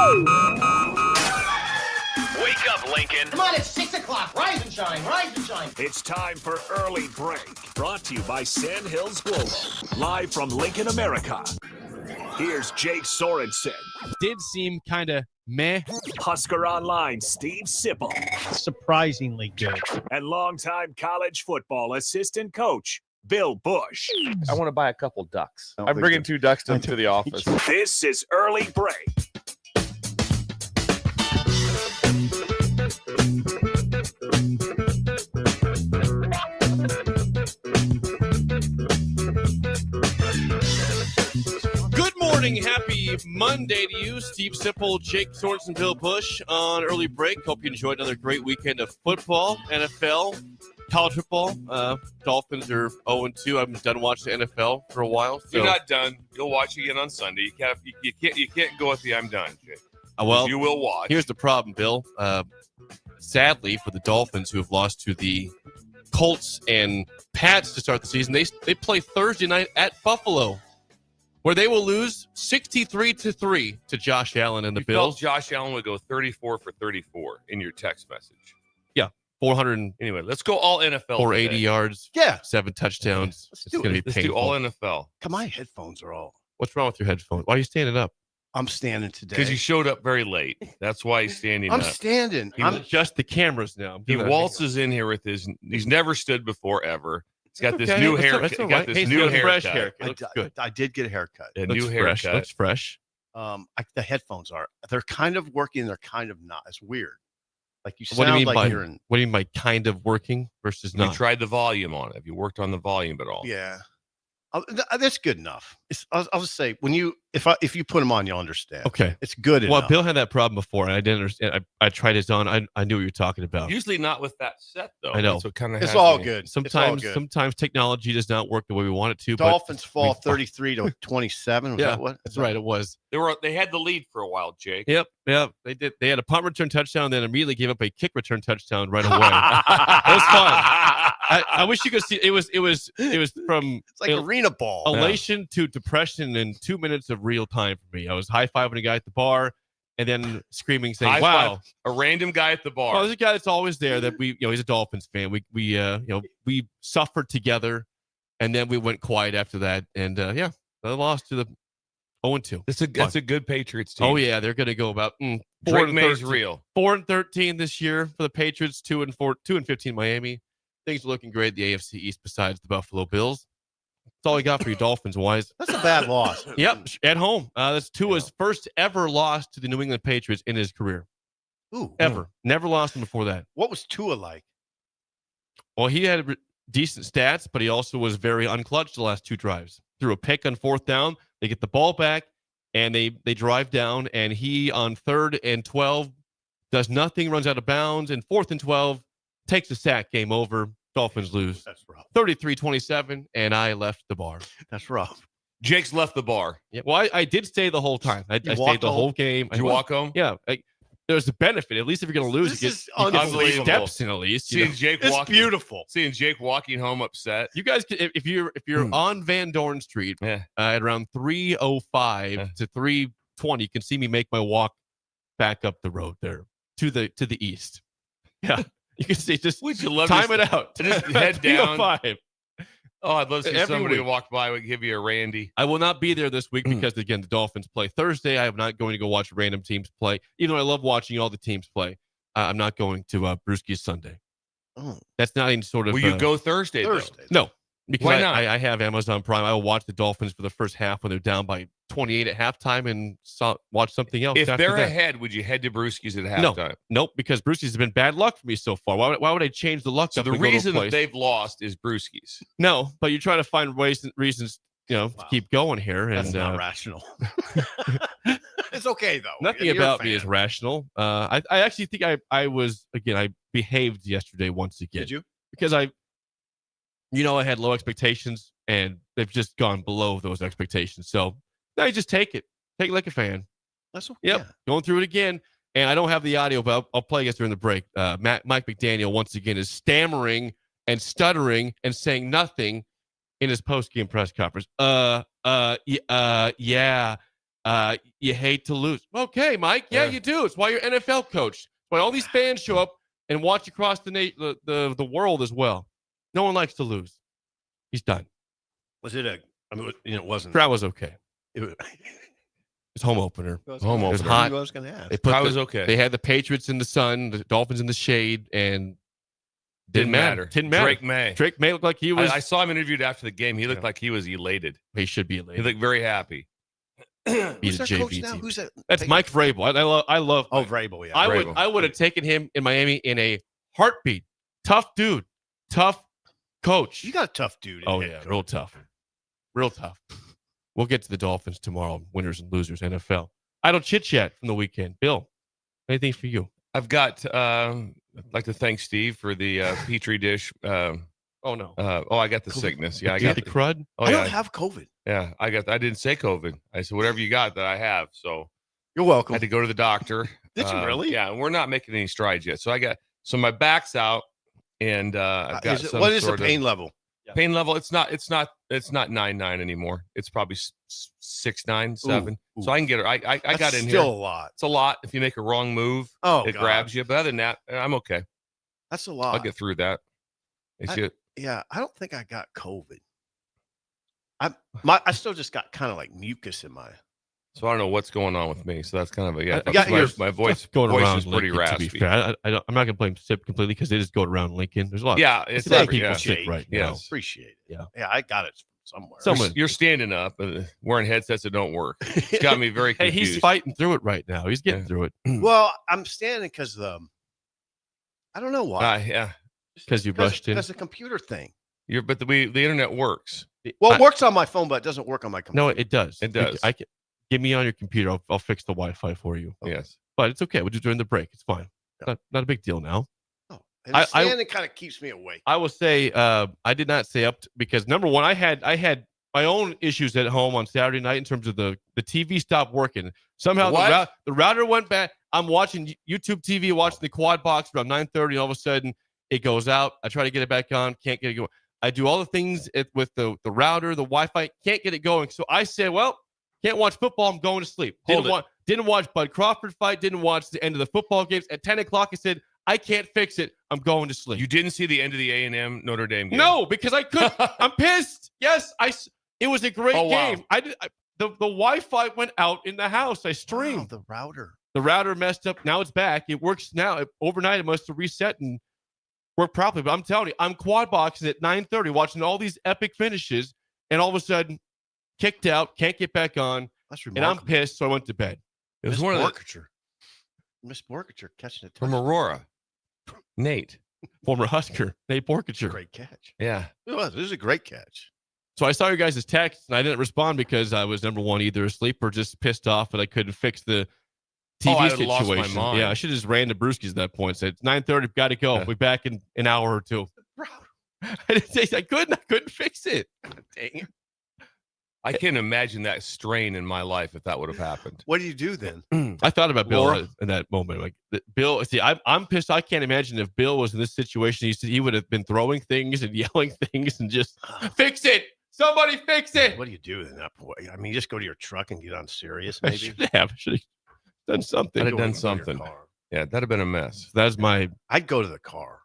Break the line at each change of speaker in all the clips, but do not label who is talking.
Wake up, Lincoln.
Come on, it's 6 o'clock. Rise and shine, rise and shine.
It's time for Early Break, brought to you by Sandhills Global, live from Lincoln, America. Here's Jake Sorensen.
Did seem kind of meh.
Husker Online, Steve Sipple.
Surprisingly good.
And longtime college football assistant coach, Bill Busch.
I want to buy a couple ducks. I'm bringing 2 ducks to the office.
This is Early Break.
Good morning. Happy Monday to you. Steve Sipple, Jake Sorensen, Bill Busch on Early Break. Hope you enjoyed another great weekend of football, NFL, college football. Dolphins are 0-2. I've been done watching the NFL for a while. So.
You're not done. You'll watch again on Sunday. You can't go with the I'm done, Jake.
Well,
you will watch.
Here's the problem, Bill. Sadly, for the Dolphins, who have lost to the Colts and Pats to start the season, they play Thursday night at Buffalo, where they will lose 63-3 to Josh Allen and the Bills.
Josh Allen would go 34 for 34 in your text message.
Yeah, 400.
Anyway, let's go all NFL.
480 yards.
Yeah.
7 touchdowns.
Let's
It's
do
going to
it.
be
Let's
painful.
do all NFL.
God, my headphones are all.
What's wrong with your headphones? Why are you standing up?
I'm standing today.
Because you showed up very late. That's why he's standing
I'm
up.
standing.
I'm just the cameras now.
He waltzes in here with he's never stood before ever. He's got this new haircut.
He's got
this new
fresh
haircut.
haircut. It looks good.
I did get a haircut.
A
Looks
new
fresh.
haircut.
Looks fresh.
The headphones they're kind of working. They're kind of not. It's weird. Like you
What do you
sound
mean
like
by
you're in.
what do you mean by kind of working versus
Have you
not?
tried the volume on it? Have you worked on the volume at all?
Yeah. That's good enough. I'll just say if you put them on, you'll understand.
Okay.
It's good
Well,
enough.
Bill had that problem before, and I didn't understand. I tried his on. I knew what you were talking about.
Usually not with that set, though.
I know.
That's what kind of
It's all good.
Sometimes technology does not work the way we want it to.
Dolphins
but
fall 33-27. Was
Yeah,
that what?
that's right. It was.
They had the lead for a while, Jake.
Yep. They did. They had a punt return touchdown, then immediately gave up a kick return touchdown right away. It was fun. I wish you could see. It was from
It's like arena ball.
elation to depression in 2 minutes of real time for me. I was high-fiving a guy at the bar and then screaming, saying,
High
"Wow!"
five a random guy at the bar.
Well, there's a guy that's always there that he's a Dolphins fan. We suffered together, and then we went quiet after that, and they lost to the 0-2.
That's a good Patriots team.
Oh yeah, they're going to go about
4-13. Real
4-13 this year for the Patriots. 2-15 Miami. Things are looking great at the AFC East besides the Buffalo Bills. That's all I got for you, Dolphins wise.
That's a bad loss.
Yep, at home. That's Tua's first ever loss to the New England Patriots in his career.
Ooh,
Ever. Never lost him before that.
What was Tua like?
Well, he had decent stats, but he also was very unclutched the last 2 drives. Threw a pick on 4th down. They get the ball back, and they drive down, and he on 3rd and 12 does nothing, runs out of bounds, and 4th and 12 takes a sack. Game over. Dolphins lose.
That's rough.
33-27, and I left the bar.
That's rough.
Jake's left the bar.
Yeah, well, I did stay the whole time. I stayed the whole game.
Did you walk home?
Yeah. There's a benefit. At least if you're going to lose,
This
you
is
get
unbelievable.
steps in at least.
Seeing Jake
It's
walking,
beautiful.
Seeing Jake walking home upset.
You guys, if you're on Van Dorn Street
Yeah.
at around 3:05 to 3:20, you can see me make my walk back up the road there to the east. Yeah, you can see just
Would you love
time
to
it out.
just head down?
3:05.
Oh, I'd love to see
Every
somebody
week.
walk by and give you a Randy.
I will not be there this week because again the Dolphins play Thursday. I am not going to go watch random teams play, even though I love watching all the teams play. I'm not going to Brewski's Sunday.
Oh.
That's not any sort of.
Will you go Thursday?
Thursday.
No, because
Why not?
I have Amazon Prime. I will watch the Dolphins for the first half when they're down by 28 at halftime and watch something else.
If
after
they're
that.
ahead, would you head to Brewski's at
No.
halftime?
Nope, because Brewski's has been bad luck for me so far. Why would I change the luck?
So
up
the
and go to a
reason that
place?
they've lost is Brewski's.
No, but you're trying to find reasons, to
Wow.
keep going here.
That's
And
not rational. It's okay though.
nothing
You're a
about me
fan.
is rational. I actually think I behaved yesterday once again.
Did you?
Because I had low expectations and they've just gone below those expectations. So now you just take it like a fan.
That's okay.
Yep,
Yeah.
going through it again. And I don't have the audio, but I'll play it during the break. Mike McDaniel once again is stammering and stuttering and saying nothing in his post-game press conference. Yeah. You hate to lose. Okay, Mike. Yeah, you do. It's why you're NFL coach. It's why all these fans show up and watch across the world as well. No one likes to lose. He's done.
Was it it wasn't.
Crowd was okay.
It was,
It's home opener.
it was
hot.
I was going to ask.
I
was okay.
They had the Patriots in the sun, the Dolphins in the shade, and didn't matter. Didn't matter. Drake May looked like he was.
I saw him interviewed after the game. He looked like he was elated.
He should be
He
elated.
looked very happy.
He's a
Who's their coach
JV
now?
team.
Who's that?
That's Mike Vrabel. I love.
Oh,
Mike.
Vrabel. Yeah.
I would have taken him in Miami in a heartbeat. Tough dude. Tough coach.
You got a tough dude.
Oh yeah, real tough. Real tough. We'll get to the Dolphins tomorrow. Winners and losers, NFL. Idle chit chat from the weekend. Bill, anything for you?
I've got. I'd like to thank Steve for the Petri dish.
Oh no.
I got the sickness. Yeah, I
You
got
the crud.
Oh
I
yeah.
don't have COVID.
Yeah, I didn't say COVID. I said whatever you got that I have. So
You're
I
welcome.
had to go to the doctor.
Did you really?
Yeah, and we're not making any strides yet. So my back's out, and I've got some
what is the
sort of
pain level?
pain level. It's not 9.9 anymore. It's probably 6.9, 7.
Ooh.
So I can get it. I
That's
got in
still
here.
a lot.
It's a lot. If you make a wrong move,
Oh,
it
God.
grabs you. But other than that, I'm okay.
That's a lot.
I'll get through that. It's good.
Yeah, I don't think I got COVID. I still just got kind of like mucus in my.
So I don't know what's going on with me. So that's kind of a
I got
my voice
going around
is pretty
Lincoln,
raspy.
To be fair, I'm not going to blame SIP completely because it is going around Lincoln. There's a lot.
Yeah,
It's
it's
a lot of
every-
people
yeah.
sick right now.
Yes.
Appreciate it.
Yeah.
Yeah, I got it somewhere.
You're standing up and wearing headsets that don't work. It's got me very
Hey,
confused.
he's fighting through it right now. He's getting
Yeah.
through it
Well, I'm standing because I don't know why.
Yeah,
because you rushed in.
Because the computer thing.
but the internet works.
Well, it works on my phone, but it doesn't work on my computer.
No, it does.
It does.
I can give me on your computer. I'll fix the Wi-Fi for you.
Okay.
Yes.
But it's okay. We'll do it during the break. It's fine.
Yeah.
Not a big deal now.
Oh, and standing kind of keeps me awake.
I will say I did not stay up because number one, I had my own issues at home on Saturday night in terms of the TV stopped working. Somehow the router went bad. I'm watching YouTube TV, watching the quad box around 9:30, and all of a sudden it goes out. I try to get it back on, can't get it going. I do all the things with the router, the Wi-Fi, can't get it going. So I said, well, can't watch football. I'm going to sleep. Didn't watch Bud Crawford fight. Didn't watch the end of the football games. At 10 o'clock, I said, I can't fix it. I'm going to sleep.
You didn't see the end of the A&M Notre Dame game?
No, because I couldn't. I'm pissed. Yes, it was a great game. The Wi-Fi went out in the house. I streamed.
Wow, the router.
The router messed up. Now it's back. It works now. Overnight, it must have reset and worked properly. But I'm telling you, I'm quad boxing at 9:30, watching all these epic finishes, and all of a sudden, kicked out, can't get back on,
That's
and
remarkable.
I'm pissed, so I went to bed.
It was one of the
Miss Borkature catching it
from Aurora. Nate.
Former Husker, Nate Borkature.
Great catch.
Yeah.
It was. It was a great catch.
So I saw your guys' text, and I didn't respond because I was, number one, either asleep or just pissed off that I couldn't fix the TV
I
situation.
lost my mind.
Yeah, I should have just ran to Brewski's at that point. Said, it's 9:30, got to go.
Yeah.
We'll be back in an hour or two. I didn't say I couldn't fix it.
Dang it.
I can't imagine that strain in my life if that would have happened.
What do you do then?
I thought about Bill
Laura?
in that moment. Like Bill, see, I'm pissed. I can't imagine if Bill was in this situation. He would have been throwing things and yelling things and just fix it. Somebody fix it.
What do you do in that point? I mean, you just go to your truck and get on Sirius,
I
maybe.
should have done something.
I'd have
Go
done
to your
something.
car.
Yeah, that'd have been a mess.
That's my.
I'd go to the car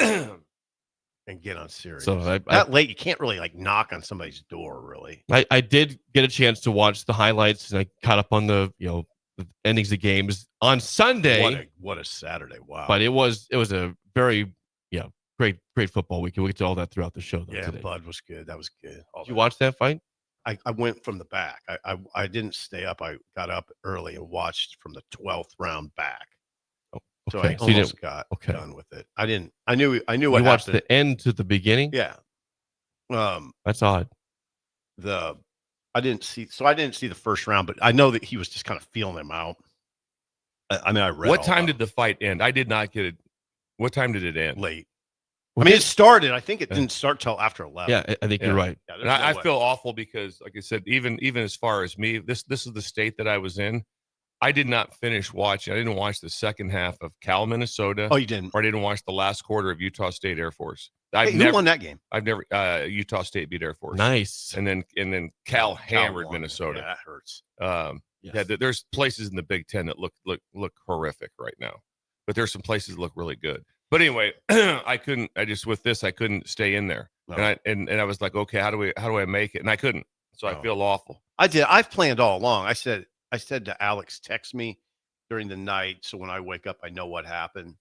and get on Sirius.
So
that late, you can't really like knock on somebody's door, really.
I did get a chance to watch the highlights, and I caught up on the the endings of games on Sunday.
What a Saturday! Wow.
But it was a very great football weekend. We'll get to all that throughout the show.
Yeah,
today.
Bud was good. That was good.
Did you watch that fight?
I went from the back. I didn't stay up. I got up early and watched from the 12th round back. So I
So you
almost
didn't-
got
okay.
done with it. I didn't. I knew what
You watched
happened.
the end to the beginning.
Yeah.
That's odd.
I didn't see the first round, but I know that he was just kind of feeling him out. I mean, I read.
What
all
time
about
did the fight end? I did not get it. What time did it end?
late? I mean, it started. I think it didn't start till after 11.
Yeah, I think you're right.
Yeah,
And I feel awful because, like I said, even as far as me, this is the state that I was in. I did not finish watching. I didn't watch the second half of Cal, Minnesota.
Oh, you didn't?
Or I didn't watch the last quarter of Utah State Air Force.
Who won that game?
I've never. Utah State beat Air Force.
Nice.
And then Cal hammered
won.
Minnesota.
Yeah, that hurts.
Yes.
Yeah, there's places in the Big Ten that look horrific right now, but there's some places that look really good. But anyway, I couldn't stay in there,
No.
and I was like, okay, how do I make it? And I couldn't, so I feel awful.
I did. I've planned all along. I said to Alex, text me during the night, so when I wake up, I know what happened.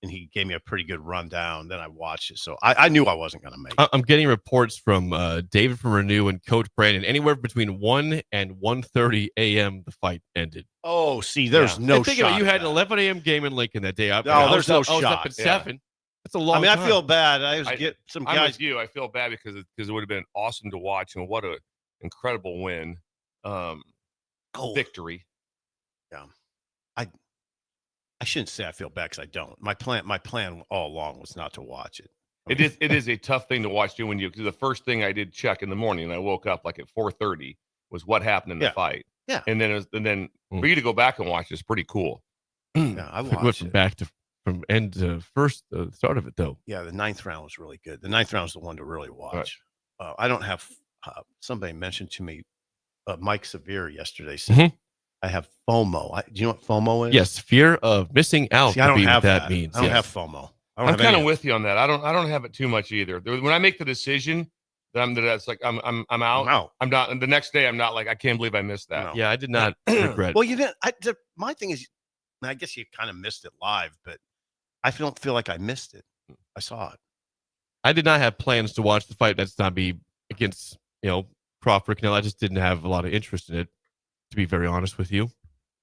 And he gave me a pretty good rundown. Then I watched it, so I knew I wasn't going to make it.
I'm getting reports from David from Renew and Coach Brandon. Anywhere between 1 and 1:30 a.m. the fight ended.
Oh, see, there's no
And think
shot.
about it, you had
at
an
that.
11 a.m. game in Lincoln that day.
there's no
I was up
shot.
at
Yeah.
7. That's a long
I mean,
time.
I feel bad. I get some
I'm
guys.
with you. I feel bad because it would have been awesome to watch, and what a incredible win, victory.
I shouldn't say I feel bad because I don't. My plan all along was not to watch it.
It is a tough thing to watch too because the first thing I did check in the morning, and I woke up like at 4:30, was what happened in the fight.
Yeah.
And then for you to go back and watch is pretty cool.
Yeah, I
Went
watched
from
it.
back to from end to first start of it though.
Yeah, the 9th round was really good. The 9th round was the one to really watch. I don't have. Somebody mentioned to me, Mike Severe yesterday said,
Mhm.
I have FOMO. Do you know what FOMO is?
Yes, fear of missing out.
See, I don't
could be
have
what that means.
I don't
yes.
have FOMO. I don't
I'm
have
kind
any
of with you on that. I don't have it too much either. When I make the decision that's like I'm out.
I'm out.
I'm not. And the next day I'm not like I can't believe I missed that.
No.
Yeah, I did not regret.
Well, you didn't. My thing is, I guess you kind of missed it live, but I don't feel like I missed it. I saw it.
I did not have plans to watch the fight. That's not be against Crawford Canelo. I just didn't have a lot of interest in it, to be very honest with you.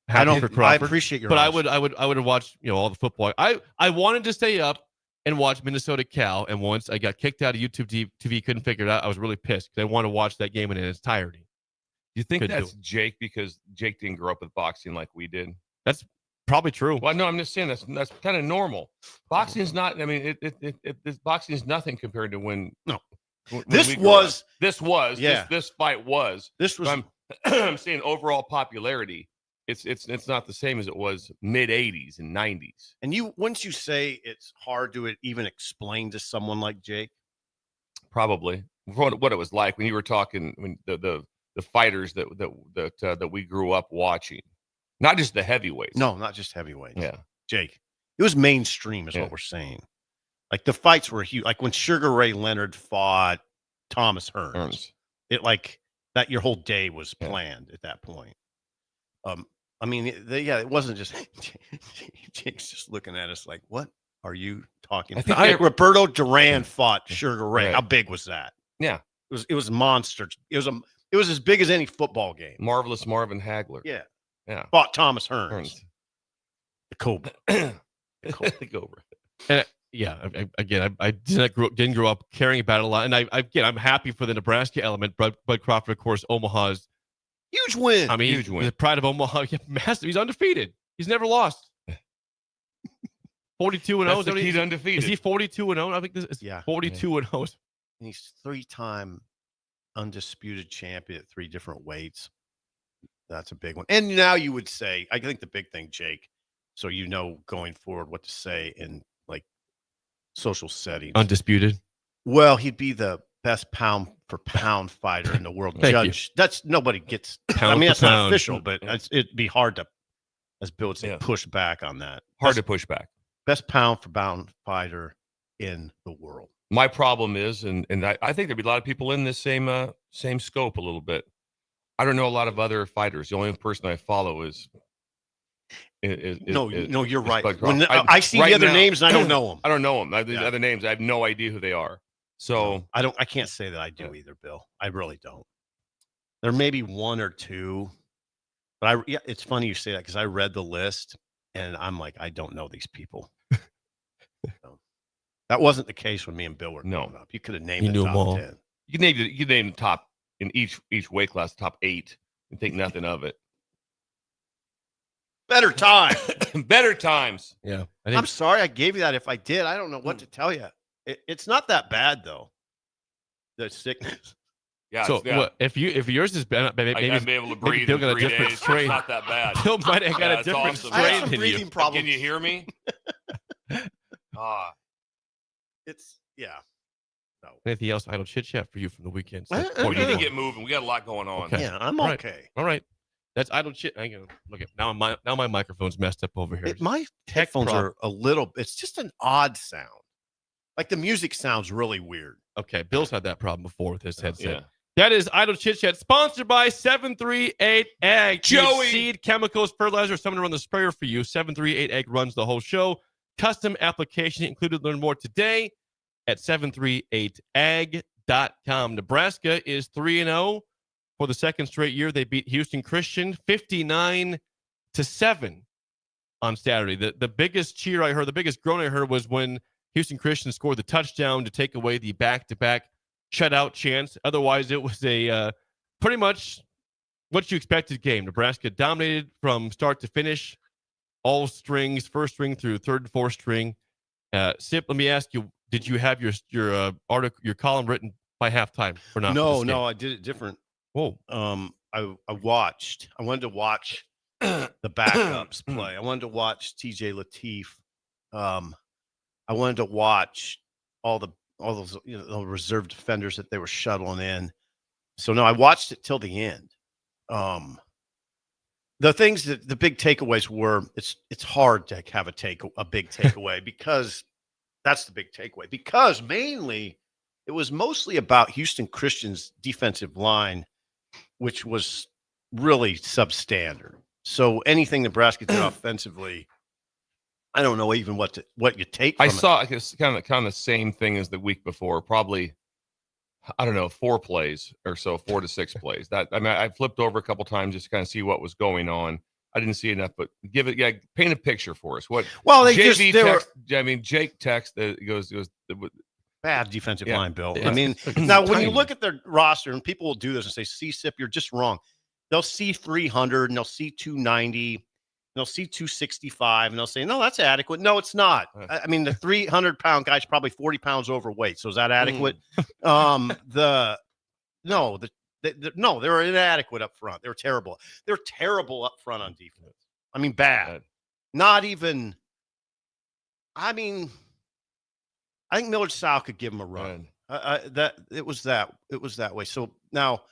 Happy for
I
Crawford,
appreciate your.
but
honesty.
I would have watched all the football. I wanted to stay up and watch Minnesota Cal, and once I got kicked out of YouTube TV, couldn't figure it out. I was really pissed because I wanted to watch that game in its entirety.
You think
Couldn't do
that's Jake because Jake didn't grow up with boxing like we did?
That's probably true.
Well, no, I'm just saying that's kind of normal. Boxing's not. I mean, boxing is nothing compared to when.
No.
When
This
we grew up.
was. Yeah.
This fight was.
This was.
I'm saying overall popularity. It's not the same as it was mid 80s and 90s.
And once you say it's hard to even explain to someone like Jake,
Probably what it was like when you were talking when the fighters that we grew up watching, not just the heavyweights.
no, not just heavyweights.
Yeah.
Jake, it was mainstream, is
Yeah.
what we're saying. Like the fights were huge. Like when Sugar Ray Leonard fought Thomas Hearns, it like that. Your whole day was planned at that point. I mean, it wasn't just Jake's just looking at us like, what are you talking
I
about?
think
Roberto Duran fought Sugar Ray.
Right.
How big was that?
Yeah.
It was monster. It was as big as any football game.
Marvelous Marvin Hagler.
Yeah.
Yeah.
Fought Thomas Hearns.
Hearns.
The Cobra.
Go over.
And I didn't grow up caring about it a lot. And I'm happy for the Nebraska element. Bud Crawford, of course, Omaha's.
Huge win.
I mean,
Huge win.
The pride of Omaha, massive. He's undefeated. He's never lost. 42 and 0.
That's the key to undefeated.
Is he 42 and 0? I think this is 42 and 0.
And he's 3-time undisputed champion at 3 different weights. That's a big one. And now you would say, I think the big thing, Jake, so you know going forward what to say in like social settings.
Undisputed.
Well, he'd be the best pound for pound fighter in the world.
Thank
Judge. That's nobody gets.
Pound
I mean,
for
that's not
pound.
official, but it'd be hard to, as Bill would say, push back on that.
Hard to push back.
Best pound for pound fighter in the world.
My problem is, and I think there'd be a lot of people in this same scope a little bit. I don't know a lot of other fighters. The only person I follow is
you're right.
Bud
When
Crawford.
I see
right
the other
now-
names and I don't know them.
I don't know them. The other names, I have no idea who they are. So
I can't say that I do either, Bill. I really don't. There may be 1 or 2, but it's funny you say that because I read the list and I'm like, I don't know these people. So, that wasn't the case when me and Bill were growing up. You could have named
You
the
knew 'em
top
all.
10.
you can name the top in each weight class, top 8, and think nothing of it.
Better time.
Better times.
Yeah.
I'm sorry I gave you that. If I did, I don't know what to tell you. It's not that bad though. The sickness.
Yeah.
So what, if yours is bad, maybe
I'd be able to
maybe
breathe
Bill
in
got a
3
different
days.
strain.
It's not that bad.
Bill might have got a
it's
different
awesome.
I have
strain
some
than
breathing
you.
problems.
Can you hear me?
It's yeah.
Anything else idle chit chat for you from the weekend?
I-
We need to
Yeah.
get moving. We got a lot going on.
Okay.
Yeah, I'm
All right.
okay.
All right. That's idle chit. Hang on. Look at now my microphone's messed up over here.
My
Tech
headphones
problem.
are a little. It's just an odd sound. Like the music sounds really weird.
Okay, Bill's had that problem before with his headset.
Yeah.
That is Idle Chit Chat, sponsored by 738 Ag.
Joey!
Seed, chemicals, fertilizer, someone to run the sprayer for you. 738 Ag runs the whole show. Custom application included. Learn more today at 738ag.com. Nebraska is 3-0 for the second straight year. They beat Houston Christian 59-7 on Saturday. The biggest cheer I heard, the biggest groan I heard was when Houston Christian scored the touchdown to take away the back-to-back shutout chance. Otherwise, it was a pretty much what you expected game. Nebraska dominated from start to finish, all strings, first string through third and fourth string. Sip, let me ask you: did you have your article, your column written by halftime or not?
No, I did it different.
Whoa.
I watched. I wanted to watch the backups play. I wanted to watch TJ Lateef. I wanted to watch all those the reserve defenders that they were shuttling in. So no, I watched it till the end. The things that the big takeaways were, it's hard to have a big takeaway because that's the big takeaway. Because mainly it was mostly about Houston Christian's defensive line, which was really substandard. So anything Nebraska did offensively, I don't know even what you take from
I
it.
saw it's kind of the same thing as the week before. Probably, I don't know, 4 plays or so, 4 to 6 plays. I flipped over a couple times just to kind of see what was going on. I didn't see enough, but paint a picture for us. What?
Well,
Jake text goes
bad defensive line, Bill.
It's
I mean, now when you look at their roster, and people will do this and say, "See, Sip, you're just wrong." They'll see 300, and they'll see 290, and they'll see 265, and they'll say, "No, that's adequate." No, it's not. I mean, the 300-pound guy's probably 40 pounds overweight, so is that adequate? They're inadequate up front. They're terrible. They're terrible up front on defense. I mean, bad. Not even. I mean, I think Millard South could give him a run. It was that way. So now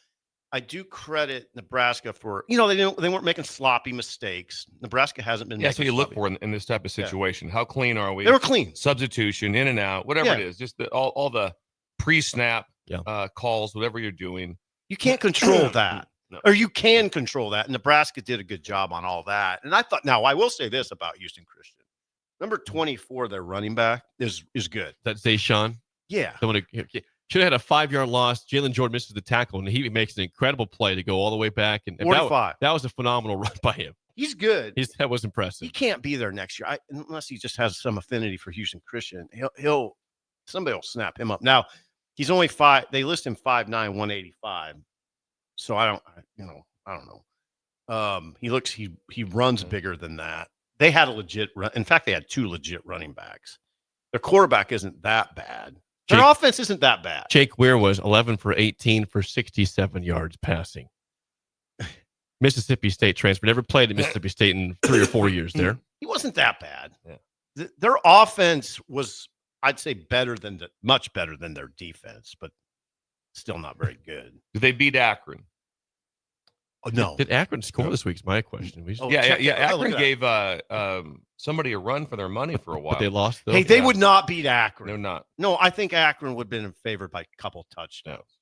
I do credit Nebraska for, they weren't making sloppy mistakes. Nebraska hasn't been.
That's what you look for in this type of situation. How clean are we?
They were clean.
Substitution, in and out, whatever it is. Just all the pre-snap calls, whatever you're doing.
You can't control that.
No.
Or you can control that. And Nebraska did a good job on all that. And I thought, now I will say this about Houston Christian. Number 24, their running back is good.
That's Zayshawn.
Yeah.
Someone should have had a 5-yard loss. Jalen Jordan misses the tackle, and he makes an incredible play to go all the way back. And
45.
That was a phenomenal run by him.
He's good.
That was impressive.
He can't be there next year unless he just has some affinity for Houston Christian. Somebody will snap him up. Now, he's only 5. They list him 5'9", 185. So I don't know. He runs bigger than that. They had a legit run. In fact, they had 2 legit running backs. Their quarterback isn't that bad. Their offense isn't that bad.
Jake Weir was 11 for 18 for 67 yards passing. Mississippi State transfer. Never played at Mississippi State in 3 or 4 years there.
He wasn't that bad.
Yeah.
Their offense was, I'd say, much better than their defense, but still not very good.
Did they beat Akron?
Oh, no.
Did Akron score this week? Is my question.
Akron gave somebody a run for their money for a while.
But they lost. Though.
Hey, they would not beat Akron.
They're not.
No, I think Akron would have been favored by a couple touchdowns.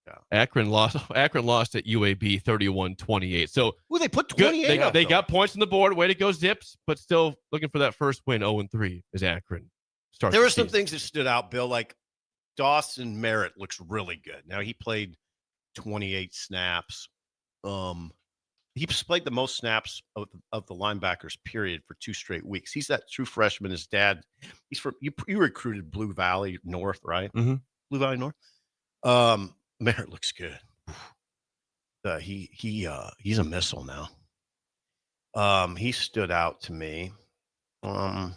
Yeah. Akron lost at UAB 31-28. So
they put 28
They got points on the board. Way to go, Zips. But still looking for that first win. 0-3 is Akron.
There were some things that stood out, Bill. Like Dawson Merritt looks really good. Now he played 28 snaps. He's played the most snaps of the linebackers, period, for 2 straight weeks. He's that true freshman. His dad, he's from you recruited Blue Valley North, right?
Mm-hmm.
Blue Valley North. Merritt looks good. He's a missile now. He stood out to me.
I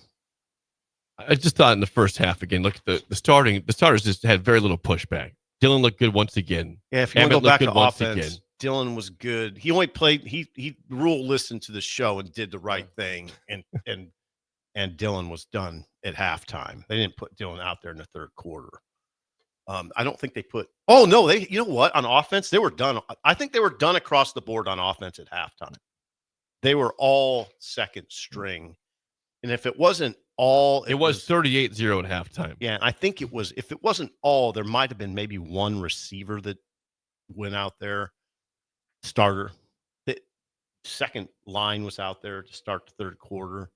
just thought in the first half again. Look at the starters just had very little pushback. Dylan looked good once again.
Yeah, if you want to go back to offense,
again.
Dylan was good. He only played. He Rule listened to the show and did the right thing, and Dylan was done at halftime. They didn't put Dylan out there in the third quarter. I don't think they put. Oh no, they. You know what? On offense, they were done. I think they were done across the board on offense at halftime. They were all second string, and if it wasn't all,
it was 38-0 at halftime.
Yeah, I think it was. If it wasn't all, there might have been maybe one receiver that went out there. Starter, the second line was out there to start the third quarter.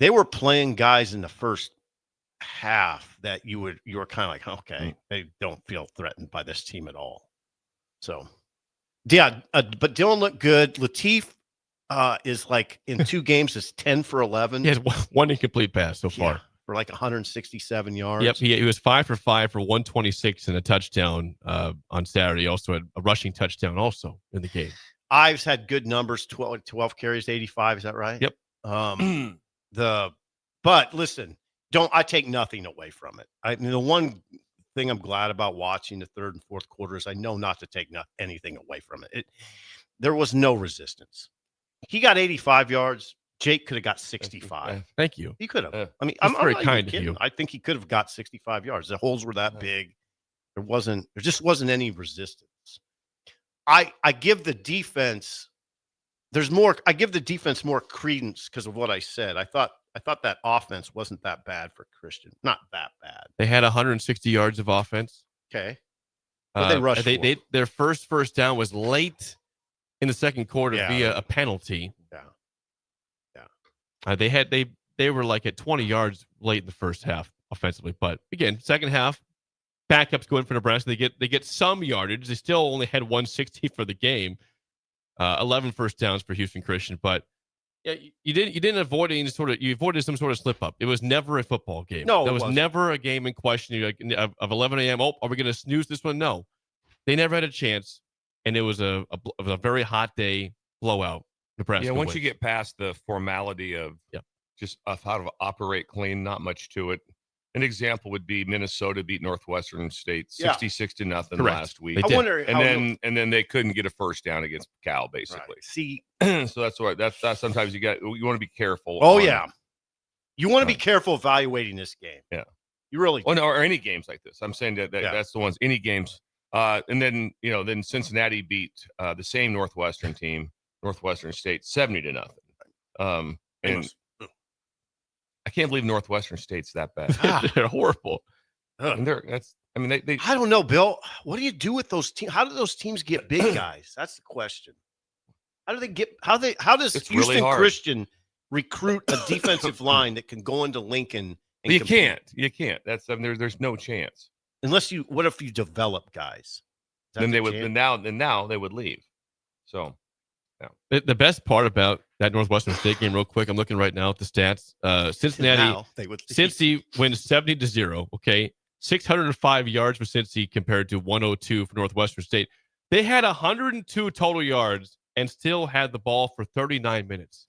They were playing guys in the first half that you were kind of like, okay, they don't feel threatened by this team at all. So, yeah, but Dylan looked good. Latif is like in 2 games is 10 for 11.
He has one incomplete pass so far
for like 167 yards.
Yep, he was 5 for 5 for 126 and a touchdown on Saturday. He also had a rushing touchdown also in the game.
Ives had good numbers, 12 carries, 85. Is that right?
Yep.
But listen, I take nothing away from it. The one thing I'm glad about watching the third and fourth quarter is I know not to take anything away from it. There was no resistance. He got 85 yards. Jake could have got 65.
Thank you.
He could have. I mean,
I'm very
not
kind
even
of you.
I think he could have got 65 yards. The holes were that big. There just wasn't any resistance. I give the defense I give the defense more credence because of what I said. I thought that offense wasn't that bad for Christian. Not that bad.
They had 160 yards of offense.
Okay. But they rushed
their first down was late in the second quarter via a penalty.
Yeah.
They were like at 20 yards late in the first half offensively, but again, second half, backups going for Nebraska. They get some yardage. They still only had 160 for the game. 11 first downs for Houston Christian, but yeah, you didn't avoid any you avoided some sort of slip up. It was never a football game.
No,
there was never a game in question of 11 a.m. Oh, are we going to snooze this one? No, they never had a chance, and it was a very hot day blowout. Nebraska.
Yeah, once
wins.
you get past the formality of just of how to operate clean, not much to it. An example would be Minnesota beat Northwestern State 66-0 last week.
I wonder
and then they couldn't get a first down against Cal, basically.
Right. See,
so that's why that's sometimes you want to be careful.
Oh yeah, you want to be careful evaluating this game.
Yeah,
you really.
Well, or any games like this. I'm saying that's the ones. Any games. And then then Cincinnati beat the same Northwestern team, Northwestern State, 70-0. And I can't believe Northwestern State's that bad.
They're horrible.
And they
I don't know, Bill. What do you do with those teams? How do those teams get big guys? That's the question. How do they get? How does Houston
really
Christian recruit a defensive line that can go into Lincoln? And
you can't. That's there's no chance
unless you. What if you develop guys?
Then they would. Now they would leave. So.
Yeah. The best part about that Northwestern State game, real quick, I'm looking right now at the stats. Cincy wins 70-0. Okay, 605 yards for Cincy compared to 102 for Northwestern State. They had 102 total yards and still had the ball for 39 minutes.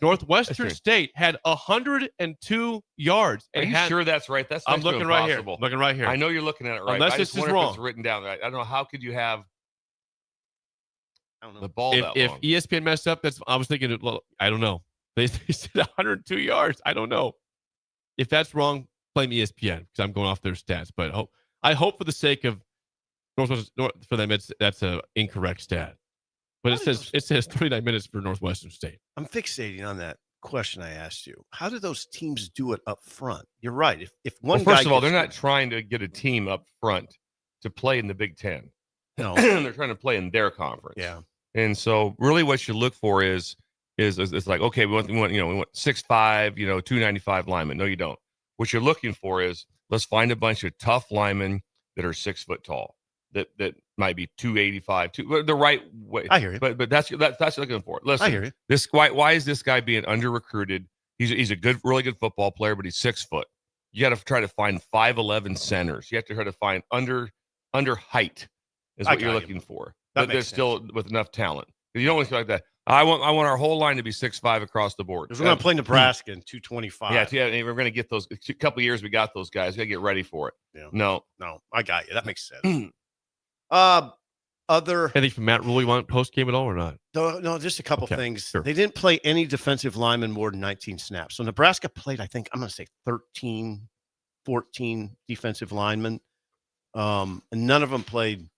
Northwestern State had 102 yards.
Are you sure that's right? That's
I'm looking right here. Looking right here.
I know you're looking at it right.
Unless this is wrong.
It's written down right. I don't know how could you have.
I don't know.
The ball
if ESPN messed up, I was thinking, well, I don't know. They said 102 yards. I don't know. If that's wrong, blame ESPN because I'm going off their stats. But I hope for the sake of Northwestern, for them, that's an incorrect stat. But it says 39 minutes for Northwestern State.
I'm fixating on that question I asked you. How do those teams do it up front? You're right. If one guy
first of all, they're not trying to get a team up front to play in the Big Ten.
No,
they're trying to play in their conference.
Yeah.
And so really what you look for is it's like, okay, we want 6'5", 295 linemen. No, you don't. What you're looking for is let's find a bunch of tough linemen that are 6 foot tall, that might be 285, the right way.
I hear you.
But that's what you're looking for. Listen,
I hear you.
This why is this guy being under recruited? He's a really good football player, but he's 6 foot. You got to try to find 5'11" centers. You have to try to find under height is what you're looking for. But they're still with enough talent. You don't want to like that. I want our whole line to be 6'5" across the board.
Because we're going to play Nebraska in 225.
Yeah, we're going to get those. A couple of years we got those guys. We got to get ready for it.
Yeah.
No,
I got you. That makes sense.
Anything from Matt Rule you want post game at all or not?
No, just a couple things.
Sure.
They didn't play any defensive linemen more than 19 snaps. So Nebraska played, I think, I'm going to say 13 14 defensive linemen, and none of them played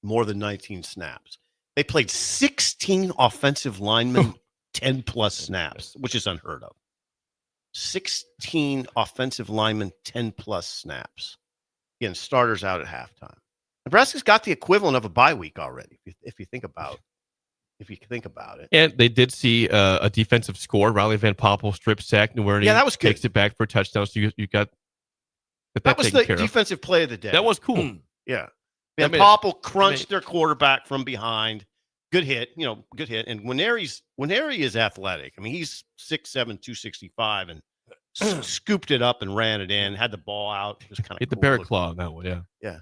more than 19 snaps. They played 16 offensive linemen 10-plus snaps, which is unheard of. 16 offensive linemen 10-plus snaps. Again, starters out at halftime. Nebraska's got the equivalent of a bye week already, if you think about it.
And they did see a defensive score. Riley Van Poppel strip sack. Nowhere
that was good.
Takes it back for a touchdown. So you got
that was the
care
defensive play of the day.
That was cool.
Yeah. Van Poppel crunched their quarterback from behind. Good hit, good hit. And Nwaneri is athletic. I mean, he's 6'7", 265, and scooped it up and ran it in, had the ball out. It was kind of
hit the bear claw on that one, yeah.
Yeah.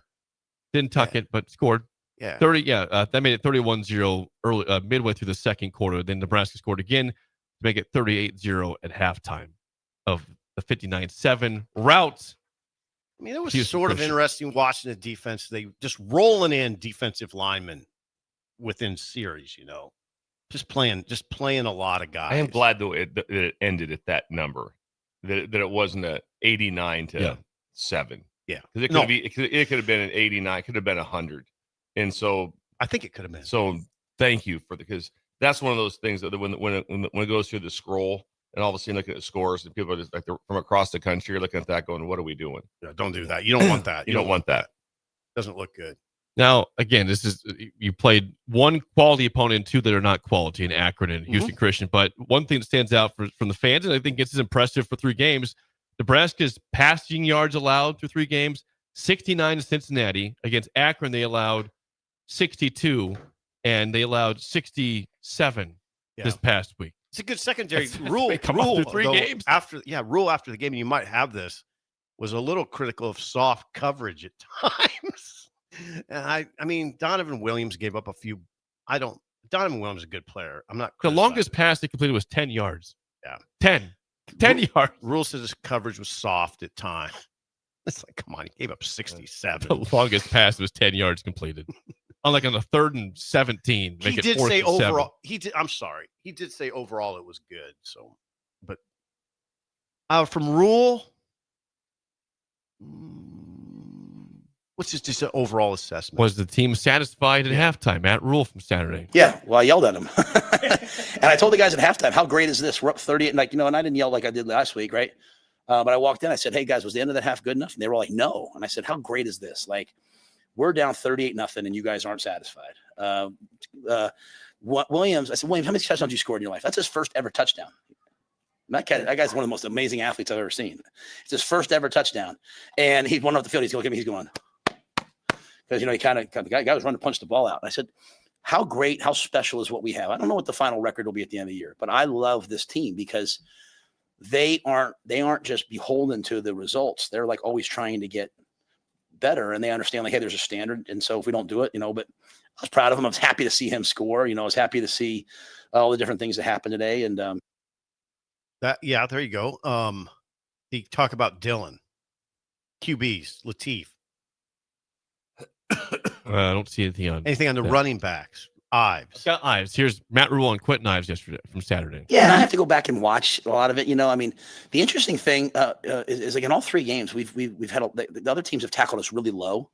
Didn't tuck it, but scored.
Yeah.
30, that made it 31-0 early, midway through the second quarter. Then Nebraska scored again to make it 38-0 at halftime of the 59-7 route.
I mean, it was sort of interesting watching the defense. They just rolling in defensive linemen within series, just playing a lot of guys.
I am glad though that it ended at that number, that it wasn't a 89 to 7.
Yeah,
because it could have been an 89, could have been 100, and so
I think it could have been.
So thank you because that's one of those things that when it goes through the scroll and all of a sudden looking at the scores and people are just like from across the country, you're looking at that going, what are we doing?
Yeah, don't do that. You don't want that.
You don't want that.
Doesn't look good.
Now, again, you played one quality opponent and two that are not quality in Akron and Houston Christian. But one thing that stands out from the fans, and I think it's impressive for 3 games, Nebraska's passing yards allowed through 3 games, 69 to Cincinnati. Against Akron, they allowed 62, and they allowed 67 this past week.
It's a good secondary rule.
Through 3 games
rule after the game. And you might have this was a little critical of soft coverage at times. And I mean, Donovan Williams gave up a few. Donovan Williams is a good player. I'm not.
The longest pass they completed was 10 yards.
Yeah,
10 yards.
Rule says his coverage was soft at times. It's like, come on, he gave up 67.
The longest pass was 10 yards completed. Unlike on the 3rd and 17.
He did say overall. I'm sorry. He did say overall it was good. So, but from Rule, what's just an overall assessment?
Was the team satisfied at halftime? Matt Rule from Saturday.
Yeah, well, I yelled at him. And I told the guys at halftime, how great is this? We're up 38. And and I didn't yell like I did last week, right? But I walked in, I said, hey, guys, was the end of the half good enough? And they were like, no. And I said, how great is this? Like, we're down 38-0, and you guys aren't satisfied. Williams, I said, Williams, how many touchdowns you scored in your life? That's his first ever touchdown. That guy's one of the most amazing athletes I've ever seen. It's his first ever touchdown. And he went off the field. He's looking at me. He's going, because, he kind of, the guy was running to punch the ball out. And I said, how great, how special is what we have? I don't know what the final record will be at the end of the year, but I love this team because they aren't just beholden to the results. They're like always trying to get better, and they understand like, hey, there's a standard. And so if we don't do it, but I was proud of him. I was happy to see him score. I was happy to see all the different things that happened today. And
there you go. You talk about Dylan, QBs, Latif.
I don't see anything on
the running backs. Ives.
Got Ives. Here's Matt Rule and Quentin Ives yesterday from Saturday.
Yeah, and I have to go back and watch a lot of it. I mean, the interesting thing is like in all 3 games, we've had the other teams have tackled us really low,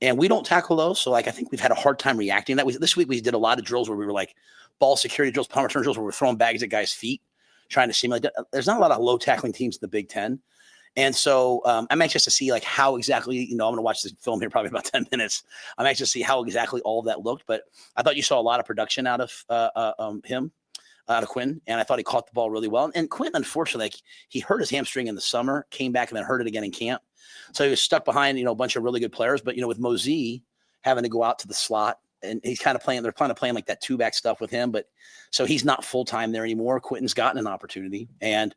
and we don't tackle low. So like I think we've had a hard time reacting to that. This week we did a lot of drills where we were like ball security drills, punt return drills, where we're throwing bags at guys' feet, trying to simulate. There's not a lot of low tackling teams in the Big Ten. And so I'm anxious to see like how exactly, I'm going to watch this film here probably about 10 minutes. I'm anxious to see how exactly all of that looked. But I thought you saw a lot of production out of him, out of Quinn. And I thought he caught the ball really well. And Quinn, unfortunately, like, he hurt his hamstring in the summer, came back and then hurt it again in camp. So he was stuck behind, a bunch of really good players. But, with Mosey having to go out to the slot, and he's kind of playing, they're kind of playing like that 2-back stuff with him. But so he's not full-time there anymore. Quentin's gotten an opportunity. And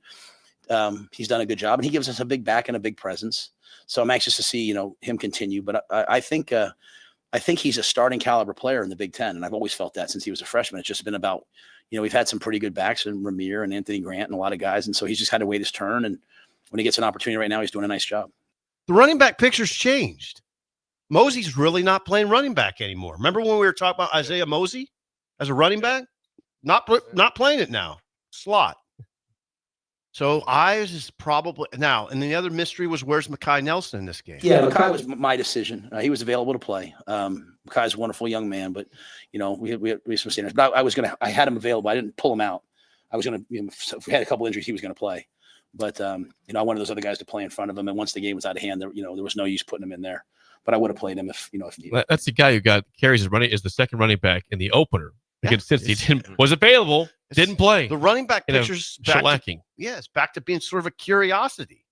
he's done a good job, and he gives us a big back and a big presence. So I'm anxious to see, him continue. But I think he's a starting caliber player in the Big Ten. And I've always felt that since he was a freshman. It's just been about, we've had some pretty good backs in Ramir and Anthony Grant and a lot of guys. And so he's just had to wait his turn. And when he gets an opportunity right now, he's doing a nice job.
The running back picture's changed. Mosey's really not playing running back anymore. Remember when we were talking about Isaiah Mosey as a running back? Not playing it now. Slot. So Ives is probably now, and the other mystery was where's Mekhi Nelson in this game?
Yeah, Mekhi was my decision. He was available to play. Mekhi's a wonderful young man, but we had some standards. But I had him available. I didn't pull him out. I was going to, if we had a couple injuries, he was going to play. But I wanted those other guys to play in front of him. And once the game was out of hand, there was no use putting him in there. But I would have played him if needed.
That's the guy who got carries his running is the second running back in the opener against Cincy. Was available, didn't play.
The running back picture's
shellacking.
It's back to being sort of a curiosity.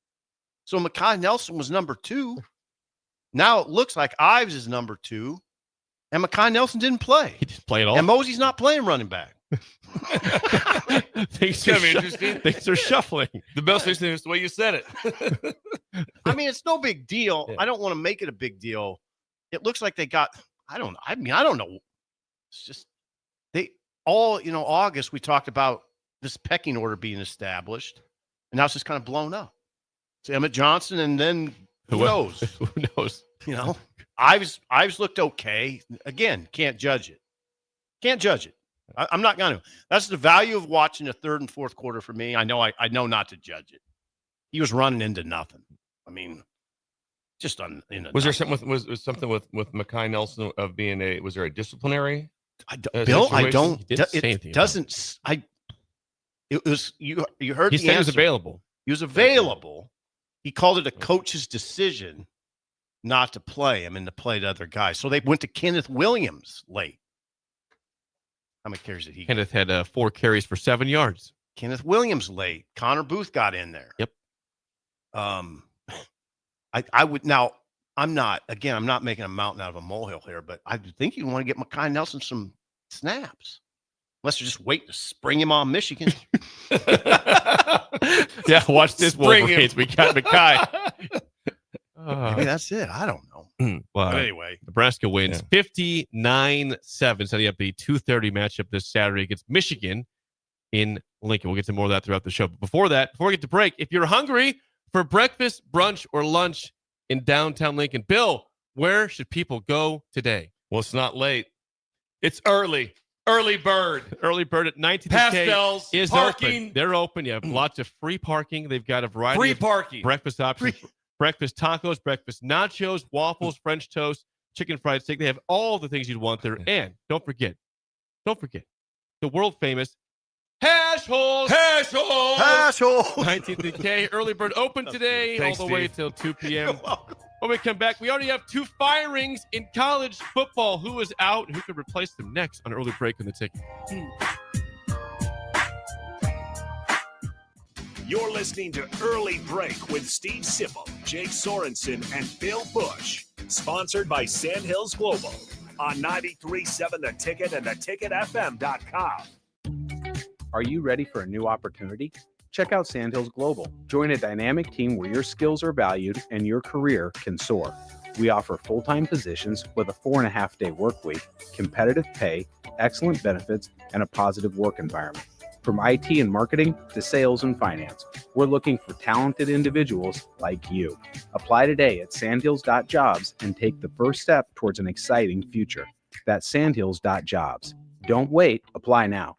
So Mekhi Nelson was number 2. Now it looks like Ives is number 2, and Mekhi Nelson didn't play.
He didn't play at all.
And Mosey's not playing running back.
Things are shuffling.
The best thing is the way you said it.
I mean, it's no big deal.
Yeah.
I don't want to make it a big deal. It looks like they got, I don't know. It's just, August, we talked about this pecking order being established, and now it's just kind of blown up. It's Emmett Johnson, and then who knows?
Who knows?
Ives looked okay. Again, can't judge it. I'm not going to. That's the value of watching the third and fourth quarter for me. I know not to judge it. He was running into nothing. I mean, just on.
Was there something was something with Mekhi Nelson of being was there a disciplinary?
Bill, I
situation?
don't.
He didn't say anything
It doesn't. It was you. You heard
He
the
said he was
answer.
available.
He was available. He called it a coach's decision not to play him and to play the other guy. So they went to Kenneth Williams late. How many carries did he get?
Kenneth had 4 carries for 7 yards.
Kenneth Williams late. Connor Booth got in there.
Yep.
I would now. I'm not making a mountain out of a molehill here, but I think you want to get Mekhi Nelson some snaps. Unless you're just waiting to spring him on Michigan.
Yeah, watch this, Wolverines. We got Mekhi.
Maybe that's it. I don't know.
Well,
But anyway,
Nebraska wins 59-7, setting up the 2:30 matchup this Saturday against Michigan in Lincoln. We'll get to more of that throughout the show. But before we get to break, if you're hungry for breakfast, brunch, or lunch in downtown Lincoln, Bill, where should people go today?
Well, it's not late. It's early. Early bird.
Early bird at 19th
Pastels,
is
parking.
open. They're open. You have lots of free parking. They've got a variety
Free
of
parking.
breakfast options. Breakfast tacos, breakfast nachos, waffles, French toast, chicken fried steak. They have all the things you'd want there. And don't forget, the world famous Hash Holes. 19th and K. Early bird open today.
Thanks,
all the way
Steve.
till 2 p.m. When we come back, we already have 2 firings in college football. Who is out? Who could replace them next on Early Break on the Ticket?
You're listening to Early Break with Steve Sipple, Jake Sorensen, and Bill Busch. Sponsored by Sandhills Global on 93.7 The Ticket and theticketfm.com.
Are you ready for a new opportunity? Check out Sandhills Global. Join a dynamic team where your skills are valued and your career can soar. We offer full-time positions with a 4.5-day work week, competitive pay, excellent benefits, and a positive work environment. From IT and marketing to sales and finance, we're looking for talented individuals like you. Apply today at sandhills.jobs and take the first step towards an exciting future. That's sandhills.jobs. Don't wait. Apply now.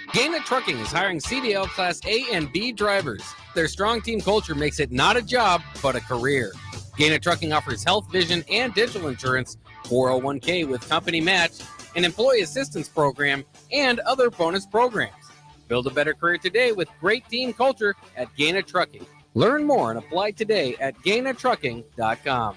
Gaina Trucking is hiring CDL Class A and B drivers. Their strong team culture makes it not a job, but a career. Gaina Trucking offers health, vision, and dental insurance, 401k with company match, an employee assistance program, and other bonus programs. Build a better career today with great team culture at Gaina Trucking. Learn more and apply today at GainaTrucking.com.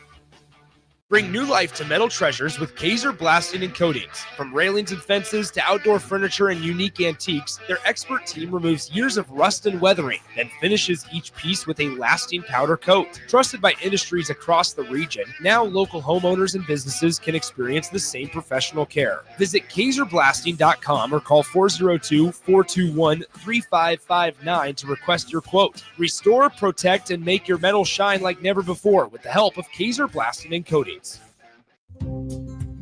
Bring new life to metal treasures with Kaiser Blasting and Coatings. From railings and fences to outdoor furniture and unique antiques, their expert team removes years of rust and weathering, then finishes each piece with a lasting powder coat. Trusted by industries across the region, now local homeowners and businesses can experience the same professional care. Visit KaiserBlasting.com or call 402-421-3559 to request your quote. Restore, protect, and make your metal shine like never before with the help of Kaiser Blasting and Coatings.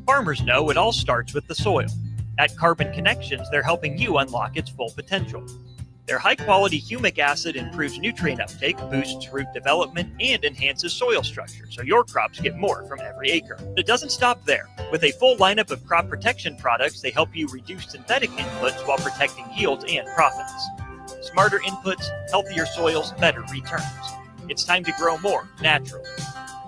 Farmers know it all starts with the soil. At Carbon Connections, they're helping you unlock its full potential. Their high-quality humic acid improves nutrient uptake, boosts root development, and enhances soil structure, so your crops get more from every acre. But it doesn't stop there. With a full lineup of crop protection products, they help you reduce synthetic inputs while protecting yields and profits. Smarter inputs, healthier soils, better returns. It's time to grow more naturally.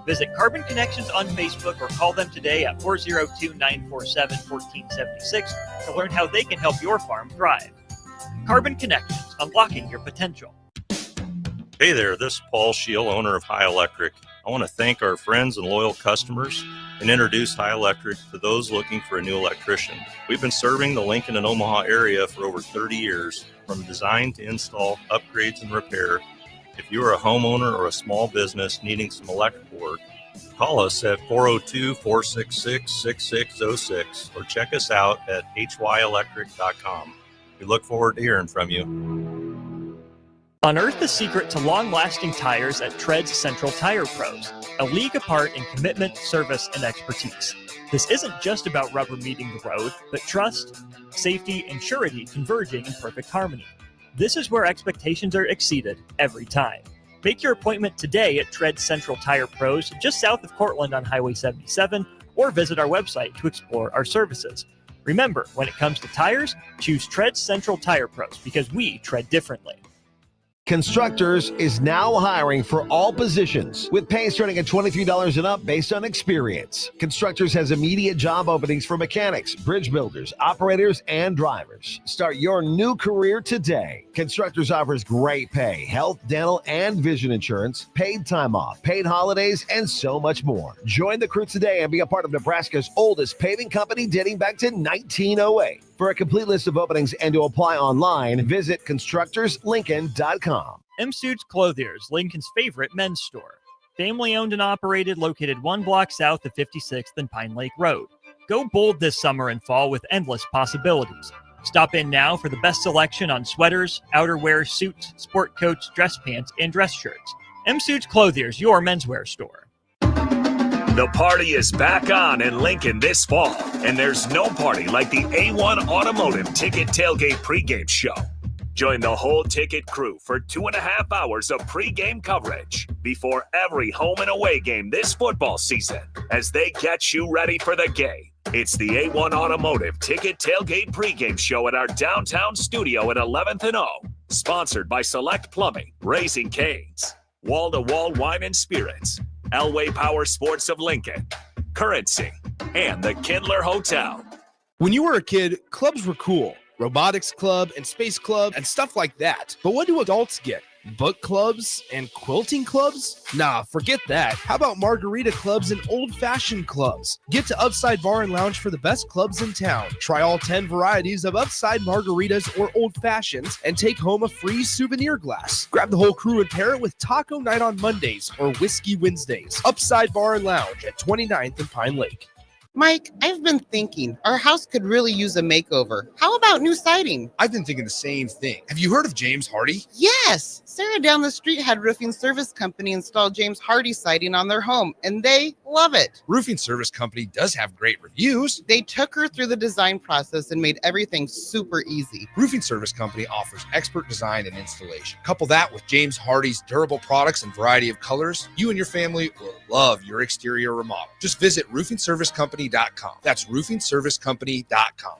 Visit Carbon Connections on Facebook or call them today at 402-947-1476 to learn how they can help your farm thrive. Carbon Connections, unlocking your potential.
Hey there, this is Paul Scheel, owner of High Electric. I want to thank our friends and loyal customers and introduce High Electric to those looking for a new electrician. We've been serving the Lincoln and Omaha area for over 30 years, from design to install, upgrades, and repair. If you are a homeowner or a small business needing some electrical work, call us at 402-466-6606 or check us out at hyelectric.com. We look forward to hearing from you.
Unearth the secret to long-lasting tires at Tread's Central Tire Pros, a league apart in commitment, service, and expertise. This isn't just about rubber meeting the road, but trust, safety, and surety converging in perfect harmony. This is where expectations are exceeded every time. Make your appointment today at Tread Central Tire Pros, just south of Cortland on Highway 77, or visit our website to explore our services. Remember, when it comes to tires, choose Tread Central Tire Pros because we tread differently.
Constructors is now hiring for all positions, with pay starting at $23 and up based on experience. Constructors has immediate job openings for mechanics, bridge builders, operators, and drivers. Start your new career today. Constructors offers great pay, health, dental, and vision insurance, paid time off, paid holidays, and so much more. Join the crew today and be a part of Nebraska's oldest paving company dating back to 1908. For a complete list of openings and to apply online, visit constructorslincoln.com.
M Suits Clothiers, Lincoln's favorite men's store. Family owned and operated, located 1 block south of 56th and Pine Lake Road. Go bold this summer and fall with endless possibilities. Stop in now for the best selection on sweaters, outerwear, suits, sport coats, dress pants, and dress shirts. M Suits Clothiers, your menswear store.
The party is back on in Lincoln this fall, and there's no party like the A1 Automotive Ticket Tailgate pregame show. Join the whole ticket crew for 2.5 hours of pregame coverage before every home and away game this football season as they get you ready for the game. It's the A1 Automotive Ticket Tailgate pregame show at our downtown studio at 11th and O. Sponsored by Select Plumbing, Raising Cane's, Wall to Wall Wine and Spirits, Elway Power Sports of Lincoln, Currency, and the Kindler Hotel.
When you were a kid, clubs were cool. Robotics club and space club and stuff like that. But what do adults get? Book clubs and quilting clubs? Nah, forget that. How about margarita clubs and old-fashioned clubs? Get to Upside Bar and Lounge for the best clubs in town. Try all 10 varieties of Upside margaritas or old-fashions and take home a free souvenir glass. Grab the whole crew and pair it with taco night on Mondays or whiskey Wednesdays. Upside Bar and Lounge at 29th and Pine Lake.
Mike, I've been thinking our house could really use a makeover. How about new siding?
I've been thinking the same thing. Have you heard of James Hardy?
Yes! Sarah down the street had Roofing Service Company install James Hardy siding on their home, and they love it.
Roofing Service Company does have great reviews.
They took her through the design process and made everything super easy.
Roofing Service Company offers expert design and installation. Couple that with James Hardy's durable products and variety of colors, you and your family will love your exterior remodel. Just visit roofingservicecompany.com. That's roofingservicecompany.com.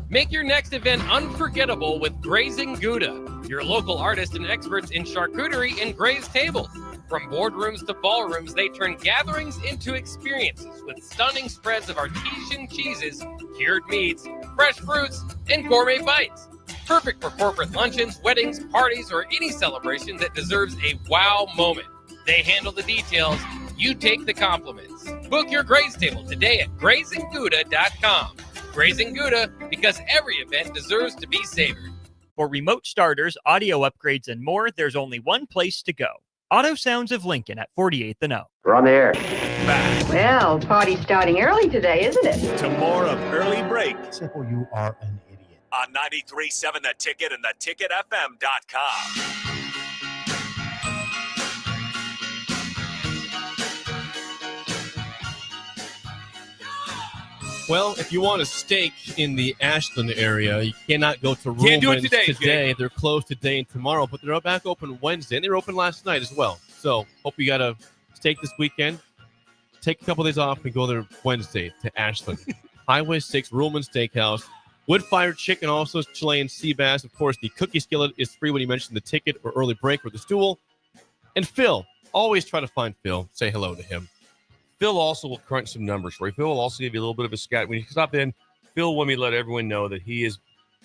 Make your next event unforgettable with Grazing Gouda, your local artists and experts in charcuterie and grazed tables. From boardrooms to ballrooms, they turn gatherings into experiences with stunning spreads of artesian cheeses, cured meats, fresh fruits, and gourmet bites. Perfect for corporate luncheons, weddings, parties, or any celebration that deserves a wow moment. They handle the details. You take the compliments. Book your graze table today at GrazingGouda.com. Grazing Gouda, because every event deserves to be savored.
For remote starters, audio upgrades, and more, there's only one place to go. Auto Sounds of Lincoln at 48th and O.
We're on the air.
Back
Well, party's starting early today, isn't it?
to more of Early Break
Simple, you are an idiot.
on 93.7 The Ticket and theticketfm.com.
Well, if you want a steak in the Ashland area, you cannot go to
Can't do it
Ruhlman's
today,
today. They're closed today and tomorrow, but they're back open Wednesday. And they were open last night as well. So hope you got a steak this weekend. Take a couple days off and go there Wednesday to Ashland. Highway 6, Ruhlman Steakhouse. Wood-fired chicken, also Chilean sea bass. Of course, the cookie skillet is free when you mention the ticket or early break or the stool. And Phil, always try to find Phil. Say hello to him.
Phil also will crunch some numbers for you. Phil will also give you a little bit of a scat. When you stop in, Phil wanted me to let everyone know that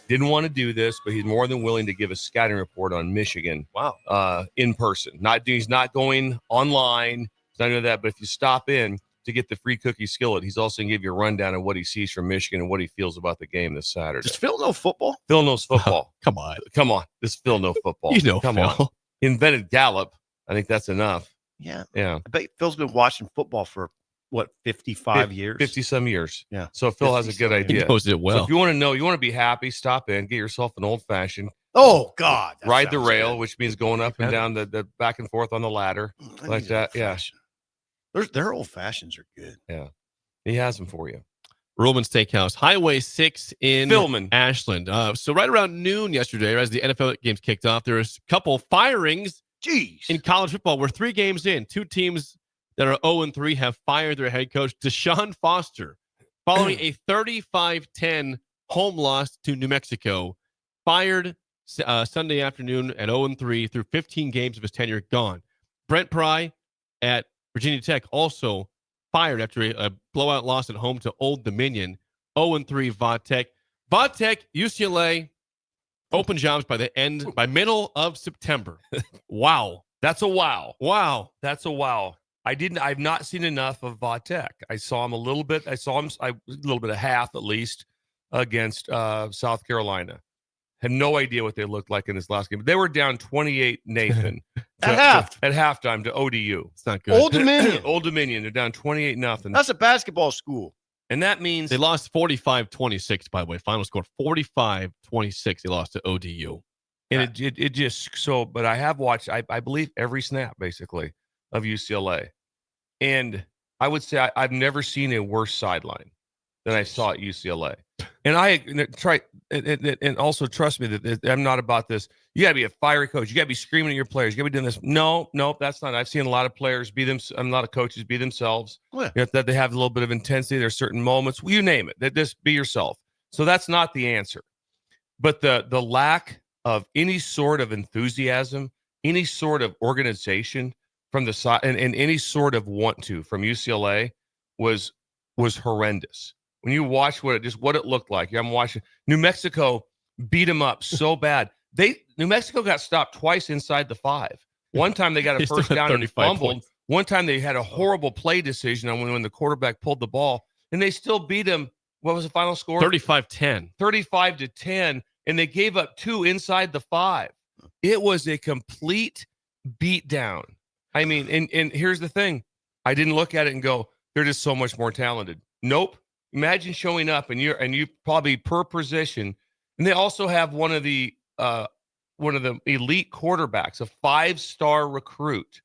didn't want to do this, but he's more than willing to give a scouting report on Michigan.
Wow.
In person. He's not going online. He's not doing that. But if you stop in to get the free cookie skillet, he's also going to give you a rundown of what he sees from Michigan and what he feels about the game this Saturday.
Does Phil know football?
Phil knows football.
Come on.
Come on. Does Phil know football?
You know
Come
Phil.
on. He invented Gallup. I think that's enough.
Yeah.
Yeah.
I bet Phil's been watching football for, 55 years?
50-some years.
Yeah.
So Phil has a good idea.
He knows it well.
So if you want to know, you want to be happy, stop in, get yourself an old-fashioned.
Oh, God.
Ride the rail, which means going up and down the back and forth on the ladder. Like that. Yeah.
Their old fashions are good.
Yeah. He has them for you.
Roman Steakhouse, Highway 6 in
Philman.
Ashland. So right around noon yesterday, as the NFL games kicked off, there was a couple firings in college football. We're 3 games in. 2 teams that are 0-3 have fired their head coach, Deshaun Foster, following a 35-10 home loss to New Mexico. Fired Sunday afternoon at 0-3 through 15 games of his tenure gone. Brent Pry at Virginia Tech also fired after a blowout loss at home to Old Dominion. 0-3 Vodtech. Vodtech, UCLA, open jobs by middle of September. Wow.
That's a wow.
Wow.
That's a wow. I've not seen enough of Vodtech. I saw him a little bit. A little bit of half at least against South Carolina. Had no idea what they looked like in this last game. They were down 28, Nathan. At halftime to ODU.
It's not good.
Old Dominion.
Old Dominion. They're down 28-0.
That's a basketball school.
And that means
they lost 45-26, by the way. Final score 45-26. They lost to ODU.
And it just so, but I have watched, I believe, every snap basically of UCLA. And I would say I've never seen a worse sideline than I saw at UCLA. And I try, and also trust me that I'm not about this. You got to be a fiery coach. You got to be screaming at your players. You got to be doing this. No, that's not. I've seen a lot of players a lot of coaches be themselves. That they have a little bit of intensity. There's certain moments. You name it. That just be yourself. So that's not the answer. But the lack of any sort of enthusiasm, any sort of organization from the side, and any sort of want to from UCLA was horrendous. When you watch what it looked like, I'm watching New Mexico beat them up so bad. New Mexico got stopped twice inside the 5. One time they got a first down and fumbled.
Points.
One time they had a horrible play decision on when the quarterback pulled the ball, and they still beat them. What was the final score?
35-10.
35-10, and they gave up 2 inside the 5. It was a complete beatdown. I mean, and here's the thing. I didn't look at it and go, they're just so much more talented. Nope. Imagine showing up and you probably per position, and they also have one of the elite quarterbacks, a 5-star recruit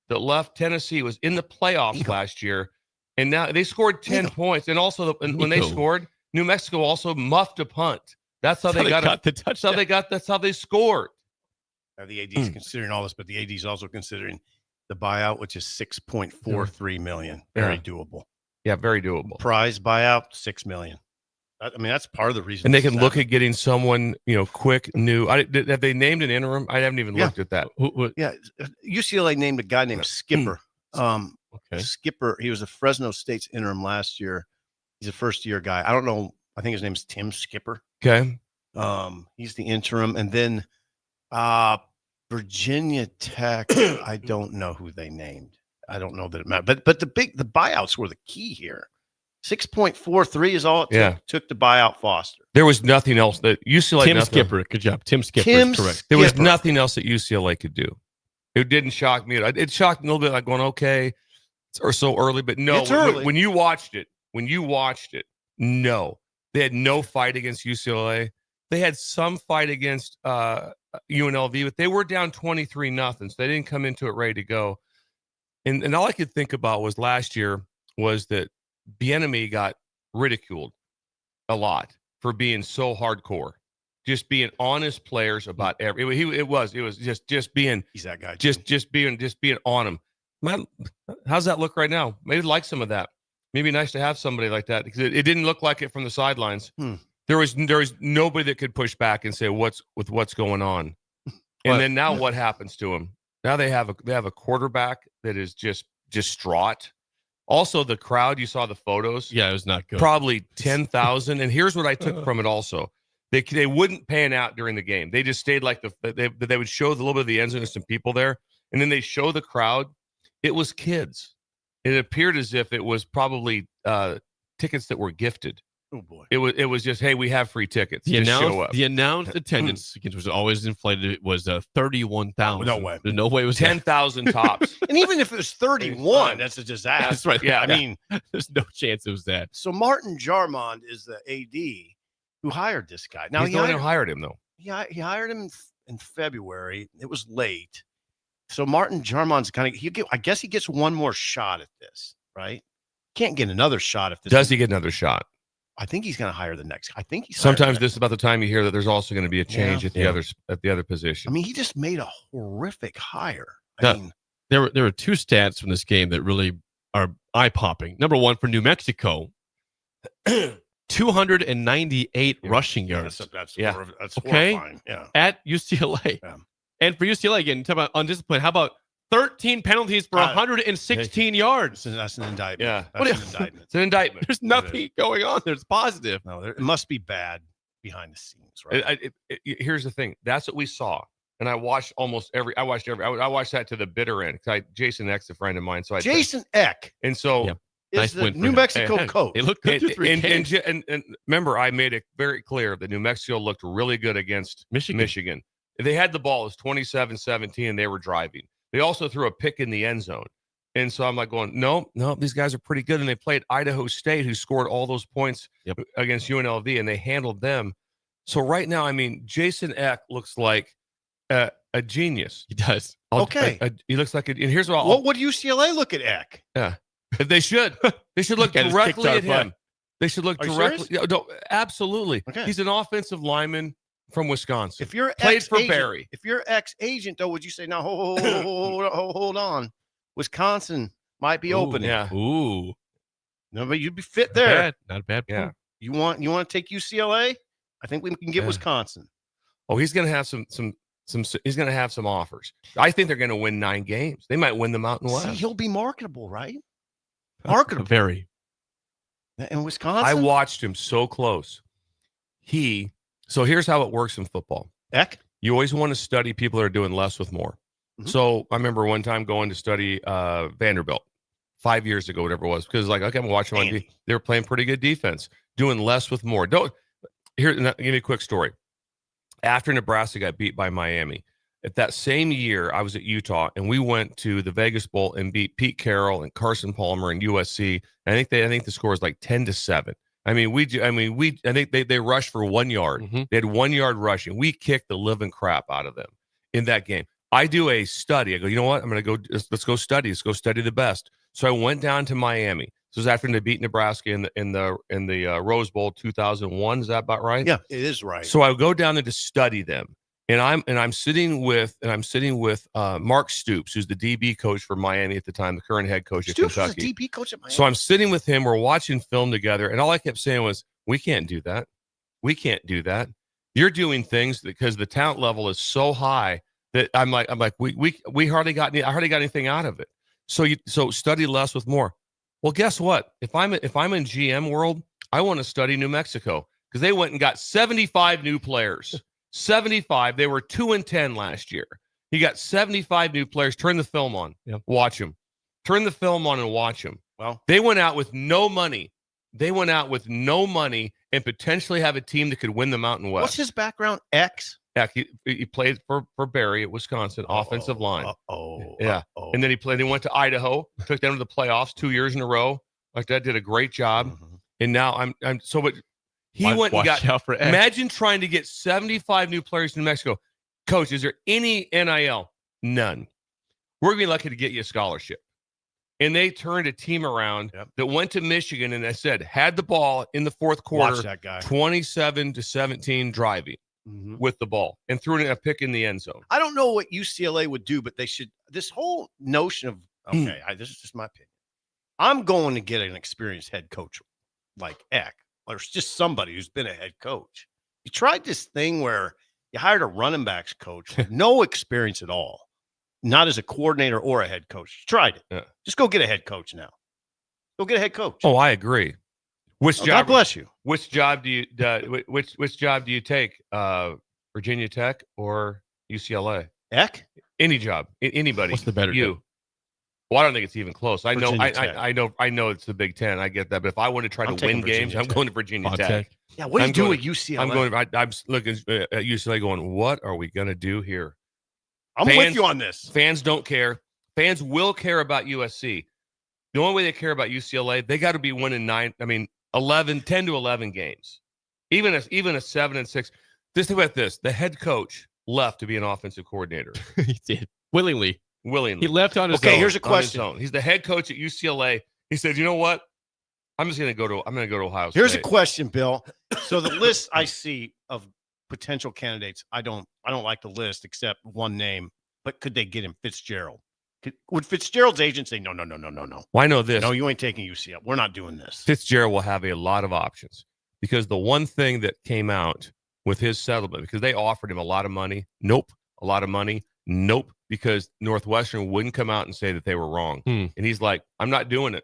that left Tennessee, was in the playoffs last year, and now they scored 10 points. And also when they scored, New Mexico also muffed a punt. That's how they got
the touchdown.
That's how they scored.
Now the AD's considering all this, but the AD's also considering the buyout, which is $6.43 million. Very doable.
Yeah, very doable.
Prize buyout, $6 million. I mean, that's part of the reason.
And they can look at getting someone, quick, new. Have they named an interim? I haven't even looked at that.
Yeah, UCLA named a guy named Skipper. Skipper. He was a Fresno State's interim last year. He's a first-year guy. I don't know. I think his name's Tim Skipper.
Okay.
He's the interim, and then Virginia Tech. I don't know who they named. I don't know that it mattered. But the buyouts were the key here. 6.43 is all it took to buy out Foster.
There was nothing else that UCLA.
Tim Skipper. Good job. Tim Skipper is correct.
There was nothing else that UCLA could do. It didn't shock me. It shocked me a little bit, like going, okay, or so early, but no.
It's early.
When you watched it, no. They had no fight against UCLA. They had some fight against UNLV, but they were down 23-0, so they didn't come into it ready to go. And all I could think about was last year was that Bieniemy got ridiculed a lot for being so hardcore, just being honest players about every. It was just being.
He's that guy.
Just being on him. Man, how's that look right now? Maybe like some of that. Maybe nice to have somebody like that because it didn't look like it from the sidelines. There was nobody that could push back and say what's going on. And then now what happens to him? Now they have a quarterback that is just distraught. Also, the crowd, you saw the photos.
Yeah, it was not good.
Probably 10,000. And here's what I took from it also. They wouldn't pan out during the game. They just stayed like they would show a little bit of the end zone and some people there. And then they show the crowd. It was kids. It appeared as if it was probably tickets that were gifted.
Oh boy!
It was just, hey, we have free tickets.
The announced attendance, which was always inflated, was 31,000.
No way!
There's no way it was
10,000 tops.
And even if it was 31, that's a disaster.
That's right.
Yeah, I mean,
there's no chance it was that.
So Martin Jarmond is the AD who hired this guy. Now
he's the one who hired him, though.
Yeah, he hired him in February. It was late. So Martin Jarmond's I guess he gets one more shot at this, right? Can't get another shot if this.
Does he get another shot?
I think he's going to hire the next. I think he's.
Sometimes this is about the time you hear that there's also going to be a change at the other position.
I mean, he just made a horrific hire.
There were two stats from this game that really are eye popping. Number one, for New Mexico, 298 rushing yards.
That's
okay.
Horrifying. Yeah.
At UCLA. Yeah. And for UCLA, again, talk about undisciplined. How about 13 penalties for 116 yards?
That's an indictment.
Yeah.
That's an indictment.
It's an indictment.
There's nothing going on. There's positive.
No, it must be bad behind the scenes, right?
Here's the thing. That's what we saw. And I watched I watched that to the bitter end. Jason Eck's a friend of mine. So
Jason Eck.
And so
is the New Mexico coach.
They looked good through 3 games.
And remember, I made it very clear that New Mexico looked really good against Michigan. They had the ball. It was 27-17, and they were driving. They also threw a pick in the end zone. And so I'm like going, no, these guys are pretty good. And they played Idaho State, who scored all those points against UNLV, and they handled them. So right now, I mean, Jason Eck looks like a genius.
He does.
He looks like and here's what
what would UCLA look at Eck?
Yeah. They should look directly at him. They should look directly. No, absolutely.
Okay.
He's an offensive lineman from Wisconsin.
If you're
played for Barry.
If you're ex-agent, though, would you say, now hold on, Wisconsin might be opening?
Yeah.
Ooh.
No, but you'd be fit there.
Not a bad point.
Yeah.
You want to take UCLA? I think we can get Wisconsin.
Oh, he's going to have some. He's going to have some offers. I think they're going to win 9 games. They might win the Mountain West.
See, he'll be marketable, right? Marketable.
Very.
In Wisconsin,
I watched him so close. So here's how it works in football.
Eck?
You always want to study people that are doing less with more. Mm-hmm. So I remember one time going to study Vanderbilt 5 years ago, whatever it was, because I'm watching on they were playing pretty good defense, doing less with more. Give me a quick story. After Nebraska got beat by Miami, at that same year, I was at Utah, and we went to the Vegas Bowl and beat Pete Carroll and Carson Palmer and USC. And I think the score is like 10-7. I think they rushed for 1 yard.
Mm-hmm.
They had 1 yard rushing. We kicked the living crap out of them in that game. I do a study. I go, you know what? I'm going to go. Let's go study. Let's go study the best. So I went down to Miami. This was after they beat Nebraska in the Rose Bowl 2001. Is that about right?
Yeah, it is right.
So I go down there to study them, and I'm sitting with Mark Stoops, who's the DB coach for Miami at the time, the current head coach at Kentucky.
Was a DB coach at Miami.
So I'm sitting with him. We're watching film together, and all I kept saying was, "We can't do that. We can't do that. You're doing things because the talent level is so high that I'm like we hardly got anything out of it. So study less with more. Well, guess what? If I'm in GM world, I want to study New Mexico because they went and got 75 new players. 75. They were 2-10 last year. He got 75 new players. Turn the film on.
Yep.
Watch them. Turn the film on and watch them.
Well,
they went out with no money. And potentially have a team that could win the Mountain West.
What's his background? Eck.
He played for Barry at Wisconsin, offensive line.
Yeah.
And then he went to Idaho, took them to the playoffs 2 years in a row. Like that, did a great job.
Mm-hmm.
And now he went and got.
Out for Eck.
Imagine trying to get 75 new players in New Mexico. Coach, is there any NIL? None. We're gonna be lucky to get you a scholarship. And they turned a team around that went to Michigan and I said had the ball in the fourth quarter.
Watch that guy.
27-17 driving with the ball and threw a pick in the end zone.
I don't know what UCLA would do, but they should. This whole notion of this is just my opinion. I'm going to get an experienced head coach like Eck or just somebody who's been a head coach. You tried this thing where you hired a running backs coach with no experience at all, not as a coordinator or a head coach. You tried it.
Yeah.
Just go get a head coach now. Go get a head coach.
Oh, I agree. Which job?
God bless you.
Which job do you which job do you take? Virginia Tech or UCLA?
Heck,
any job, anybody.
What's the better?
You?
Job?
Well, I don't think it's even close. I know it's the Big Ten. I get that, but if I want to try to win games, I'm going to Virginia Tech.
Yeah, what do you do at UCLA?
I'm looking at UCLA, going, what are we going to do here?
I'm with you on this.
Fans don't care. Fans will care about USC. The only way they care about UCLA, they got to be winning 10 to 11 games, even a 7-6. Just think about this: the head coach left to be an offensive coordinator.
He did willingly.
Willingly,
he left on his own.
Okay, here's a question.
He's the head coach at UCLA. He said, "You know what? I'm going to go to Ohio State."
Here's a question, Bill. So the list I see of potential candidates, I don't like the list except one name. But could they get him? Fitzgerald? Would Fitzgerald's agent say no?
Well, I know this.
No, you ain't taking UCLA. We're not doing this.
Fitzgerald will have a lot of options because the one thing that came out with his settlement, because they offered him a lot of money. Nope. A lot of money. Nope. Because Northwestern wouldn't come out and say that they were wrong. And he's like, I'm not doing it.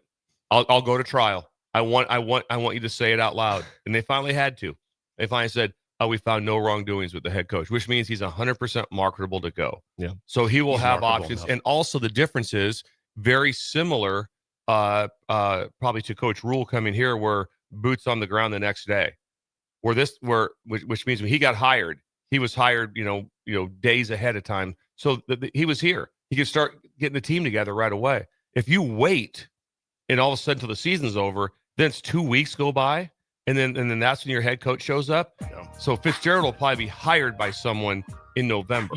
I'll go to trial. I want you to say it out loud. And they finally had to. They finally said, oh, we found no wrongdoings with the head coach, which means he's 100% marketable to go.
Yeah.
So he will have options. And also the difference is very similar probably to Coach Rule coming here, where boots on the ground the next day. Which means when he got hired, he was hired, days ahead of time. So he was here. He could start getting the team together right away. If you wait and all of a sudden till the season's over, then it's 2 weeks go by, and then that's when your head coach shows up.
Yeah.
So Fitzgerald will probably be hired by someone in November.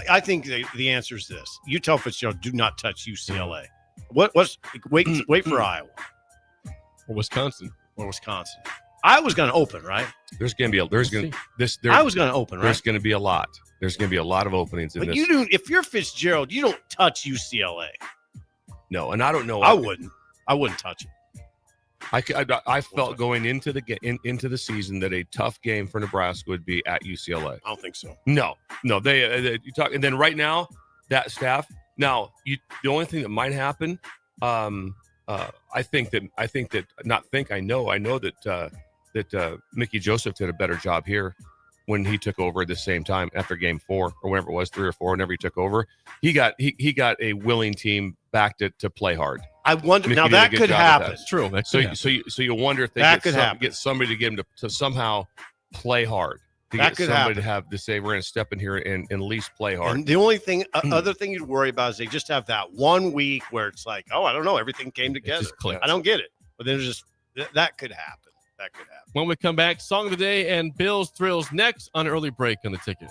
I think the answer is this. You tell Fitzgerald, do not touch UCLA. Wait for Iowa.
Or Wisconsin.
Iowa's going to open, right?
I was going to open, right? There's going to be a lot. There's going to be a lot of openings in this.
If you're Fitzgerald, you don't touch UCLA.
No, and I don't know.
I wouldn't touch it.
I felt going into the season that a tough game for Nebraska would be at UCLA.
I don't think so.
No. They you talk, and then right now that staff. Now the only thing that might happen, I know that Mickey Joseph did a better job here when he took over at the same time after game 4 or whenever it was, 3 or 4, whenever he took over. He got a willing team back to play hard.
I wonder now that could happen.
It's true.
So you wonder if they get somebody to get him to somehow play hard.
That could happen.
To say we're going to step in here and at least play hard.
And the only thing, other thing you'd worry about is they just have that 1 week where it's like, oh, I don't know, everything came together. I don't get it, but then there's just that could happen. That could happen.
When we come back, song of the day and Bill's Thrills next on Early Break on the Ticket.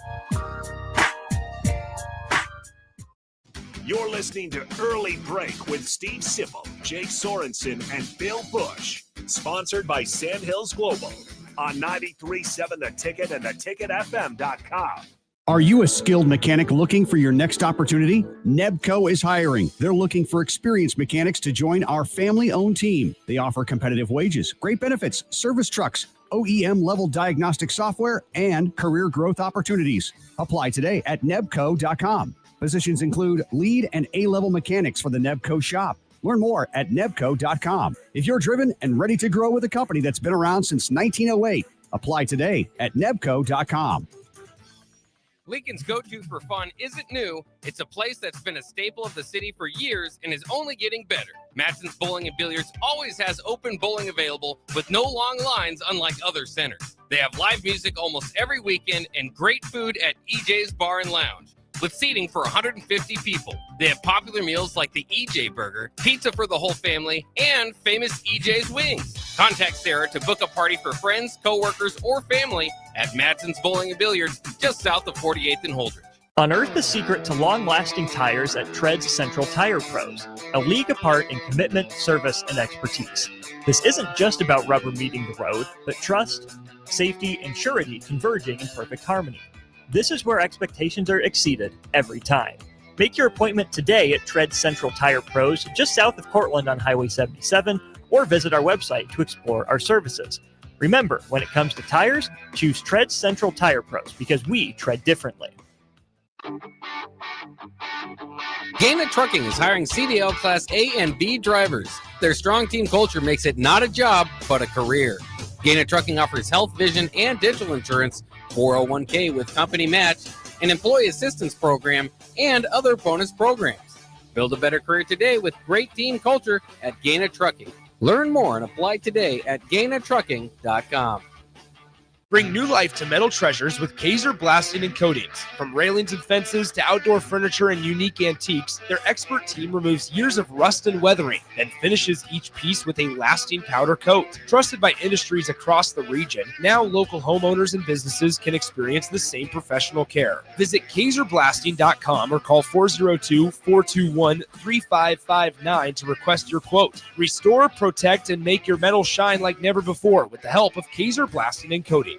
You're listening to Early Break with Steve Sipple, Jake Sorensen, and Bill Busch. Sponsored by Sandhills Global on 93.7 The Ticket and theticketfm.com.
Are you a skilled mechanic looking for your next opportunity? Nebco is hiring. They're looking for experienced mechanics to join our family-owned team. They offer competitive wages, great benefits, service trucks, OEM-level diagnostic software, and career growth opportunities. Apply today at nebco.com. Positions include lead and A-level mechanics for the Nebco shop. Learn more at nebco.com. If you're driven and ready to grow with a company that's been around since 1908, apply today at nebco.com.
Lincoln's go-to for fun isn't new. It's a place that's been a staple of the city for years and is only getting better. Matson's Bowling and Billiards always has open bowling available with no long lines, unlike other centers. They have live music almost every weekend and great food at EJ's Bar and Lounge, with seating for 150 people. They have popular meals like the EJ Burger, pizza for the whole family, and famous EJ's Wings. Contact Sarah to book a party for friends, coworkers, or family at Matson's Bowling and Billiards, just south of 48th and Holdridge.
Unearth the secret to long-lasting tires at Tread's Central Tire Pros, a league apart in commitment, service, and expertise. This isn't just about rubber meeting the road, but trust, safety, and surety converging in perfect harmony. This is where expectations are exceeded every time. Make your appointment today at Tread Central Tire Pros, just south of Cortland on Highway 77, or visit our website to explore our services. Remember, when it comes to tires, choose Tread Central Tire Pros because we tread differently.
Gaina Trucking is hiring CDL Class A and B drivers. Their strong team culture makes it not a job, but a career. Gaina Trucking offers health, vision, and dental insurance, 401k with company match, an employee assistance program, and other bonus programs. Build a better career today with great team culture at Gaina Trucking. Learn more and apply today at GainaTrucking.com.
Bring new life to metal treasures with Kaiser Blasting and Coatings. From railings and fences to outdoor furniture and unique antiques, their expert team removes years of rust and weathering, then finishes each piece with a lasting powder coat. Trusted by industries across the region, now local homeowners and businesses can experience the same professional care. Visit KaiserBlasting.com or call 402-421-3559 to request your quote. Restore, protect, and make your metal shine like never before with the help of Kaiser Blasting and Coatings.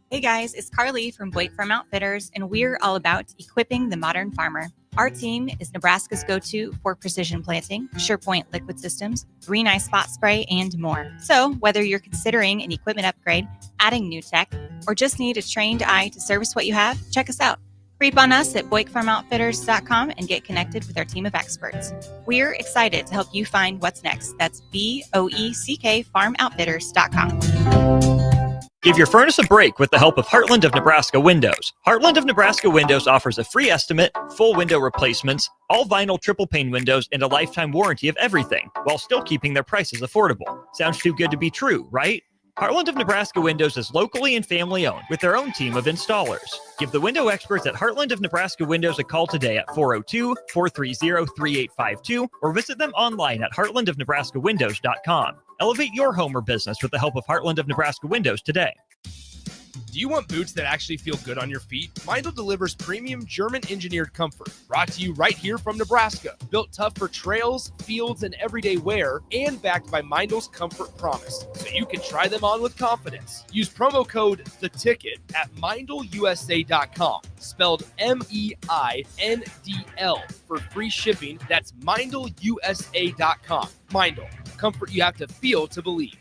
Hey guys, it's Carly from Blake Farm Outfitters, and we're all about equipping the modern farmer. Our team is Nebraska's go-to for precision planting, SurePoint liquid systems, Green Eye Spot Spray, and more. So whether you're considering an equipment upgrade, adding new tech, or just need a trained eye to service what you have, check us out. Creep on us at BlakeFarmOutfitters.com and get connected with our team of experts. We're excited to help you find what's next. That's BOECK FarmOutfitters.com.
Give your furnace a break with the help of Heartland of Nebraska Windows. Heartland of Nebraska Windows offers a free estimate, full window replacements, all vinyl triple pane windows, and a lifetime warranty of everything, while still keeping their prices affordable. Sounds too good to be true, right? Heartland of Nebraska Windows is locally and family owned with their own team of installers. Give the window experts at Heartland of Nebraska Windows a call today at 402-430-3852 or visit them online at heartlandofnebraskawindows.com. Elevate your home or business with the help of Heartland of Nebraska Windows today.
Do you want boots that actually feel good on your feet? Meindl delivers premium German-engineered comfort, brought to you right here from Nebraska. Built tough for trails, fields, and everyday wear, and backed by Meindl's Comfort Promise, so you can try them on with confidence. Use promo code THETICKET at MeindlUSA.com, spelled MEINDL, for free shipping. That's MeindlUSA.com. Meindl, comfort you have to feel to believe.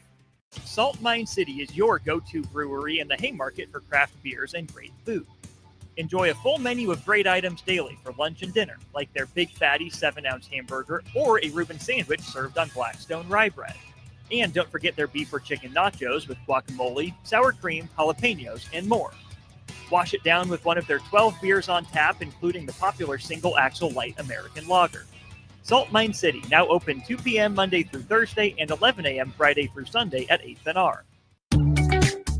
Salt Mine City is your go-to brewery in the Haymarket for craft beers and great food. Enjoy a full menu of great items daily for lunch and dinner, like their Big Fatty 7-ounce hamburger or a Reuben sandwich served on Blackstone rye bread. And don't forget their beef or chicken nachos with guacamole, sour cream, jalapenos, and more. Wash it down with one of their 12 beers on tap, including the popular Single Axle Light American Lager. Salt Mine City, now open 2 p.m. Monday through Thursday and 11 a.m. Friday through Sunday at 8th and R.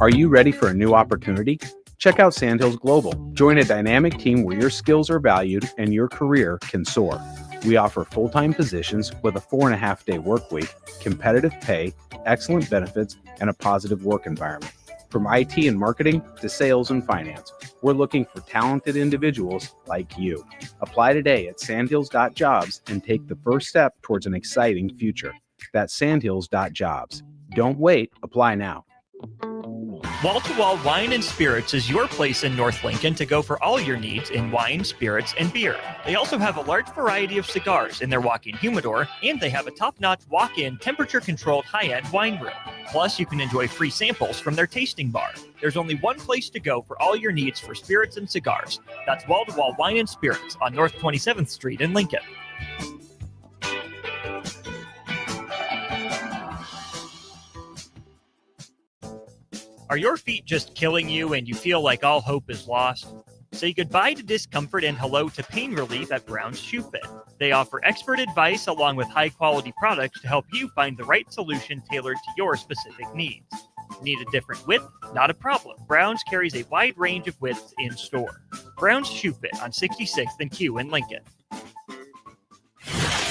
Are you ready for a new opportunity? Check out Sandhills Global. Join a dynamic team where your skills are valued and your career can soar. We offer full-time positions with a 4.5-day work week, competitive pay, excellent benefits, and a positive work environment. From IT and marketing to sales and finance, we're looking for talented individuals like you. Apply today at sandhills.jobs and take the first step towards an exciting future. That's sandhills.jobs. Don't wait, apply now.
Wall to Wall Wine and Spirits is your place in North Lincoln to go for all your needs in wine, spirits, and beer. They also have a large variety of cigars in their walk-in humidor, and they have a top-notch walk-in temperature-controlled high-end wine room. Plus, you can enjoy free samples from their tasting bar. There's only one place to go for all your needs for spirits and cigars. That's Wall to Wall Wine and Spirits on North 27th Street in Lincoln. Are your feet just killing you and you feel like all hope is lost? Say goodbye to discomfort and hello to pain relief at Brown's Shoe Fit. They offer expert advice along with high-quality products to help you find the right solution tailored to your specific needs. Need a different width? Not a problem. Brown's carries a wide range of widths in store. Brown's Shoe Fit on 66th and Q in Lincoln.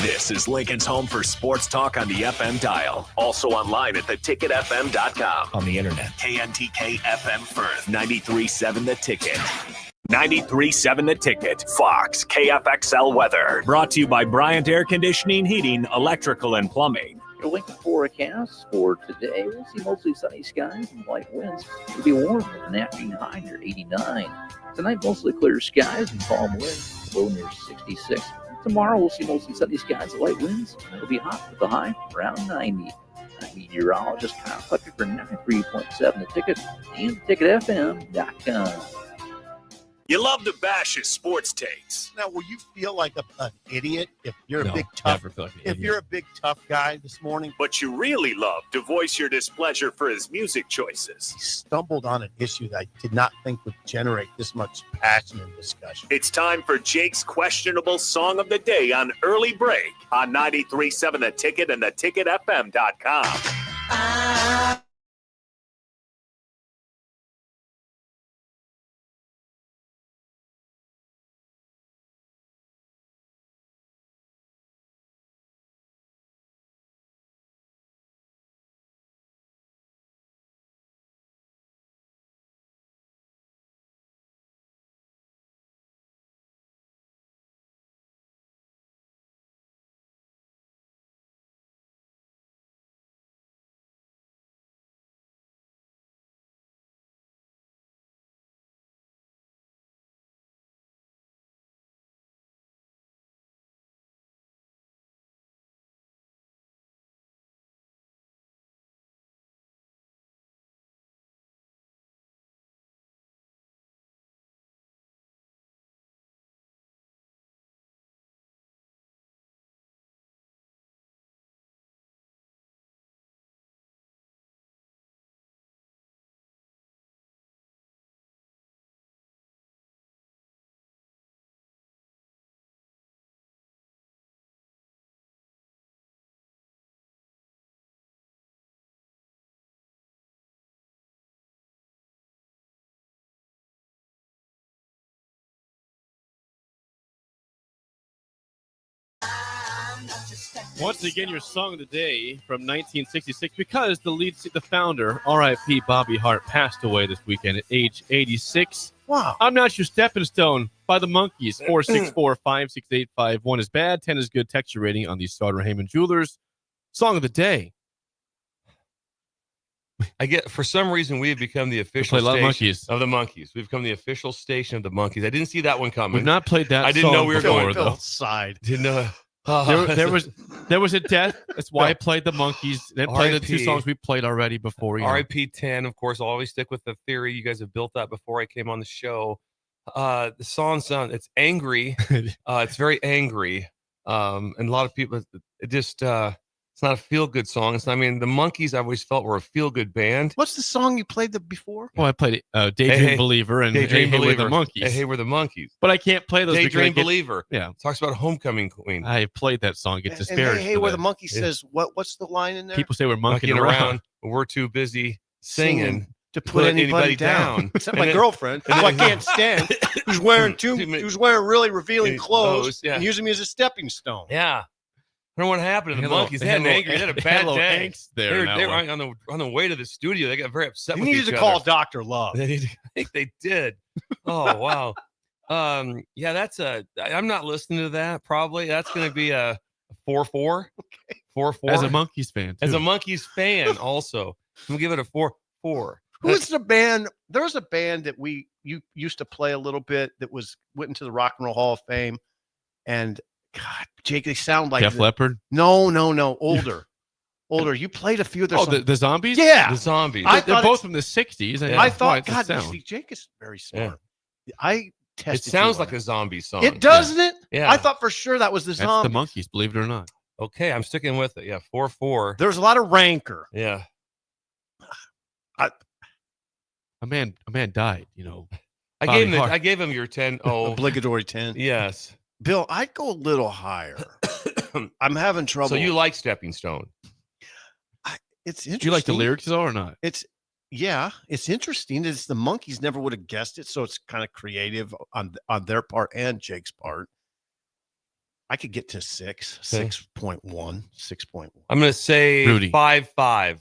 This is Lincoln's home for sports talk on the FM dial. Also online at theticketfm.com. On the internet. KNTK FM Firth, 93.7 The Ticket. 93.7 The Ticket. Fox, KFXL Weather. Brought to you by Bryant Air Conditioning, Heating, Electrical, and Plumbing.
Your Lincoln forecast for today, we'll see mostly sunny skies and light winds. It'll be warm with an afternoon high near 89. Tonight, mostly clear skies and calm winds, low near 66. Tomorrow, we'll see mostly sunny skies and light winds. It'll be hot with a high around 90. Meteorologist Kyle Fletcher for 93.7 The Ticket and theticketfm.com.
You love to bash his sports takes.
Now, will you feel like an idiot if you're
No,
a big tough?
never feel like an
If
idiot.
you're a big tough guy this morning,
But you really love to voice your displeasure for his music choices.
he stumbled on an issue that I did not think would generate this much passion and discussion.
It's time for Jake's questionable song of the day on Early Break on 93.7 The Ticket and theticketfm.com.
Once again, your song of the day from 1966, because the founder, R.I.P. Bobby Hart, passed away this weekend at age 86.
Wow.
I'm Not Your Stepping Stone by the Monkees. 464-56851 is bad, 10 is good. Text your rating on the Sauter Heyman Jewelers song of the day.
I get, for some reason, we have become the official
play a lot of
station
Monkees.
of the Monkees. We've become the official station of the Monkees. I didn't see that one coming.
We've not played that
I didn't
song
know we were
before,
going
though.
Side.
Didn't know.
There was a death. That's why I played the Monkees. Then play the two
R.I.P.
songs we played already before.
R.I.P. 10, of course. I'll always stick with the theory you guys have built up before I came on the show. The song sound, it's angry. It's very angry. And a lot of people, it just, it's not a feel-good song. I mean, the Monkees, I always felt, were a feel-good band.
What's the song you played before?
Well, I played Daydream Believer and
Daydream
Hey, We're
Believer.
the Monkees.
Hey, we're the Monkees.
But I can't play those.
Daydream
because
Believer.
Yeah.
Talks about Homecoming Queen.
I played that song. Get disparaged.
Hey,
for
where
that.
the monkey says, what's the line in there?
People say we're monkeying
Monkeying
around.
But we're too busy singing
to put anybody down. Except my girlfriend, who I can't stand, who's wearing really revealing clothes
yeah.
and using me as a stepping stone.
Yeah. I don't know what happened to the
Hello-
Monkees. They had an
hello-
angry. They had a
they
bad
had a little
day.
angst there in that
They were
one.
on the way to the studio. They got very upset
You
with
needed
each
to
other.
call Dr. Love.
I think they did. Oh wow. Yeah, that's I'm not listening to that. Probably that's going to be a 4-4. 4-4.
As a Monkees fan,
As
too.
a Monkees fan, also, I'm gonna give it a 4-4.
Who is the band? There was a band that you used to play a little bit that went into the Rock and Roll Hall of Fame, and God, Jake, they sound like
Def Leppard?
No, older. You played a few of their songs.
The Zombies?
Yeah,
The Zombies.
They're both from the 60s. And
I thought,
it's a
God,
sound.
see, Jake is very
Yeah.
smart. I
It
tested.
sounds
you on
like a zombie song.
It doesn't it?
Yeah.
I thought for sure that was the
That's
Zombies.
the Monkees, believe it or not.
Okay, I'm sticking with it. Yeah, 4-4.
There's a lot of rancor.
Yeah.
A man died,
I
Bobby
gave him your 10. Oh,
Obligatory 10.
yes.
Bill, I'd go a little higher. I'm having trouble.
So you like Stepping Stone?
It's interesting.
Do you like the lyrics though or not?
It's interesting. It's the Monkees never would have guessed it, so it's kind of creative on their part and Jake's part. I could get to 6.1.
I'm going to say
Rudy.
5-5.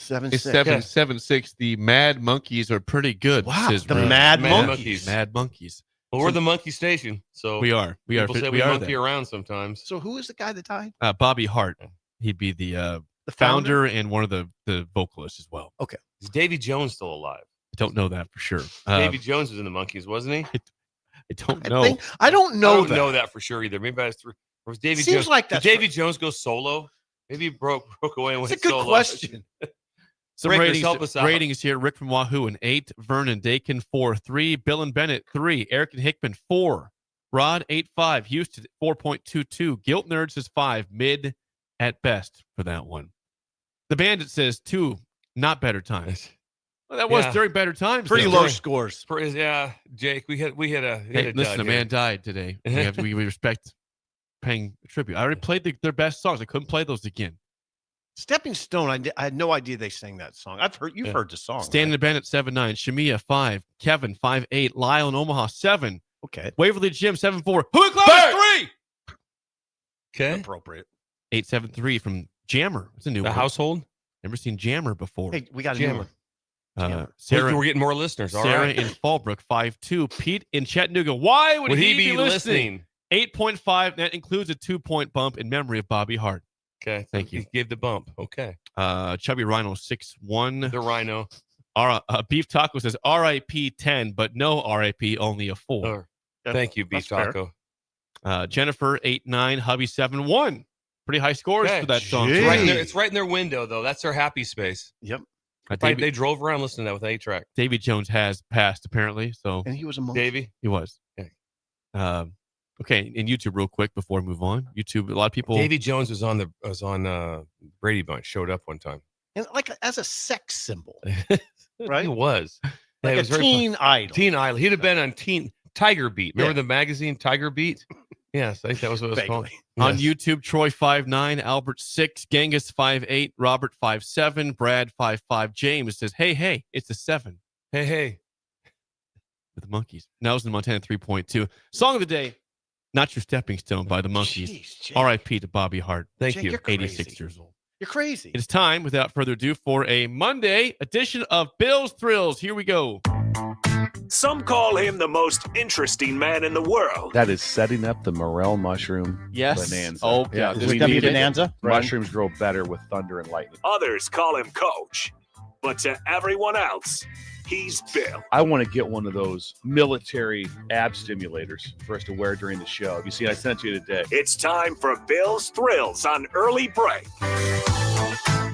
7.6.
It's 7.76. The Mad Monkeys are pretty good.
Wow,
says
the
Rudy.
Mad
Mad
Monkees.
Mad Monkeys.
Well, we're the monkey station, so
We are.
people say we
are
monkey
there.
around sometimes.
So who is the guy that died?
Bobby Hart. He'd be the founder and one of the vocalists as well.
Okay.
Is Davy Jones still alive?
I don't know that for sure.
Davy Jones was in the Monkees, wasn't he?
I don't know.
I don't know
I don't know that for sure either. Maybe I was through. Or was Davy
Seems
Jones?
like
did
that's
Davy Jones go solo Maybe he broke away and
It's
went
a good
solo.
question.
Some
Breakers,
ratings,
help us out.
ratings here. Rick from Wahoo, an 8. Vernon Dakin, 4. 3. Bill and Bennett, 3. Eric and Hickman, 4. Rod, 8.5. Houston, 4.22. Guilt Nerds is 5. Mid at best for that one. The Bandit says 2. Not better times. Well, that was during better times.
Pretty
though.
low scores.
Yeah, Jake, we had a
Hey, listen, a man died today. We respect paying tribute. I already played their best songs. I couldn't play those again.
Stepping Stone, I had no idea they sang that song. You've heard the song.
Stan and Bennett, 7.9. Shamia, 5. Kevin, 5.8. Lyle in Omaha, 7.
Okay.
Waverly Jim, 7.4. Hood Cloud, 3.
Okay.
Appropriate.
873 from Jammer. It's a new one.
Household.
Never seen Jammer before.
Hey, we got a new one.
Sarah,
we're getting more listeners. All
Sarah
right.
in Fallbrook, 5.2. Pete in Chattanooga. Why would he be listening? 8.5. That includes a 2-point bump in memory of Bobby Hart.
Okay.
Thank you.
He gave the bump. Okay.
Chubby Rhino, 6.1.
The Rhino.
Beef Taco says RIP 10, but no RIP, only a 4.
Thank you, Beef Taco.
Jennifer, 8.9. Hubby, 7.1. Pretty high scores for that song.
It's right in their window, though. That's their happy space.
Yep.
They drove around listening to that with 8-track.
Davy Jones has passed, apparently. So
And he was a monk.
Davy?
He was.
Okay.
Okay, in YouTube, real quick before we move on. YouTube, a lot of people.
Davy Jones was on Brady Bunch. Showed up one time.
And like as a sex symbol, right?
He was.
Like
it was
a teen idol.
Teen idol. He'd have been on Tiger Beat. Remember the magazine Tiger Beat? Yes, I think that was what it was called.
On YouTube, Troy 5.9, Albert 6, Genghis 5.8, Robert 5.7, Brad 5.5. James says, hey, it's a 7.
Hey.
With the Monkees. Nelson Montana 3.2. Song of the day, Not Your Stepping Stone by the Monkees. R.I.P. to Bobby Hart.
Thank
Jake,
you.
you're crazy.
86 years old.
You're crazy.
It is time, without further ado, for a Monday edition of Bill's Thrills. Here we go.
Some call him the most interesting man in the world.
That is setting up the morel mushroom bonanza.
Oh,
yeah.
Is it gonna be bonanza?
Mushrooms grow better with thunder and lightning.
Others call him Coach. But to everyone else, he's Bill.
I want to get one of those military ab stimulators for us to wear during the show. You see, I sent you today.
It's time for Bill's Thrills on Early Break.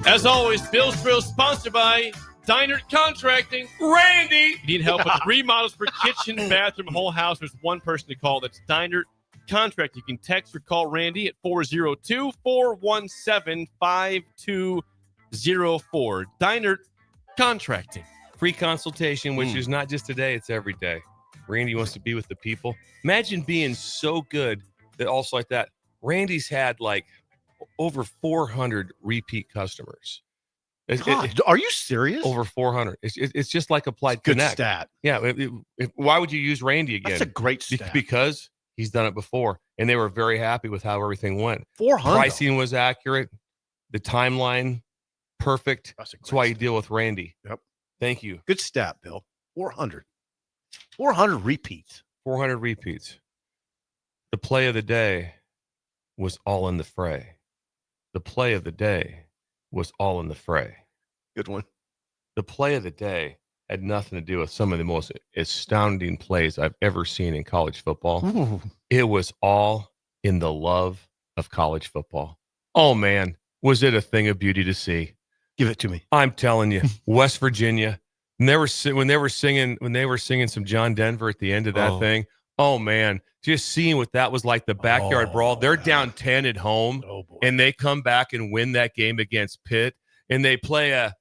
As always, Bill's Thrills sponsored by Diner Contracting. Randy! You need help with remodels for kitchen, bathroom, whole house. There's one person to call. That's Diner Contract. You can text or call Randy at 402-417-5204. Diner Contracting.
Free consultation, which is not just today, it's every day. Randy wants to be with the people. Imagine being so good that also like that. Randy's had like over 400 repeat customers.
Are you serious?
Over 400. It's just like Applied
Good
Connect.
stat.
Yeah. Why would you use Randy again?
That's a great stat.
Because he's done it before, and they were very happy with how everything went.
400.
Pricing was accurate. The timeline, perfect.
That's
why you deal with Randy.
Yep.
Thank you.
Good stat, Bill. 400. 400 repeats.
400 repeats. The play of the day was All in the Fray. The play of the day was All in the Fray.
Good one.
The play of the day had nothing to do with some of the most astounding plays I've ever seen in college football.
Ooh.
It was all in the love of college football. Oh, man, was it a thing of beauty to see.
Give it to me.
I'm telling you, West Virginia, when they were singing some John Denver at the end of that thing. Oh, man, just seeing what that was like, the backyard brawl. They're down 10 at home, and they come back and win that game against Pitt, and they play the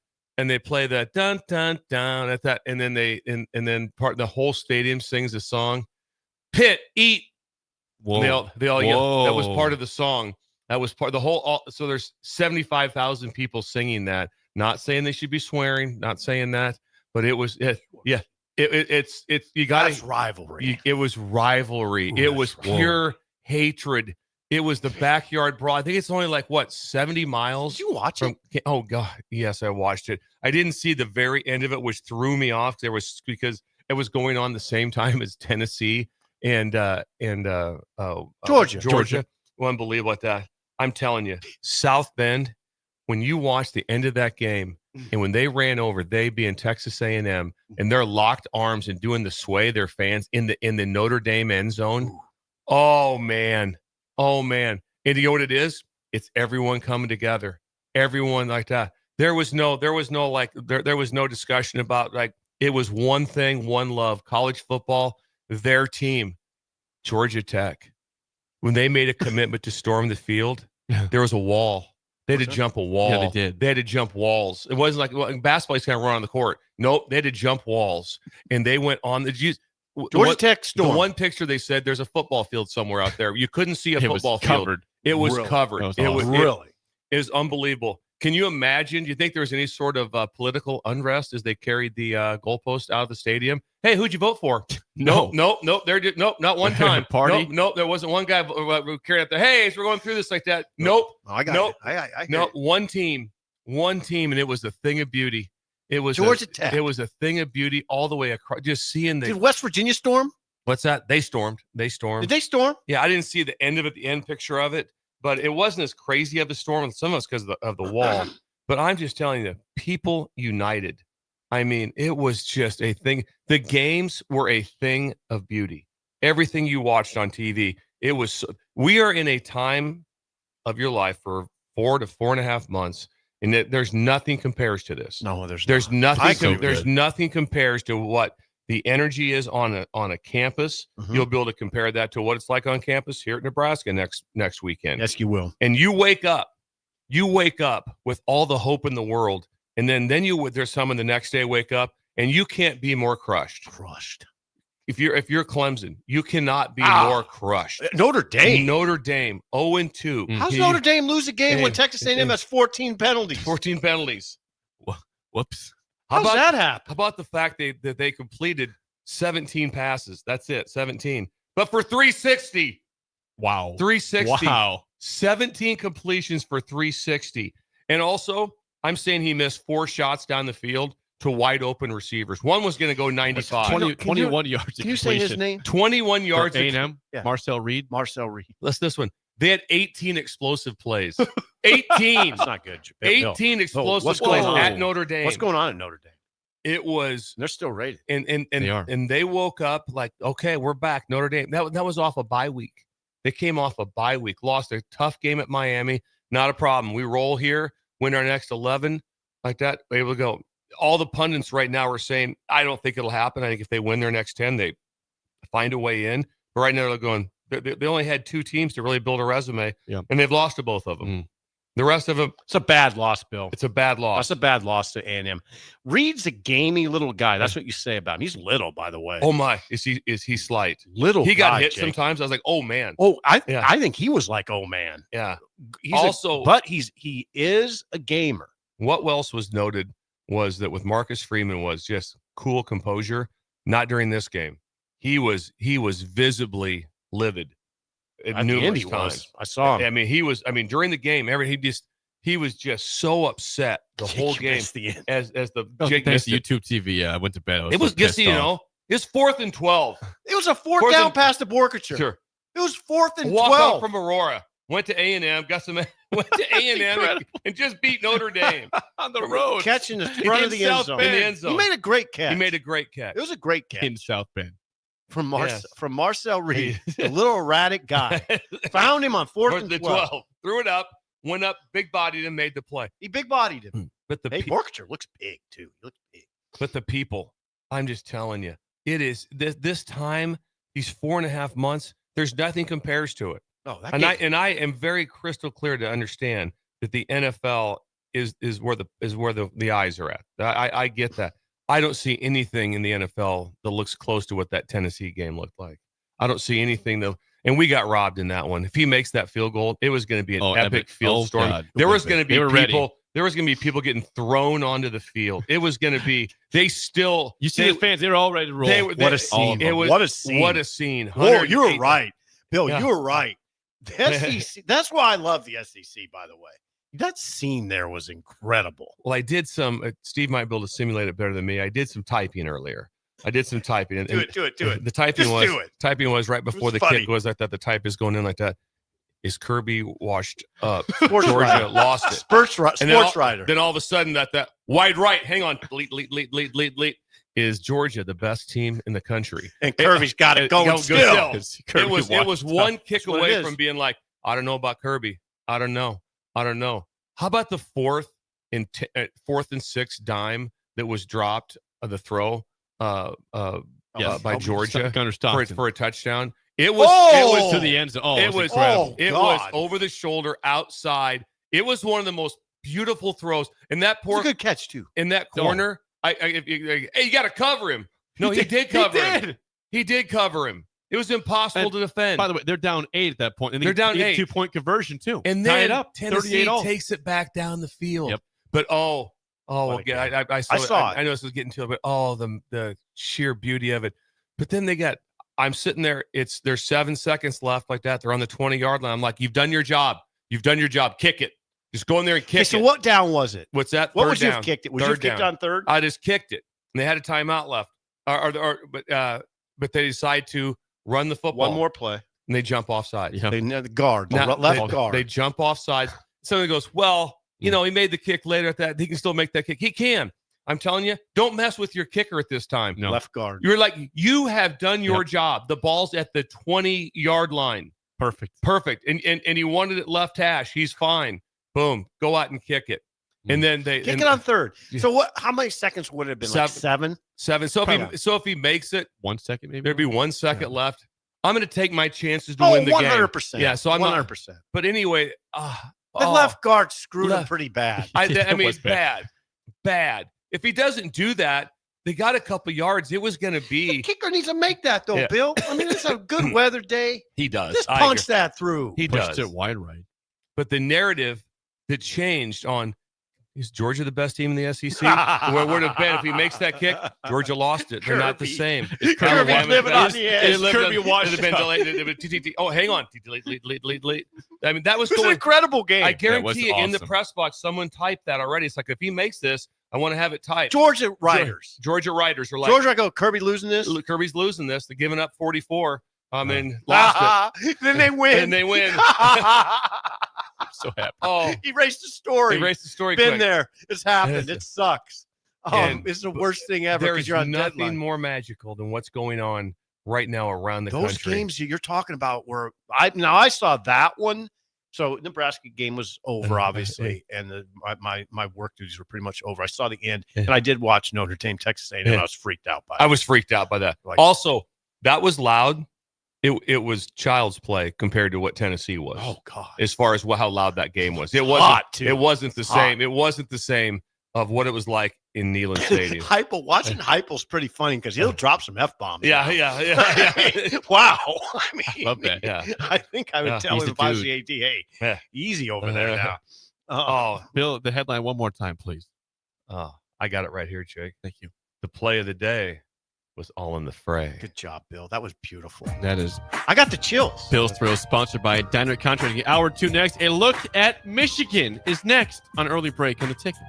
dun dun dun at that, and then the whole stadium sings a song. Pitt, eat.
Whoa.
They all yell. That was part of the song. That was part of the whole. So there's 75,000 people singing that. Not saying they should be swearing. Not saying that, but it was. Yeah. It's you got
That's rivalry.
It was rivalry. It was pure hatred. It was the backyard brawl. I think it's only like 70 miles.
Did you watch it?
Oh God, yes, I watched it. I didn't see the very end of it, which threw me off. Because it was going on the same time as Tennessee and Georgia. Well, unbelievable at that. I'm telling you, South Bend. When you watch the end of that game, and when they ran over, they being Texas A&M, and they're locked arms and doing the sway, their fans in the Notre Dame end zone. Oh man. And you know what it is? It's everyone coming together. Everyone like that. There was no discussion about like it was one thing, one love. College football, their team, Georgia Tech. When they made a commitment to storm the field, there was a wall. They had to jump a wall.
Yeah, they did.
They had to jump walls. It wasn't like basketball, he's kind of run on the court. Nope, they had to jump walls. And they went on the
Georgia Tech storm.
The one picture they said there's a football field somewhere out there. You couldn't see a football field.
Covered.
It was
Really?
covered.
That was
It
awesome.
was It was unbelievable. Can you imagine? Do you think there was any sort of political unrest as they carried the goalpost out of the stadium? Hey, who'd you vote for? Nope. Not one time.
Party?
Nope. There wasn't one guy who carried up there. Hey, so we're going through this like that. Nope.
Oh, I got
nope.
it. I
No, one team, and it was a thing of beauty. It was
Georgia Tech.
It was a thing of beauty all the way across. Just seeing
Did West Virginia storm?
What's that? They stormed. They stormed.
Did they storm?
Yeah, I didn't see the end of it, the end picture of it, but it wasn't as crazy of a storm. And some of it's because of the wall. But I'm just telling you, people united. I mean, it was just a thing. The games were a thing of beauty. Everything you watched on TV, it was. We are in a time of your life for 4 to 4.5 months, and there's nothing compares to this.
No, there's
nothing. There's nothing compares to what the energy is on a campus.
Mhm.
You'll be able to compare that to what it's like on campus here at Nebraska next weekend.
Yes, you will.
And you wake up with all the hope in the world, and then there's some in the next day wake up, and you can't be more crushed. If you're Clemson, you cannot be more crushed.
Notre Dame
0-2.
How's Notre Dame lose a game when Texas A&M has 14 penalties?
14 penalties.
Whoops.
How's that happen?
How about the fact that they completed 17 passes? That's it, 17. But for 360.
Wow.
360.
Wow.
17 completions for 360. And also, I'm saying he missed 4 shots down the field to wide open receivers. One was going to go 95.
21 yards.
Can you say his name?
21 yards.
For A&M?
Yeah.
Marcel Reed.
Let's this one. They had 18 explosive plays. 18.
That's not good.
18 explosive
what's
plays
going on?
at Notre Dame.
What's going on at Notre Dame?
It was.
They're still rated.
And they woke up like, okay, we're back. Notre Dame. That was off a bye week. They came off a bye week, lost a tough game at Miami. Not a problem. We roll here, win our next 11 like that. We're able to go. All the pundits right now are saying, I don't think it'll happen. I think if they win their next 10, they find a way in. But right now they're going, they only had 2 teams to really build a resume, and they've lost to both of them. The rest of them,
it's a bad loss, Bill.
It's a bad loss.
That's a bad loss to A&M. Reed's a gamey little guy. That's what you say about him. He's little, by the way.
Oh my, is he slight?
Little.
He got
guy,
hit
Jake.
sometimes. I was like, oh man.
Oh, I think he was like, oh man.
Yeah.
He is a gamer.
What else was noted was that with Marcus Freeman was just cool composure. Not during this game. He was visibly livid.
At the end, he was. I saw him.
I mean, during the game, he was just so upset the whole game. As the Jake
thanks
missed
to YouTube TV. Yeah, I went to bed.
It was just it's 4th and 12.
It was a fourth down pass to Borkature.
Sure.
It was 4th and
Walk
12
out from Aurora. Went to A&M. Went to A&M and just beat Notre Dame
on the road.
Catching the front of the end zone.
In the end zone.
He made a great catch.
It
was a great catch
in South Bend.
From Marcel Reed, a little erratic guy. Found him on 4th and 12.
Threw it up, went up, big bodied him, made the play.
He big bodied him.
But
Borkature looks big too. He looks big.
But the people, I'm just telling you, it is this time, these 4.5 months, there's nothing compares to it.
Oh,
I am very crystal clear to understand that the NFL is where the eyes are at. I get that. I don't see anything in the NFL that looks close to what that Tennessee game looked like. I don't see anything though. And we got robbed in that one. If he makes that field goal, it was going to be an epic field storm.
God.
There was going to be people. There was going to be people getting thrown onto the field. It was going to be. You see
the fans. They were all ready to roll.
What a scene!
What a scene! What a scene!
Whoa, you were right, Bill. You were right. The SEC. That's why I love the SEC. By the way, that scene there was incredible.
Well, I did some. Steve might be able to simulate it better than me. I did some typing earlier. Do it. The typing was right before the kick was. I thought the type is going in like that. Is Kirby washed up? Georgia lost it.
Sports writer.
Then all of a sudden that wide right. Hang on. Lead. Is Georgia the best team in the country?
And Kirby's got it going still.
It was one kick away from being like, I don't know about Kirby. I don't know. How about the fourth and 6 dime that was dropped of the throw by Georgia for a touchdown? It was
to the end zone.
It was over the shoulder outside. It was one of the most beautiful throws. And that poor
good catch too.
In that corner, hey, you got to cover him. No, he did cover him. He did cover him. It was impossible to defend.
By the way, they're down 8 at that point. And
they're down 8.
2-point conversion too.
And
tie
then
it up.
Tennessee takes it back down the field.
Yep.
But I saw it. I know this is getting to it, but the sheer beauty of it. But then I'm sitting there. There's 7 seconds left like that. They're on the 20-yard line. I'm like, you've done your job. Kick it. Just go in there and kick it.
So what down was it?
What's that?
What
third
was
down.
You kicked it? Was you kicked on third?
I just kicked it. And they had a timeout left. But they decide to run the football.
One more play.
And they jump offside.
Yeah. The guard, left guard.
They jump offside. Somebody goes, well, he made the kick later at that. He can still make that kick. He can. I'm telling you, don't mess with your kicker at this time.
No.
Left guard.
You're like, you have done your job. The ball's at the 20-yard line. Perfect. And he wanted it left hash. He's fine. Boom. Go out and kick it. And then they
kick it on third. So what? How many seconds would it have been? 7?
7. So if he makes it,
1 second maybe.
There'd be 1 second left. I'm going to take my chances to win the
100%.
game. Yeah. So I'm
100%.
But anyway,
the left guard screwed him pretty bad.
I mean, bad. If he doesn't do that, they got a couple yards. It was going to be.
The kicker needs to make that though, Bill. I mean, it's a good weather day.
He does.
Just punch that through.
He
Pushed
does
it wide right.
But the narrative that changed on, is Georgia the best team in the SEC? Where would have been if he makes that kick? Georgia lost it. They're not the same.
Kirby's living on the edge.
Kirby watched it. Oh, hang on. I mean, that was
an incredible game.
I guarantee you, in the press box, someone typed that already. It's like, if he makes this, I want to have it typed.
Georgia writers
are like,
Georgia, I go, Kirby losing this?
Kirby's losing this. They're giving up 44. And lost it.
Then they win.
I'm so happy.
Erase the story.
Been
quick. There. It's happened. It sucks. It's the worst thing ever.
There's nothing more magical than what's going on right now around the country.
Those games you're talking about were I saw that one. So Nebraska game was over, obviously, and my work duties were pretty much over. I saw the end, and I did watch Notre Dame, Texas A&M, and I was freaked out by it.
I was freaked out by that. Also, that was loud. It was child's play compared to what Tennessee was.
Oh God!
As far as how loud that game was, it wasn't the same. It wasn't the same of what it was like in Neyland Stadium.
Watching Heupel's pretty funny because he'll drop some F-bombs.
Yeah.
Wow. I mean,
love that. Yeah.
I think I would tell him if I was the AD, hey, easy over there now.
Bill, the headline one more time, please.
I got it right here, Jake.
Thank you.
The play of the day was All in the Fray.
Good job, Bill. That was beautiful.
That is.
I got the chills.
Bill's Thrills, sponsored by Dynamic Contracting. Hour 2 next. A look at Michigan is next on Early Break on the Ticket.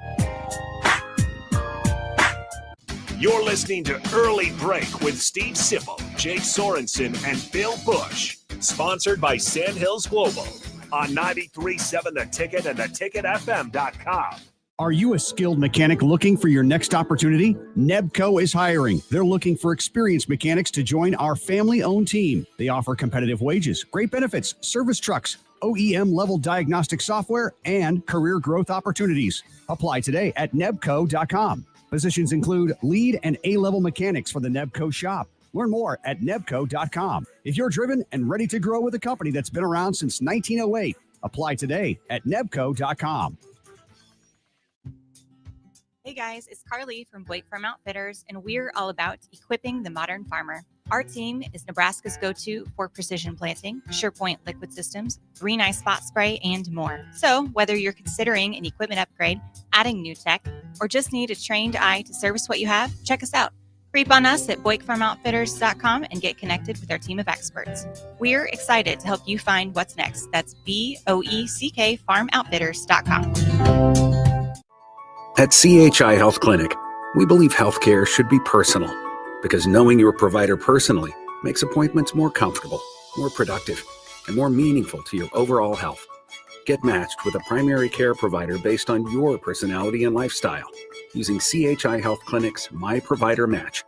You're listening to Early Break with Steve Sipple, Jake Sorensen, and Bill Busch. Sponsored by Sandhills Global on 93.7 The Ticket and theticketfm.com.
Are you a skilled mechanic looking for your next opportunity? Nebco is hiring. They're looking for experienced mechanics to join our family-owned team. They offer competitive wages, great benefits, service trucks, OEM-level diagnostic software, and career growth opportunities. Apply today at nebco.com. Positions include lead and A-level mechanics for the Nebco shop. Learn more at nebco.com. If you're driven and ready to grow with a company that's been around since 1908, apply today at nebco.com.
Hey guys, it's Carly from Blake Farm Outfitters, and we're all about equipping the modern farmer. Our team is Nebraska's go-to for precision planting, SurePoint liquid systems, Green Eye spot spray, and more. So whether you're considering an equipment upgrade, adding new tech, or just need a trained eye to service what you have, check us out. Creep on us at BlakeFarmOutfitters.com and get connected with our team of experts. We're excited to help you find what's next. That's BOECK FarmOutfitters.com.
At CHI Health Clinic, we believe healthcare should be personal because knowing your provider personally makes appointments more comfortable, more productive, and more meaningful to your overall health. Get matched with a primary care provider based on your personality and lifestyle using CHI Health Clinic's My Provider Match.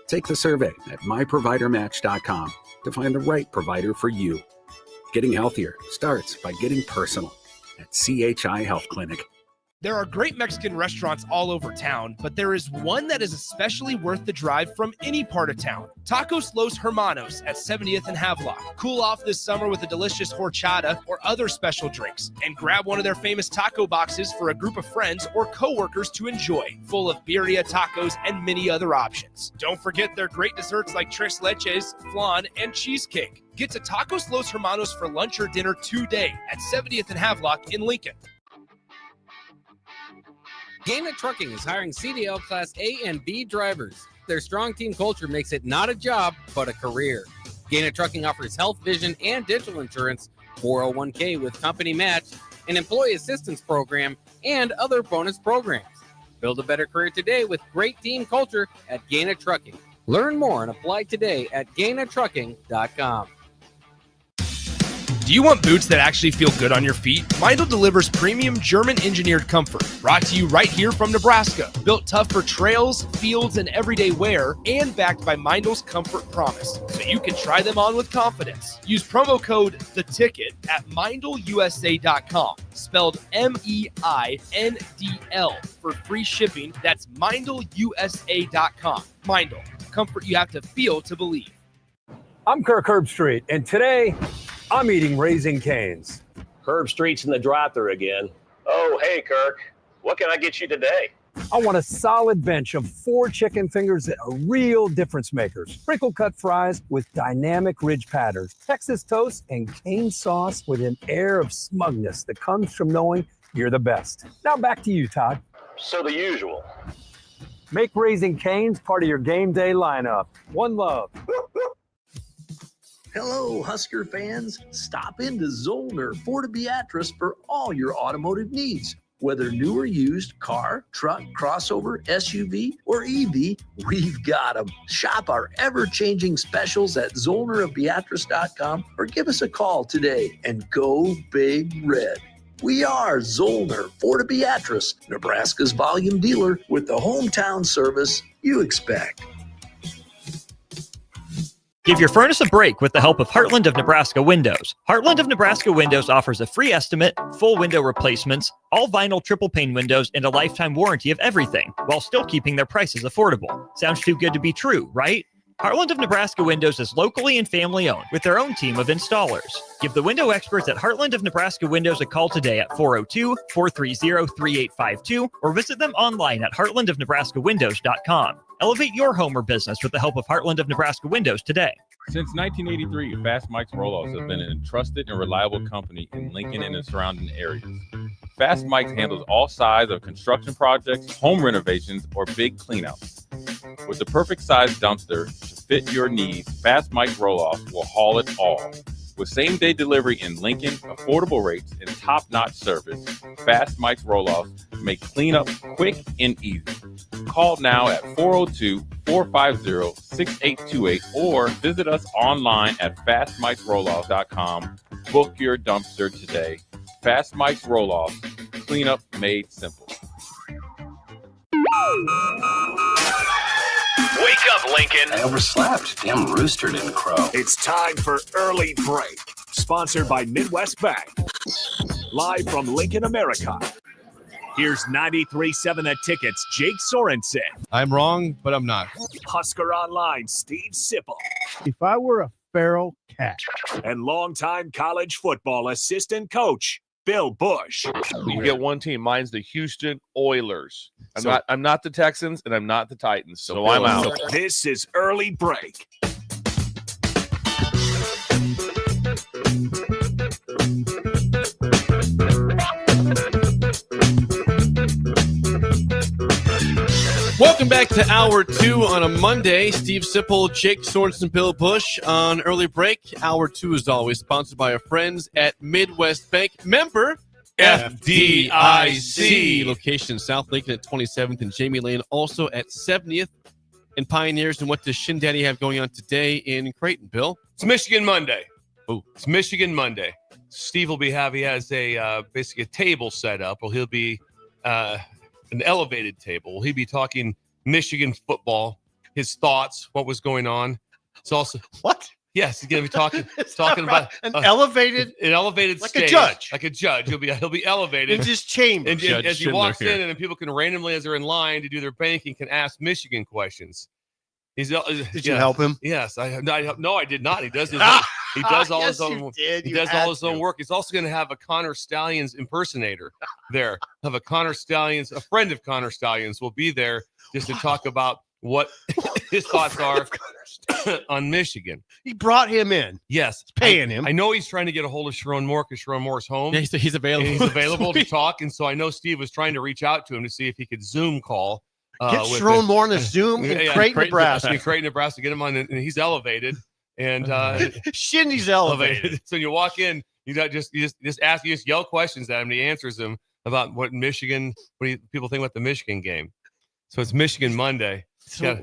Take the survey at myprovidermatch.com to find the right provider for you. Getting healthier starts by getting personal. at CHI Health Clinic.
There are great Mexican restaurants all over town, but there is one that is especially worth the drive from any part of town. Tacos Los Hermanos at 70th and Havelock. Cool off this summer with a delicious horchata or other special drinks, and grab one of their famous taco boxes for a group of friends or coworkers to enjoy, full of birria tacos and many other options. Don't forget their great desserts like tres leches, flan, and cheesecake. Get to Tacos Los Hermanos for lunch or dinner today at 70th and Havelock in Lincoln.
Gaina Trucking is hiring CDL Class A and B drivers. Their strong team culture makes it not a job, but a career. Gaina Trucking offers health, vision, and dental insurance, 401k with company match, an employee assistance program, and other bonus programs. Build a better career today with great team culture at Gaina Trucking. Learn more and apply today at GainaTrucking.com.
Do you want boots that actually feel good on your feet? Meindl delivers premium German-engineered comfort, brought to you right here from Nebraska. Built tough for trails, fields, and everyday wear, and backed by Meindl's Comfort Promise, so you can try them on with confidence. Use promo code THETICKET at MeindlUSA.com, spelled MEINDL, for free shipping. That's MeindlUSA.com. Meindl, comfort you have to feel to believe.
I'm Kirk Herbstreit, and today I'm eating Raising Cane's.
Herbstreit's in the drive-thru again. Oh, hey, Kirk. What can I get you today?
I want a solid bench of 4 chicken fingers that are real difference makers. Sprinkle-cut fries with dynamic ridge patterns, Texas toast, and cane sauce with an air of smugness that comes from knowing you're the best. Now back to you, Todd.
So the usual.
Make Raising Cane's part of your game day lineup. One love.
Hello, Husker fans. Stop into Zollner Ford of Beatrice for all your automotive needs. Whether new or used, car, truck, crossover, SUV, or EV, we've got them. Shop our ever-changing specials at ZollnerofBeatrice.com or give us a call today and go Big Red. We are Zollner Ford of Beatrice, Nebraska's volume dealer with the hometown service you expect.
Give your furnace a break with the help of Heartland of Nebraska Windows. Heartland of Nebraska Windows offers a free estimate, full window replacements, all vinyl triple pane windows, and a lifetime warranty of everything, while still keeping their prices affordable. Sounds too good to be true, right? Heartland of Nebraska Windows is locally and family owned with their own team of installers. Give the window experts at Heartland of Nebraska Windows a call today at 402-430-3852 or visit them online at heartlandofnebraskawindows.com. Elevate your home or business with the help of Heartland of Nebraska Windows today.
Since 1983, Fast Mike's Roll-Offs have been a trusted and reliable company in Lincoln and the surrounding areas. Fast Mike's handles all sides of construction projects, home renovations, or big cleanouts. With the perfect size dumpster to fit your needs, Fast Mike's Roll-Offs will haul it all. With same-day delivery in Lincoln, affordable rates, and top-notch service, Fast Mike's Roll-Offs make cleanup quick and easy. Call now at 402-450-6828 or visit us online at fastmikesrolloff.com. Book your dumpster today. Fast Mike's Roll-Offs, cleanup made simple.
Wake up, Lincoln.
I overslept. Damn rooster didn't crow.
It's time for Early Break, sponsored by Midwest Bank. Live from Lincoln, America. Here's 93.7 The Ticket's Jake Sorensen.
I'm wrong, but I'm not.
Husker Online, Steve Sipple.
If I were a feral cat.
And longtime college football assistant coach, Bill Busch.
You get one team. Mine's the Houston Oilers. I'm not the Texans and I'm not the Titans. So I'm out.
This is Early Break.
Welcome back to Hour 2 on a Monday. Steve Sipple, Jake Sorensen, Bill Busch on Early Break. Hour 2 is always sponsored by our friends at Midwest Bank. Member FDIC. Location South Lincoln at 27th and Jamie Lane. Also at 70th and Pioneers. And what does Shin Daddy have going on today in Creighton, Bill?
It's Michigan Monday.
Oh,
it's Michigan Monday. Steve will he has a basically a table set up. Well, he'll be an elevated table. He'll be talking Michigan football, his thoughts, what was going on. It's also
what?
Yes, he's going to be talking about
an elevated
like
stage,
like a judge. He'll be elevated
in his chamber.
And as he walks in, and then people can randomly, as they're in line to do their banking, can ask Michigan questions. Did
you help him?
Yes, no, I did not. He does his he does all his own. He does all his own work. He's also going to have a Connor Stallions impersonator there. Have a Connor Stallions, a friend of Connor Stallions, will be there just to talk about what his thoughts are on Michigan.
He brought him in.
Yes,
paying him.
I know he's trying to get a hold of Sharon Moore because Sharon Moore is home.
Yeah, he's available.
He's available to talk, and so I know Steve was trying to reach out to him to see if he could Zoom call.
Get Sharon Moore on the Zoom in Creighton, Nebraska.
Creighton, Nebraska. Get him on, and he's elevated. And
Shindy's elevated.
So you walk in, you just yell questions at him, and he answers them about what people think about the Michigan game. So it's Michigan Monday.
So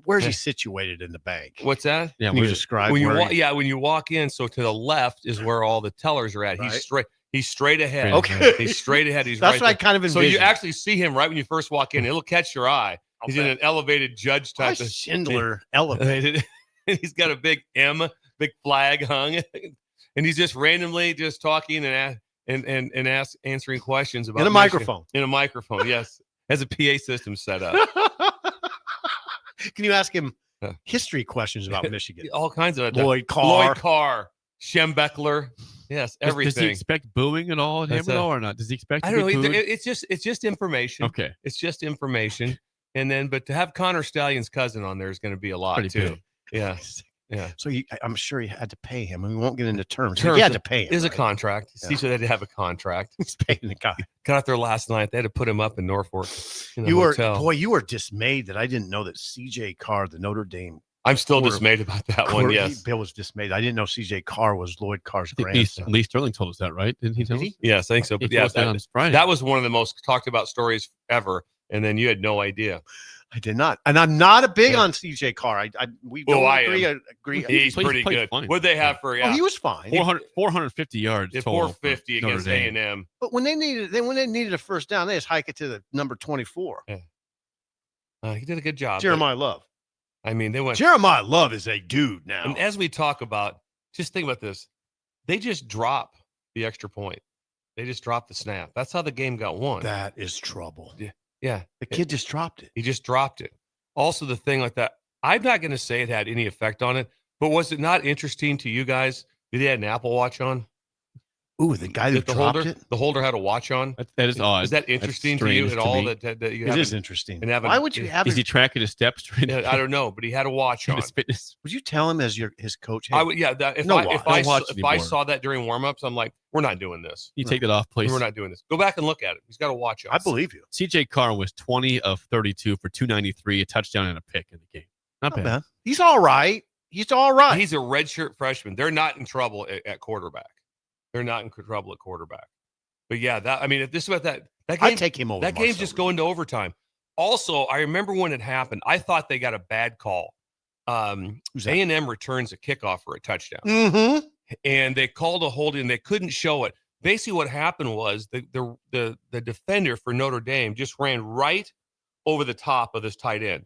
where's he situated in the bank?
What's that?
Yeah,
Can you describe
when you walk in. So to the left is where all the tellers are at.
Right.
He's straight ahead.
Okay.
He's straight ahead. He's
That's
right
what I kind of
there. So
envisioned.
you actually see him right when you first walk in. It'll catch your eye. He's in an elevated judge type of
Schindler elevated.
And he's got a big flag hung, and he's just randomly just talking and answering questions about
in a microphone.
In a microphone, yes, has a PA system set up.
Can you ask him history questions about Michigan?
All kinds of
Lloyd Carr,
Schembeckler. Yes, everything.
Does he expect booing at all at him or not? Does he expect?
I don't know. It's just information.
Okay,
it's just information, and then but to have Connor Stallion's cousin on there is going to be a lot
pretty
too.
big.
Yeah. Yeah.
So I'm sure he had to pay him. We won't get into terms. He had to pay him.
There's a contract. Yeah. Steve said they had to have a contract.
He's paying the guy.
Got out there last night. They had to put him up in Norfolk.
You were dismayed that I didn't know that CJ Carr, the Notre Dame.
I'm still dismayed about that one. Yes.
Bill was dismayed. I didn't know CJ Carr was Lloyd Carr's grandson.
Lee Sterling told us that, right? Didn't he tell us?
Yes, I think so. But yeah, that was one of the most talked about stories ever. And then you had no idea.
I did not, and I'm not a big on CJ Carr. We don't agree.
He's pretty good. What they have for? Yeah,
he was fine.
450 yards.
450 against A&M.
But when they needed a first down, they just hike it to the number 24.
Yeah. He did a good job.
Jeremiah Love.
I mean, they went.
Jeremiah Love is a dude now.
And as we talk about, just think about this. They just drop the extra point. They just dropped the snap. That's how the game got won.
That is trouble.
Yeah. Yeah.
The kid just dropped it.
He just dropped it. Also, the thing like that, I'm not going to say it had any effect on it, but was it not interesting to you guys that he had an Apple Watch on?
Ooh, the guy that dropped it?
The holder had a watch on.
That is odd.
Is that interesting to you at all? That you
it is interesting.
Why
would you have?
Is he tracking his steps?
I don't know, but he had a watch on.
His fitness.
Would you tell him as his coach? Hey,
I would. Yeah. If I saw that during warmups, I'm like, we're not doing this.
You take that off, please.
We're not doing this. Go back and look at it. He's got a watch on.
I believe you.
CJ Carr was 20 of 32 for 293, a touchdown and a pick in the game. Not bad.
He's all right. He's all right.
He's a redshirt freshman. They're not in trouble at quarterback. They're not in trouble at quarterback. But yeah, if this is about that game,
I'd take him over.
That game's just going to overtime. Also, I remember when it happened, I thought they got a bad call. A&M returns a kickoff for a touchdown.
Mm-hmm.
And they called a holding. They couldn't show it. Basically, what happened was the defender for Notre Dame just ran right over the top of this tight end.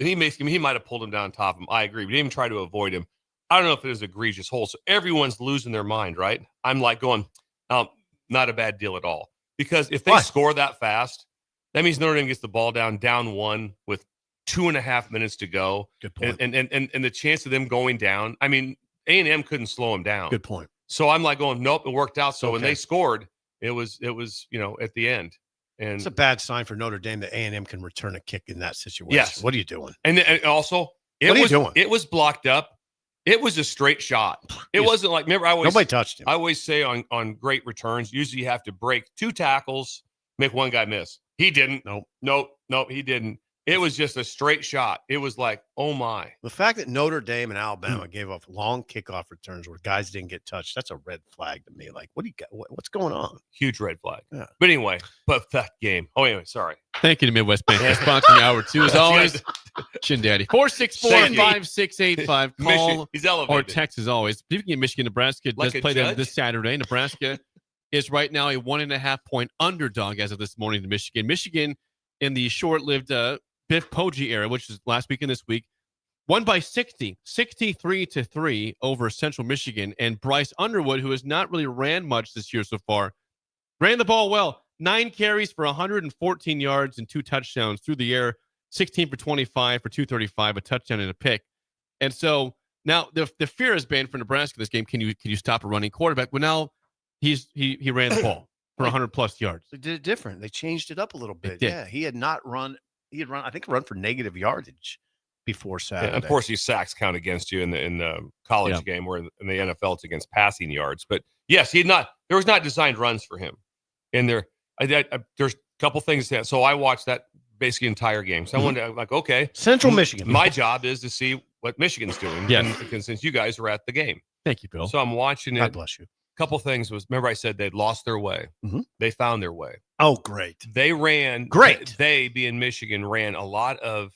And he might have pulled him down top of him. I agree. But he didn't even try to avoid him. I don't know if it was an egregious hold. So everyone's losing their mind, right? I'm like going, not a bad deal at all. Because if they score that fast, that means Notre Dame gets the ball down 1 with 2.5 minutes to go.
Good point.
And the chance of them going down, I mean, A&M couldn't slow them down.
Good point.
So I'm like going, nope, it worked out. So when they scored, it was at the end. And
it's a bad sign for Notre Dame that A&M can return a kick in that situation.
Yes.
What are you doing?
And also,
what are you doing?
It was blocked up. It was a straight shot. It wasn't like, remember,
nobody touched him.
I always say on great returns, usually you have to break 2 tackles, make one guy miss. He didn't. Nope, he didn't. It was just a straight shot. It was like, oh my.
The fact that Notre Dame and Alabama gave up long kickoff returns where guys didn't get touched, that's a red flag to me. Like, what do you got? What's going on?
Huge red flag.
Yeah.
But anyway, that game. Oh, anyway, sorry.
Thank you to Midwest Bank for sponsoring hour 2 as always. Chin Daddy. 464-5685. Call
He's elevated.
or text as always. Speaking of Michigan, Nebraska does play them this Saturday. Nebraska is right now a 1.5-point underdog as of this morning to Michigan. Michigan in the short-lived Biff Poggi era, which is last week and this week, won by 63-3 over Central Michigan. And Bryce Underwood, who has not really ran much this year so far, ran the ball well. 9 carries for 114 yards and 2 touchdowns through the air, 16 for 25 for 235, a touchdown and a pick. And so now the fear has been for Nebraska this game, can you stop a running quarterback? Well, now he ran the ball for 100 plus yards.
They did it different. They changed it up a little bit.
did.
Yeah, he had run, I think, run for negative yardage before Saturday.
Yeah, of course, these sacks count against you in the college game, where in the NFL it's against passing yards. But yes, there was not designed runs for him. And there's a couple things that. So I watched that basically entire game. So I wanted to okay,
Central Michigan.
My job is to see what Michigan's doing.
Yes.
And since you guys were at the game.
Thank you, Bill.
So I'm watching it.
God bless you.
Couple things was, remember I said they'd lost their way. They found their way.
Oh, great.
They ran.
Great.
They being Michigan ran a lot of,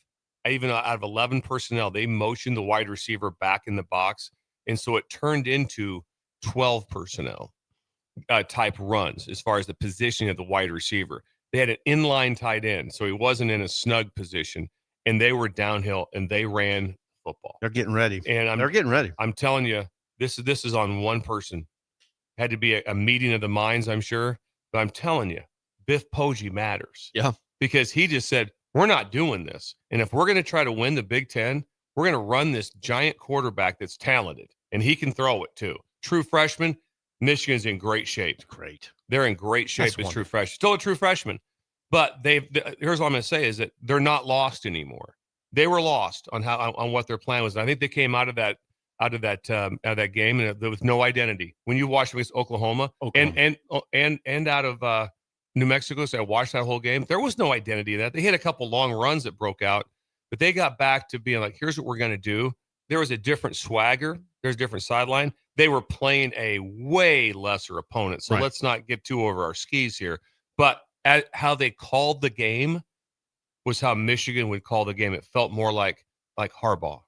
even out of 11 personnel, they motioned the wide receiver back in the box. And so it turned into 12 personnel type runs as far as the positioning of the wide receiver. They had an inline tight end, so he wasn't in a snug position. And they were downhill and they ran football.
They're getting ready.
And
they're getting ready.
I'm telling you, this is on one person. Had to be a meeting of the minds, I'm sure. But I'm telling you, Biff Poggi matters.
Yeah.
Because he just said, we're not doing this. And if we're going to try to win the Big Ten, we're going to run this giant quarterback that's talented. And he can throw it too. True freshman, Michigan's in great shape.
Great.
They're in great shape
That's
as true freshman. Still a true freshman. But here's what I'm going to say is that they're not lost anymore. They were lost on what their plan was. And I think they came out of that game and there was no identity. When you watched against Oklahoma. and out of New Mexico, so I watched that whole game. There was no identity in that. They hit a couple long runs that broke out, but they got back to being like, here's what we're going to do. There was a different swagger. There's a different sideline. They were playing a way lesser opponent. So let's not get too over our skis here. But how they called the game was how Michigan would call the game. It felt more like Harbaugh.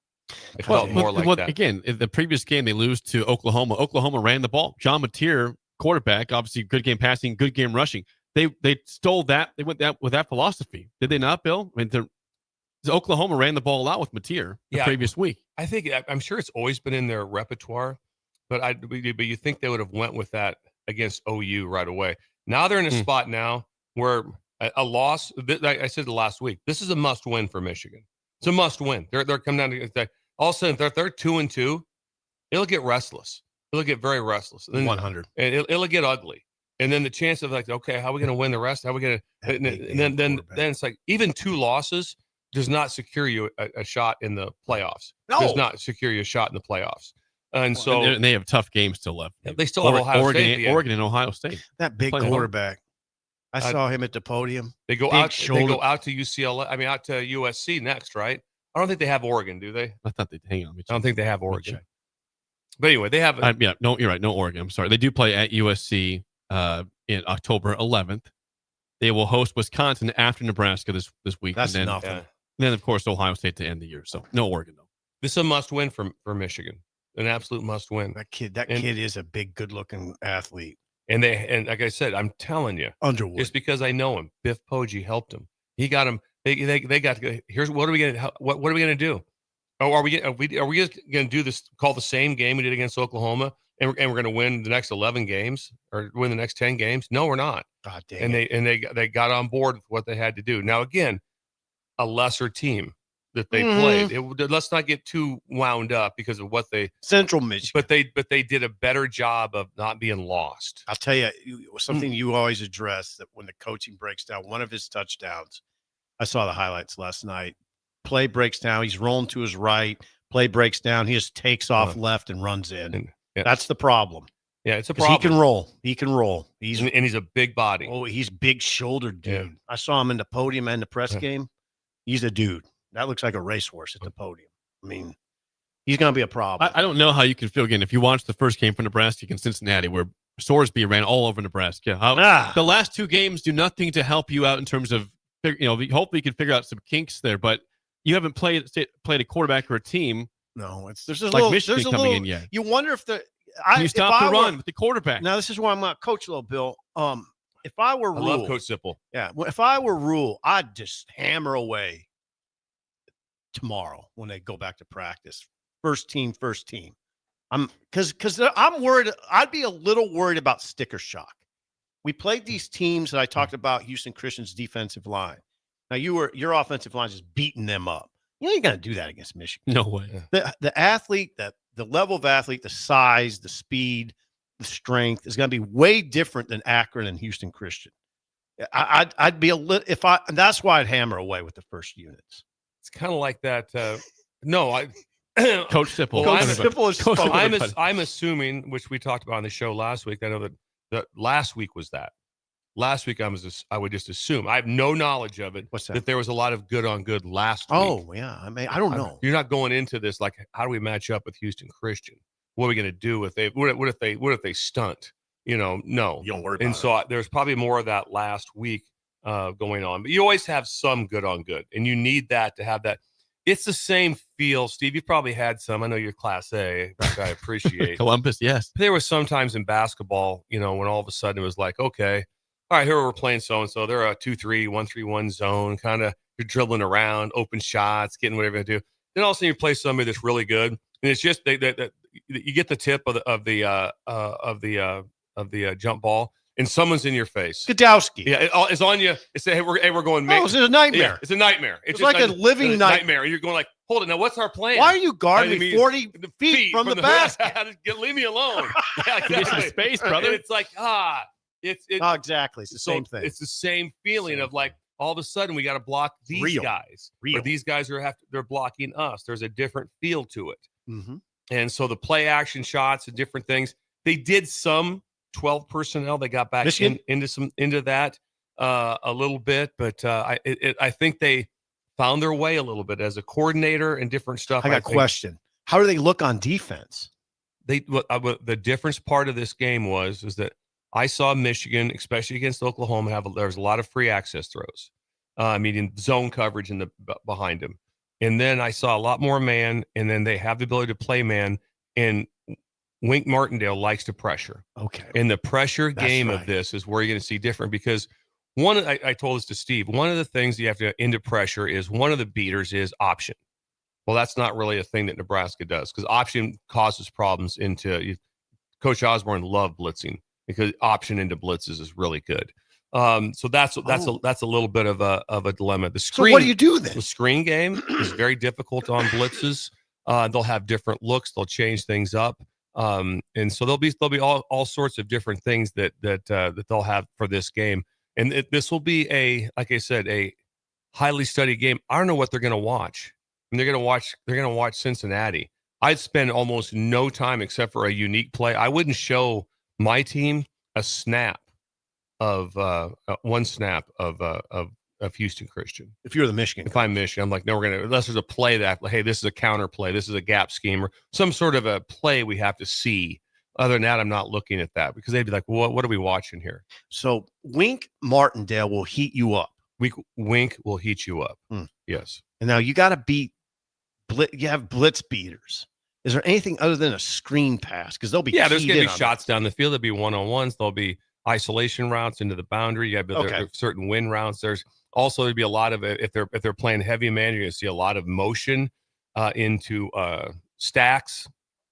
It felt more like that.
Again, in the previous game, they lose to Oklahoma. Oklahoma ran the ball. John Mateer, quarterback, obviously good game passing, good game rushing. They stole that. They went with that philosophy. Did they not, Bill? I mean, Oklahoma ran the ball a lot with Mateer the previous week.
I'm sure it's always been in their repertoire, but you think they would have went with that against OU right away. Now they're in a spot now where a loss. I said the last week, this is a must win for Michigan. It's a must win. They're coming down to all of a sudden they're 2-2. It'll get restless. It'll get very restless.
100.
And it'll get ugly. And then the chance of okay, how are we going to win the rest? How are we going to? And then it's like even 2 losses does not secure you a shot in the playoffs.
No.
Does not secure you a shot in the playoffs. And so
and they have tough games still left.
They still have
Oregon and Ohio State.
That big quarterback. I saw him at the podium.
They go out to UCLA. I mean, out to USC next, right? I don't think they have Oregon, do they?
I thought they'd hang on.
I don't think they have Oregon. But anyway, they have.
No, you're right. No Oregon. I'm sorry. They do play at USC in October 11th. They will host Wisconsin after Nebraska this week.
That's
and then,
nothing.
And then, of course, Ohio State to end the year. So no Oregon, though.
This is a must-win for Michigan. An absolute must-win.
That kid is a big, good-looking athlete.
And like I said, I'm telling you,
Underwood.
Just because I know him, Biff Poggi helped him. He got him. They got to go. Here's what are we gonna what are we gonna do? Oh, are we just gonna do this? Call the same game we did against Oklahoma, and we're gonna win the next 11 games or win the next 10 games? No, we're not.
God damn.
And they got on board with what they had to do. Now again, a lesser team that they played. Let's not get too wound up because of what they
Central Michigan.
But they did a better job of not being lost.
I'll tell you something you always address, that when the coaching breaks down, one of his touchdowns, I saw the highlights last night. Play breaks down. He's rolling to his right. Play breaks down. He just takes off left and runs in. That's the problem.
Yeah, it's a problem.
He can roll.
He's a big body.
Oh, he's big shouldered dude. Yeah. I saw him in the podium and the press game. He's a dude. That looks like a racehorse at the podium. I mean, he's going to be a problem.
I don't know how you can feel, again, if you watch the first game for Nebraska against Cincinnati, where Sorsby ran all over Nebraska. The last 2 games do nothing to help you out in terms of, hopefully you can figure out some kinks there, but you haven't played a quarterback or a team.
No, there's a
like
little,
Michigan coming in yet.
You wonder if
Can you stop the run with the quarterback?
Now, this is where I'm going to coach a little, Bill. If I were Rule,
I love Coach Sipple.
Yeah, if I were Rule, I'd just hammer away tomorrow when they go back to practice. First team. Because I'm worried. I'd be a little worried about sticker shock. We played these teams that I talked about, Houston Christian's defensive line. Now your offensive line is just beating them up. You ain't gonna do that against Michigan.
No way.
The athlete, the level of athlete, the size, the speed, the strength is gonna be way different than Akron and Houston Christian. I'd be a little that's why I'd hammer away with the first units.
It's kind of like that.
Coach Sipple.
I'm assuming, which we talked about on the show last week. I know that last week was that. Last week I would just assume. I have no knowledge of it.
What's that?
That there was a lot of good on good last week.
Oh yeah, I mean I don't know.
You're not going into this like, how do we match up with Houston Christian? What are we going to do if they? What if they stunt? No.
You don't worry about
and so there's probably more of that last week going on. But you always have some good on good, and you need that to have that. It's the same feel, Steve. You've probably had some. I know you're Class A, which I appreciate.
Columbus, yes.
There was sometimes in basketball, when all of a sudden it was like, okay, all right, here we're playing so-and-so. They're a 2-3, 1-3-1 zone, kind of you're dribbling around, open shots, getting whatever you do. Then all of a sudden you play somebody that's really good, and it's just you get the tip of the jump ball, and someone's in your face.
Godowski.
Yeah, it's on you. It's hey, we're going.
Oh, it's a nitemaire.
Yeah, it's a nightmare.
It's like a living nightmare.
You're going like, hold it. Now, what's our plan?
Why are you guarding me 40 feet from the basket?
Leave me alone. Yeah,
exactly. Some space, brother.
And it's like
exactly. It's the same thing.
It's the same feeling of like all of a sudden we got to block these guys. Or these guys they're blocking us. There's a different feel to it.
Mm-hmm.
And so the play action shots and different things. They did some 12 personnel. They got back into that a little bit, but I think they found their way a little bit as a coordinator and different stuff.
I got a question. How do they look on defense?
The difference part of this game was that I saw Michigan, especially against Oklahoma, there's a lot of free access throws, meaning zone coverage in the behind them, and then I saw a lot more man, and then they have the ability to play man, and Wink Martindale likes to pressure.
Okay.
And the pressure game of this is where you're going to see different because I told this to Steve, one of the things you have to into pressure is one of the beaters is option. Well, that's not really a thing that Nebraska does because option causes problems Coach Osborne loved blitzing because option into blitzes is really good. So that's a little bit of a dilemma. The screen.
So what do you do then?
The screen game is very difficult on blitzes. They'll have different looks. They'll change things up. And so there'll be all sorts of different things that they'll have for this game. And this will be like I said, a highly studied game. I don't know what they're going to watch. And they're going to watch Cincinnati. I'd spend almost no time except for a unique play. I wouldn't show my team a snap of one snap of Houston Christian.
If you're the Michigan,
if I'm Michigan, I'm like, no, unless there's a play that, hey, this is a counter play, this is a gap scheme, or some sort of a play we have to see. Other than that, I'm not looking at that because they'd be like, well, what are we watching here?
So Wink Martindale will heat you up.
Wink will heat you up. Yes.
And now you got to beat. You have blitz beaters. Is there anything other than a screen pass? Because they'll be
there's going to be shots down the field. There'll be one-on-ones. There'll be isolation routes into the boundary. You have certain win routes. There's also there'd be a lot of if they're playing heavy man, you're going to see a lot of motion into stacks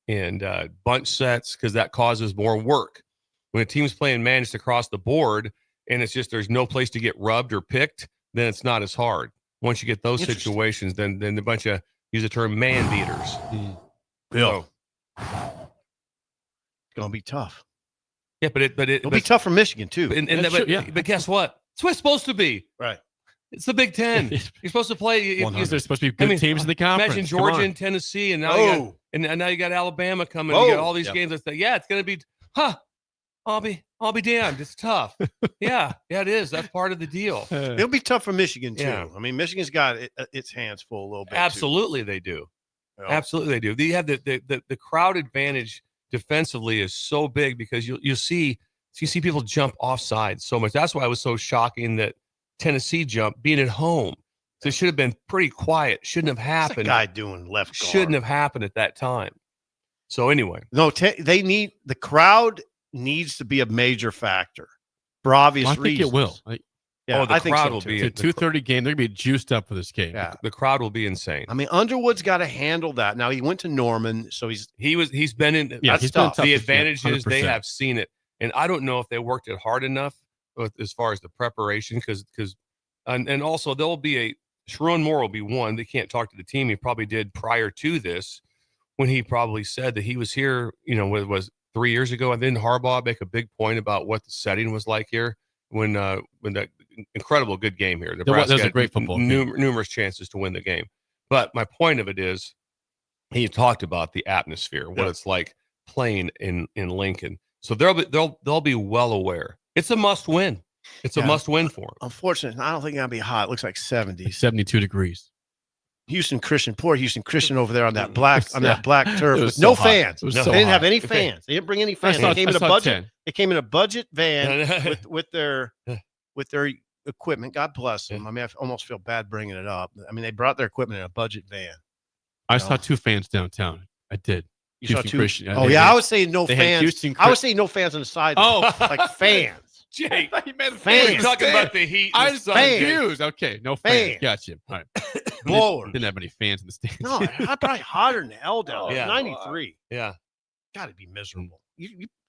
and bunch sets because that causes more work. When a team's playing man just across the board and it's just there's no place to get rubbed or picked, then it's not as hard. Once you get those situations, then a bunch of use the term man beaters.
Bill, it's gonna be tough.
Yeah, but it'll
be tough for Michigan too.
But guess what? It's what it's supposed to be.
Right.
It's the Big Ten. You're supposed to play.
There's supposed to be good teams in the conference.
Imagine Georgia and Tennessee, and now you got Alabama coming. You got all these games. It's going to be. I'll be damned. It's tough. Yeah, it is. That's part of the deal.
It'll be tough for Michigan too.
Yeah.
I mean, Michigan's got its hands full a little bit.
Absolutely, they do. Absolutely, they do. They have the crowd advantage defensively is so big because you see people jump offside so much. That's why it was so shocking that Tennessee jumped being at home. So it should have been pretty quiet. Shouldn't have happened.
Guy doing left guard.
Shouldn't have happened at that time. So anyway,
no, the crowd needs to be a major factor for obvious reasons.
I think it will.
Yeah,
the
I think
crowd
so
will
too.
be
It's a 2:30 game. They're gonna be juiced up for this game.
Yeah.
the crowd will be insane.
I mean, Underwood's got to handle that. Now he went to Norman, so he's
been in.
Yeah,
that's
he's been
tough.
tough
The
this year,
advantage is they
100%.
have seen it, and I don't know if they worked it hard enough as far as the preparation, because and also there'll be Sharon Moore will be one. They can't talk to the team. He probably did prior to this, when he probably said that he was here. Was 3 years ago, and then Harbaugh make a big point about what the setting was like here when that incredible good game here. Nebraska
That was a
had
great football game.
numerous chances to win the game. But my point of it is, he talked about the atmosphere, what it's like playing in Lincoln. So they'll be well aware. It's a must win. It's a must win for them.
Unfortunately, I don't think it's gonna be hot. It looks like 70s.
72 degrees.
Houston Christian, poor Houston Christian over there on that black turf
It was
with
so
no
hot.
fans.
It was
They
so
didn't
hot.
have any fans. They didn't bring any fans. They came in a budget. They came in a budget van with their equipment. God bless them. I mean, I almost feel bad bringing it up. I mean, they brought their equipment in a budget van.
I saw 2 fans downtown. I did.
You
Houston
saw 2?
Christian.
Oh, yeah. I was saying no
they had
fans.
Houston
I was saying no fans on the side.
Oh.
like fans.
Jake,
you meant
fans.
You're talking about the heat.
I
and
was
the sun,
confused. Okay, no fans.
Fans.
Gotcha. All right.
Blowers.
Didn't have any fans in the stands.
No, probably hotter than hell down there.
Yeah.
93.
Yeah.
Got to be miserable.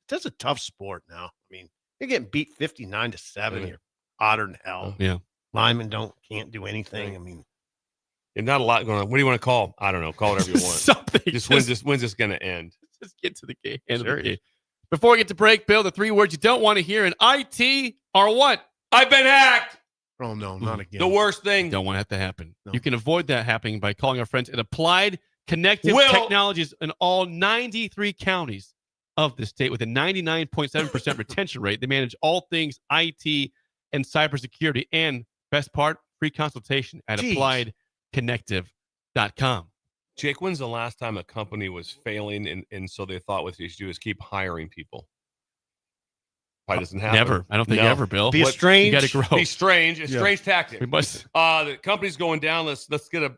That's a tough sport now. I mean, you're getting beat 59-7. You're hotter than hell.
Yeah.
Linemen can't do anything. I mean,
And not a lot going on. What do you want to call? I don't know. Call whatever you want.
Something.
When's this going to end?
Just get to the game. End of the game. Before we get to break, Bill, the 3 words you don't want to hear in IT are what?
I've been hacked.
Oh, no, not again.
The worst thing.
Don't want that to happen.
No.
You can avoid that happening by calling our friends at Applied Connective Technologies in all 93 counties of the state with a 99.7% retention rate. They manage all things IT and cybersecurity. And best part, free consultation at appliedconnective.com.
Jake, when's the last time a company was failing and so they thought what they should do is keep hiring people? Probably doesn't happen.
Never. I don't think ever, Bill.
Be strange.
You got to grow.
Be strange. A strange tactic.
We must.
The company's going down. Let's get a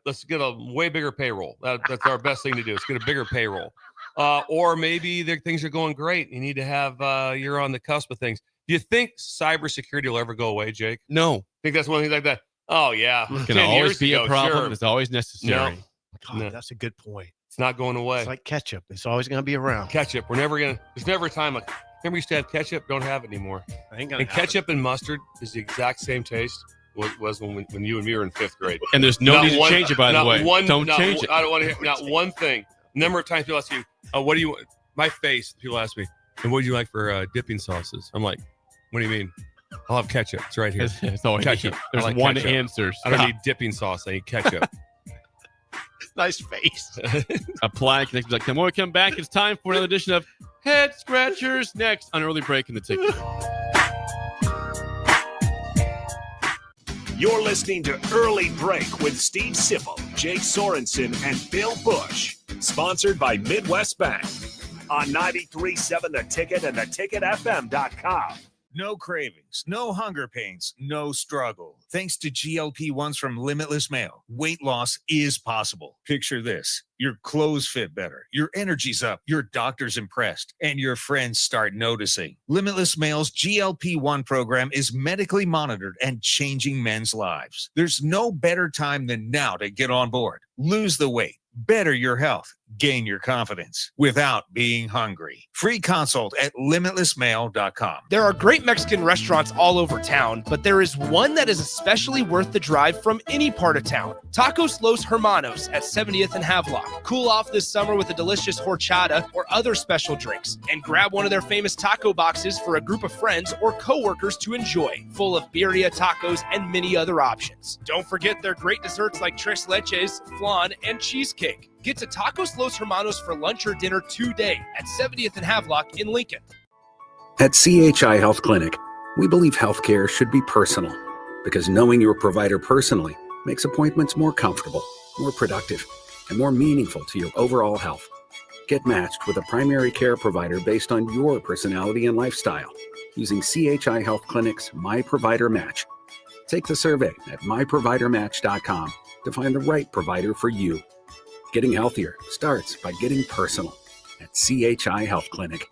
way bigger payroll. That's our best thing to do. Let's get a bigger payroll. Or maybe things are going great. You need to have you're on the cusp of things. Do you think cybersecurity will ever go away, Jake?
No.
Think that's one thing like that? Oh yeah,
It's going to always be a problem.
Sure.
It's always necessary.
God, that's a good point.
It's not going away.
It's like ketchup. It's always going to be around.
Ketchup. There's never a time like, remember we used to have ketchup? Don't have it anymore.
Ain't gonna
And ketchup and mustard is the exact same taste was when you and me were in 5th grade.
And there's no need to change it, by the way. Don't change it.
I don't want to hear not one thing. Number of times people ask you, what do you want? My face, people ask me, and what do you like for dipping sauces? I'm like, what do you mean? I'll have ketchup. It's right here.
That's all I
ketchup.
need. There's
I like
one
ketchup.
answer.
I don't need dipping sauce. I need ketchup.
Nice face.
Apply Connective.com. When we come back, it's time for another edition of Head Scratchers next on Early Break in the Ticket.
You're listening to Early Break with Steve Sipple, Jake Sorensen, and Bill Busch. Sponsored by Midwest Bank on 93.7 The Ticket and theticketfm.com.
No cravings, no hunger pains, no struggle. Thanks to GLP-1s from Limitless Mail, weight loss is possible. Picture this. Your clothes fit better, your energy's up, your doctor's impressed, and your friends start noticing. Limitless Mail's GLP-1 program is medically monitored and changing men's lives. There's no better time than now to get on board. Lose the weight, better your health, gain your confidence without being hungry. Free consult at limitlessmail.com.
There are great Mexican restaurants all over town, but there is one that is especially worth the drive from any part of town. Tacos Los Hermanos at 70th and Havelock. Cool off this summer with a delicious horchata or other special drinks, and grab one of their famous taco boxes for a group of friends or coworkers to enjoy, full of birria tacos and many other options. Don't forget their great desserts like tres leches, flan, and cheesecake. Get to Tacos Los Hermanos for lunch or dinner today at 70th and Havelock in Lincoln.
At CHI Health Clinic, we believe healthcare should be personal because knowing your provider personally makes appointments more comfortable, more productive, and more meaningful to your overall health. Get matched with a primary care provider based on your personality and lifestyle using CHI Health Clinic's My Provider Match. Take the survey at myprovidermatch.com to find the right provider for you. Getting healthier starts by getting personal at CHI Health Clinic.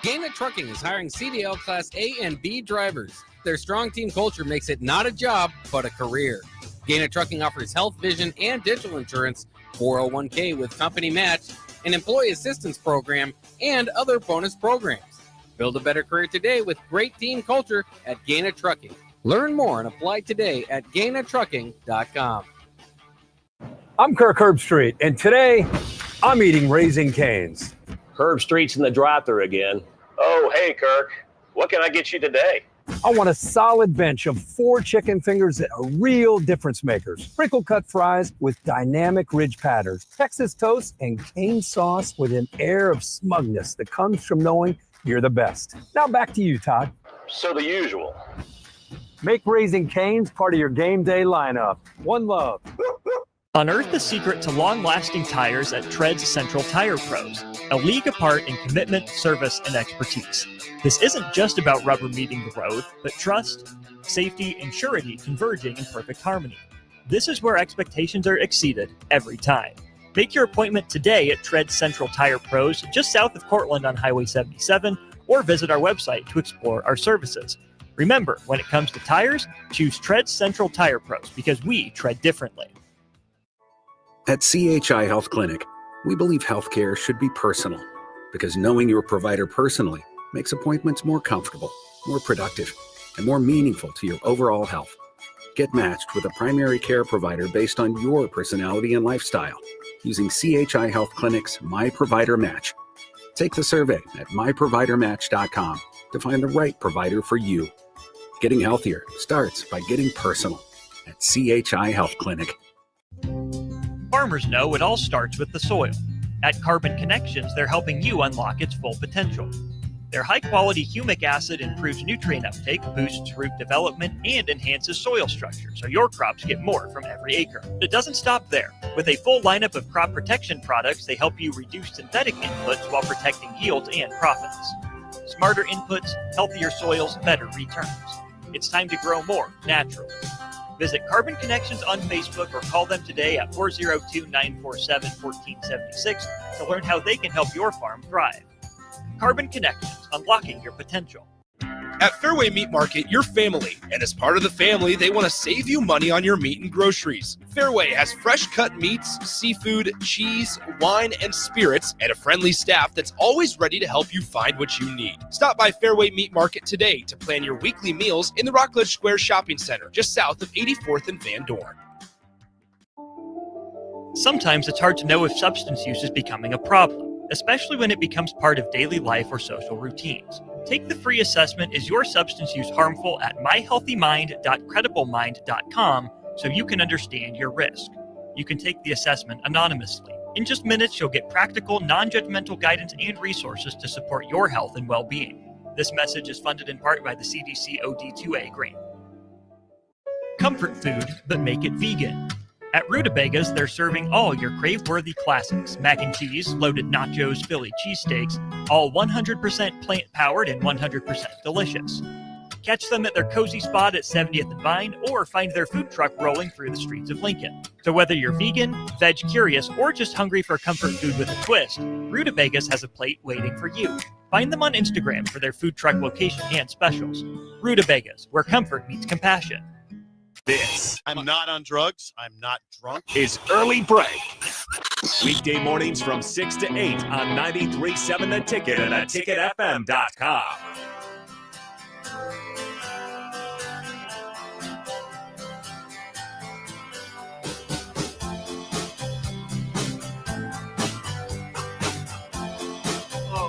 Gaina Trucking is hiring CDL Class A and B drivers. Their strong team culture makes it not a job, but a career. Gaina Trucking offers health, vision, and dental insurance, 401k with company match, an employee assistance program, and other bonus programs. Build a better career today with great team culture at Gaina Trucking. Learn more and apply today at GainaTrucking.com.
I'm Kirk Herbstreit, and today I'm eating Raising Cane's.
Herb Street's in the drive-thru again. Oh, hey, Kirk. What can I get you today?
I want a solid bench of 4 chicken fingers that are real difference makers. Sprinkle cut fries with dynamic ridge patterns, Texas toast, and cane sauce with an air of smugness that comes from knowing you're the best. Now back to you, Todd.
So the usual.
Make Raising Cane's part of your game day lineup. One love.
Unearth the secret to long-lasting tires at Tread's Central Tire Pros, a league apart in commitment, service, and expertise. This isn't just about rubber meeting the road, but trust, safety, and surety converging in perfect harmony. This is where expectations are exceeded every time. Make your appointment today at Tread's Central Tire Pros, just south of Cortland on Highway 77, or visit our website to explore our services. Remember, when it comes to tires, choose Tread's Central Tire Pros because we tread differently.
At CHI Health Clinic, we believe healthcare should be personal because knowing your provider personally makes appointments more comfortable, more productive, and more meaningful to your overall health. Get matched with a primary care provider based on your personality and lifestyle using CHI Health Clinic's My Provider Match. Take the survey at myprovidermatch.com to find the right provider for you. Getting healthier starts by getting personal at CHI Health Clinic.
Farmers know it all starts with the soil. At Carbon Connections, they're helping you unlock its full potential. Their high-quality humic acid improves nutrient uptake, boosts root development, and enhances soil structure, so your crops get more from every acre. But it doesn't stop there. With a full lineup of crop protection products, they help you reduce synthetic inputs while protecting yields and profits. Smarter inputs, healthier soils, better returns. It's time to grow more naturally. Visit Carbon Connections on Facebook or call them today at 402-947-1476 to learn how they can help your farm thrive. Carbon Connections, unlocking your potential.
At Fairway Meat Market, you're family, and as part of the family, they want to save you money on your meat and groceries. Fairway has fresh cut meats, seafood, cheese, wine, and spirits, and a friendly staff that's always ready to help you find what you need. Stop by Fairway Meat Market today to plan your weekly meals in the Rockledge Square Shopping Center, just south of 84th and Van Dorn.
Sometimes it's hard to know if substance use is becoming a problem, especially when it becomes part of daily life or social routines. Take the free assessment, Is Your Substance Use Harmful?, at myhealthymind.crediblemmind.com so you can understand your risk. You can take the assessment anonymously. In just minutes, you'll get practical, non-judgmental guidance and resources to support your health and well-being. This message is funded in part by the CDC OD2A grant. Comfort food, but make it vegan. At Rutabagas, they're serving all your crave-worthy classics. Mac and cheese, loaded nachos, Philly cheesesteaks, all 100% plant-powered and 100% delicious. Catch them at their cozy spot at 70th and Vine, or find their food truck rolling through the streets of Lincoln. So whether you're vegan, veg-curious, or just hungry for comfort food with a twist, Rutabagas has a plate waiting for you. Find them on Instagram for their food truck location and specials. Rutabagas, where comfort meets compassion.
This
I'm not on drugs. I'm not drunk.
is Early Break. Weekday mornings from 6 to 8 on 93.7 The Ticket and theticketfm.com.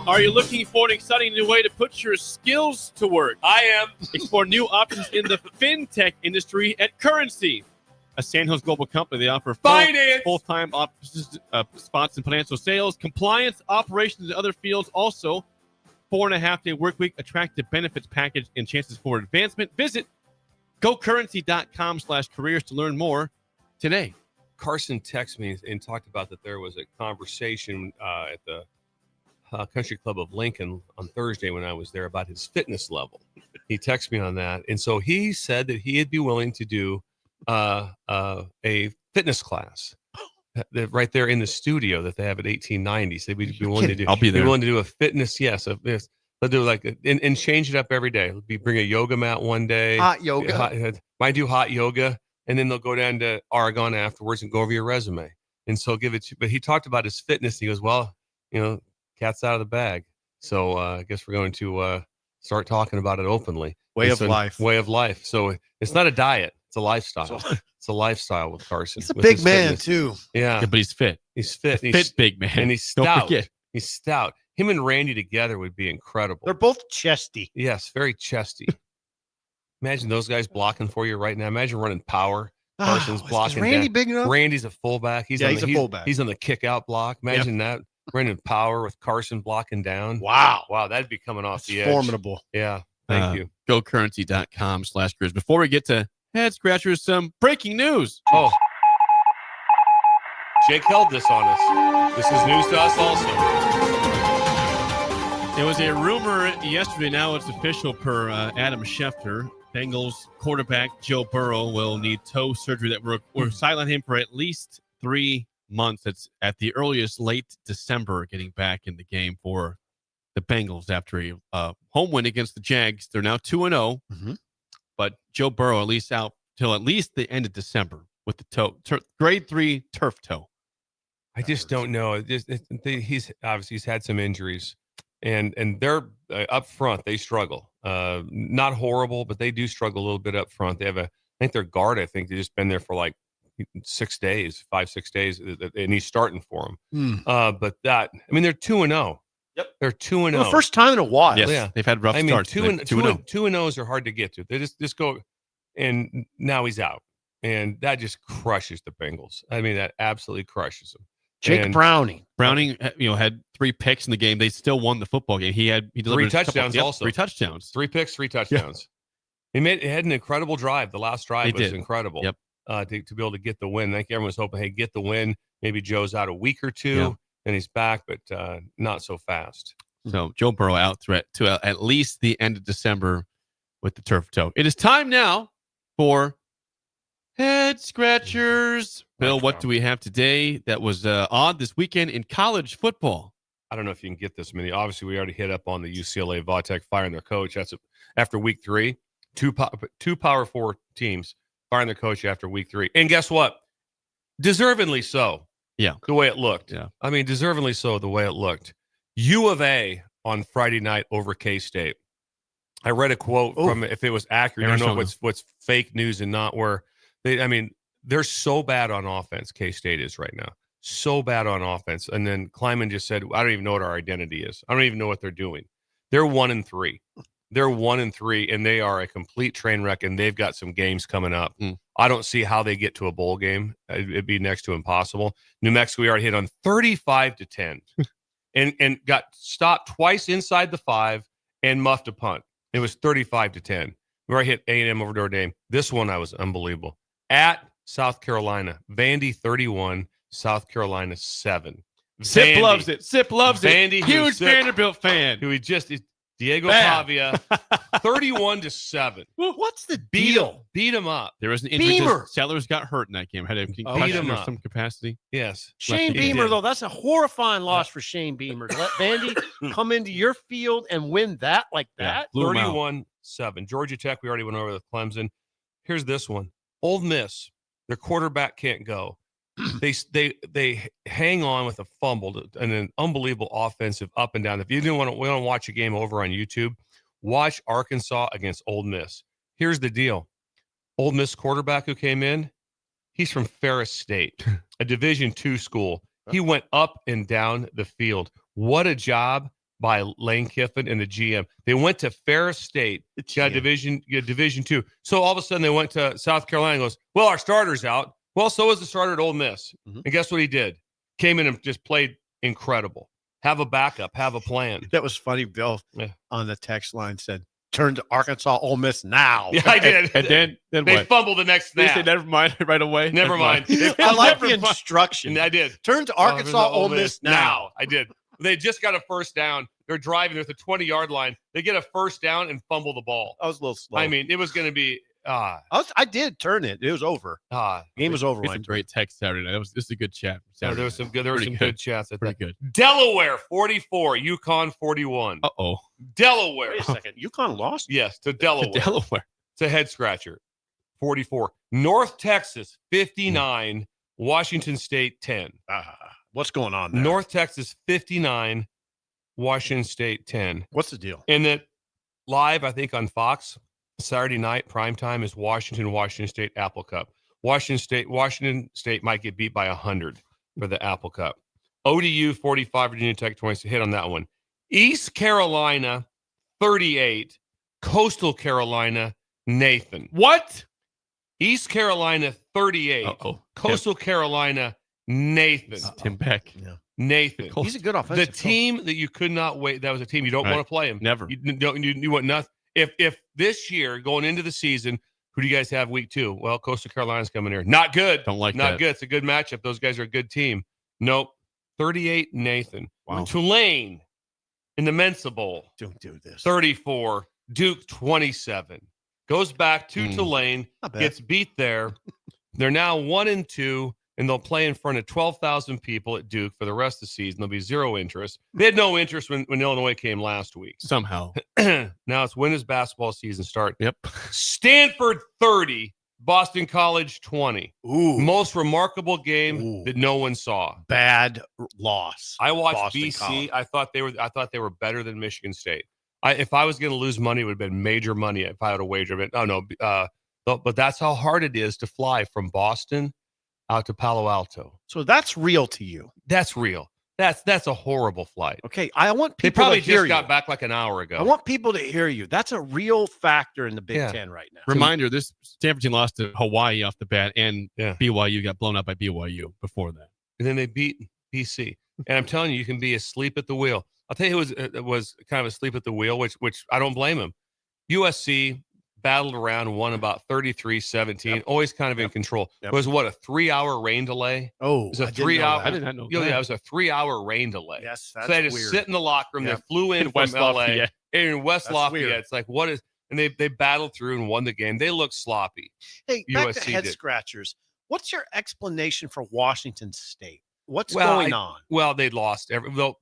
Are you looking for an exciting new way to put your skills to work? I am. Explore new options in the fintech industry at Currency, a Sandhills global company. They offer full-time spots in financial sales, compliance, operations, and other fields. Also, 4.5-day work week, attractive benefits package, and chances for advancement. Visit gocurrency.com/careers to learn more today.
Carson texted me and talked about that there was a conversation at the Country Club of Lincoln on Thursday when I was there about his fitness level. He texted me on that. And so he said that he'd be willing to do a fitness class right there in the studio that they have at 1890. So we'd be willing to do.
I'll be there.
Be willing to do a fitness, yes, They'll do like and change it up every day. Bring a yoga mat one day.
Hot yoga.
Might do hot yoga, and then they'll go down to Oregon afterwards and go over your resume. And so give it to. But he talked about his fitness. He goes, well, cat's out of the bag. So I guess we're going to start talking about it openly.
Way of life.
So it's not a diet; it's a lifestyle. It's a lifestyle with Carson.
He's a big man too.
Yeah,
but he's fit.
He's fit.
Fit big man.
And he's stout.
Don't forget.
He's stout. Him and Randy together would be incredible.
They're both chesty.
Yes, very chesty. Imagine those guys blocking for you right now. Imagine running power. Carson's blocking.
Is Randy big enough?
Randy's a fullback. He's a fullback. He's on the kick out block. Imagine that. Running power with Carson blocking down.
Wow.
That'd be coming off the edge.
Formidable.
Yeah. Thank you.
GoCurrency.com/Grizz. Before we get to head scratchers, some breaking news.
Oh. Jake held this on us. This is news to us also.
It was a rumor yesterday. Now it's official per Adam Schefter. Bengals quarterback Joe Burrow will need toe surgery that will silent him for at least 3 months. It's at the earliest late December, getting back in the game for the Bengals after a home win against the Jags. They're now 2-0, but Joe Burrow at least out till at least the end of December with the toe, grade 3 turf toe.
I just don't know. He's had some injuries, and they're up front. They struggle. Not horrible, but they do struggle a little bit up front. They have I think their guard. I think they've just been there for like 6 days, 5-6 days, and he's starting for them. But they're 2-0. Yep, they're 2-0.
The first time in a while.
Yes,
yeah,
they've had rough starts.
2-0s are hard to get to. They just go, and now he's out, and that just crushes the Bengals. That absolutely crushes them.
Jake Browning,
had
3 picks in the game. They still won the football game. He delivered
3 touchdowns also.
3 touchdowns.
3 picks, 3 touchdowns. Yeah. He had an incredible drive. The last drive was incredible.
Yep.
To be able to get the win. I think everyone was hoping, hey, get the win. Maybe Joe's out a week or two, and he's back, but not so fast.
So Joe Burrow out to at least the end of December with the turf toe. It is time now for head scratchers. Bill, what do we have today that was odd this weekend in college football?
I don't know if you can get this many. Obviously, we already hit up on the UCLA Vautech firing their coach. That's after week 3. Two Power 4 teams firing their coach after week 3. And guess what? Deservedly so.
Yeah.
The way it looked.
Yeah.
Deservedly so the way it looked. U of A on Friday night over K-State. I read a quote from, if it was accurate, I don't know what's fake news and not, where they're so bad on offense, K-State is right now. So bad on offense. And then Kleiman just said, I don't even know what our identity is. I don't even know what they're doing. They're 1-3. They're 1-3, and they are a complete train wreck, and they've got some games coming up. I don't see how they get to a bowl game. It'd be next to impossible. New Mexico, we already hit on 35-10 and got stopped twice inside the 5 and muffed a punt. It was 35-10. We already hit A&M over Notre Dame. This one, I was unbelievable. At South Carolina, Vandy 31, South Carolina 7.
Sip loves it.
Vandy,
huge Vanderbilt fan.
Who he just is. Diego Pavia, 31-7.
Well, what's the deal?
Beat him up.
There was an injury. Sellers got hurt in that game. Had a concussion or some capacity.
Yes.
Shane Beamer, though, that's a horrifying loss for Shane Beamer. To let Vandy come into your field and win that like that?
31-7. Georgia Tech, we already went over with Clemson. Here's this one. Ole Miss, their quarterback can't go. They hang on with a fumble and an unbelievable offensive up and down. If you want to watch a game over on YouTube, watch Arkansas against Ole Miss. Here's the deal. Ole Miss quarterback who came in, he's from Ferris State, a Division II school. He went up and down the field. What a job by Lane Kiffin and the GM. They went to Ferris State, got Division II. So all of a sudden they went to South Carolina and goes, well, our starter's out. Well, so was the starter at Ole Miss. And guess what he did? Came in and just played incredible. Have a backup. Have a plan.
That was funny. Bill on the text line said, turn to Arkansas, Ole Miss now.
Yeah, I did.
And then
they
what?
fumbled the next snap.
They said, never mind, right away.
Never mind.
I like the instruction.
I did.
Turn to Arkansas, Ole Miss now.
I did. They just got a first down. They're driving. There's a 20-yard line. They get a first down and fumble the ball.
I was a little slow.
It was going to be
I did turn it. It was over. Game was over.
It's a great text Saturday night. This is a good chat.
There was some good chats.
Pretty good.
Delaware 44, UConn 41.
Uh-oh.
Delaware.
Wait a second. UConn lost?
Yes, to Delaware. It's a head scratcher. 44. North Texas 59, Washington State 10.
What's going on there?
North Texas 59, Washington State 10.
What's the deal?
And then live, I think on Fox, Saturday night primetime is Washington State Apple Cup. Washington State might get beat by 100 for the Apple Cup. ODU 45, Virginia Tech 20. Hit on that one. East Carolina 38, Coastal Carolina Nathan.
What?
East Carolina 38, Coastal Carolina Nathan.
Tim Beck.
Yeah.
Nathan.
He's a good offensive
The team that you could not wait. That was a team you don't want to play him.
Never.
You want nothing. If this year going into the season, who do you guys have week 2? Well, Coastal Carolina's coming here. Not good.
Don't like
Not
that.
good. It's a good matchup. Those guys are a good team. Nope. 38 Nathan.
Wow.
Tulane in the Mensa Bowl.
Don't do this.
34. Duke 27. Goes back to Tulane. Gets beat there. They're now 1-2. And they'll play in front of 12,000 people at Duke for the rest of the season. There'll be zero interest. They had no interest when Illinois came last week.
Somehow.
Now it's when does basketball season start?
Yep.
Stanford 30, Boston College 20.
Ooh.
Most remarkable game that no one saw.
Bad loss.
I watched
Boston
BC.
College.
I thought they were better than Michigan State. If I was going to lose money, it would have been major money if I had a wager. But that's how hard it is to fly from Boston out to Palo Alto.
So that's real to you.
That's real. That's a horrible flight.
Okay, I want people
They probably
to hear
just got
you.
back like an hour ago.
I want people to hear you. That's a real factor in the Big Ten right now.
Reminder, this Stanford team lost to Hawaii off the bat, and BYU got blown out by BYU before that.
And then they beat BC. And I'm telling you, you can be asleep at the wheel. I'll tell you who was kind of asleep at the wheel, which I don't blame him. USC battled around, won about 33-17, always kind of in control. It was what, a 3-hour rain delay?
Oh,
it was a 3-hour.
I did not know that.
Yeah, it was a 3-hour rain delay.
Yes,
so they had to
weird.
sit in the locker room.
Yep.
They flew in
In
from
West
LA
Lafayette.
in West
That's
Lafayette.
weird.
It's like, what is? And they battled through and won the game. They look sloppy.
Hey, back
USC
to head
did.
scratchers. What's your explanation for Washington State? What's
Well,
going on?
Well, they lost.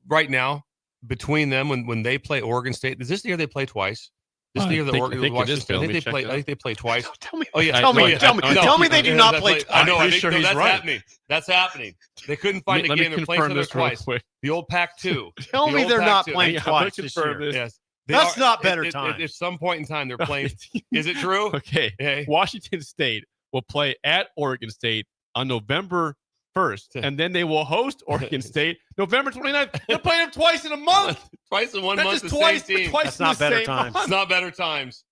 Right now, between them, when they play Oregon State, is this the year they play twice? This is the year that Oregon Washington State. I think they play twice.
Tell me.
Oh yeah.
Tell me.
No,
Tell me they do not play twice.
I know.
Pretty sure he's
that's
right.
happening. That's happening. They couldn't find a
Let me
game. They're playing
confirm
each other
this real
twice.
quick.
The old Pac-2.
Tell
The
me
old
they're not
Pac-2.
playing
Yeah, I'm gonna
twice this
confirm
year.
this.
Yes.
That's not better times.
At some point in time, they're playing. Is it true?
Okay.
Hey.
Washington State will play at Oregon State on November 1st, and then they will host Oregon State November 29th. They're playing them twice in a month.
Twice in 1
That's
month.
just
The
twice,
same team.
twice
That's
in
not
the
better
same
times.
month.
It's not better times.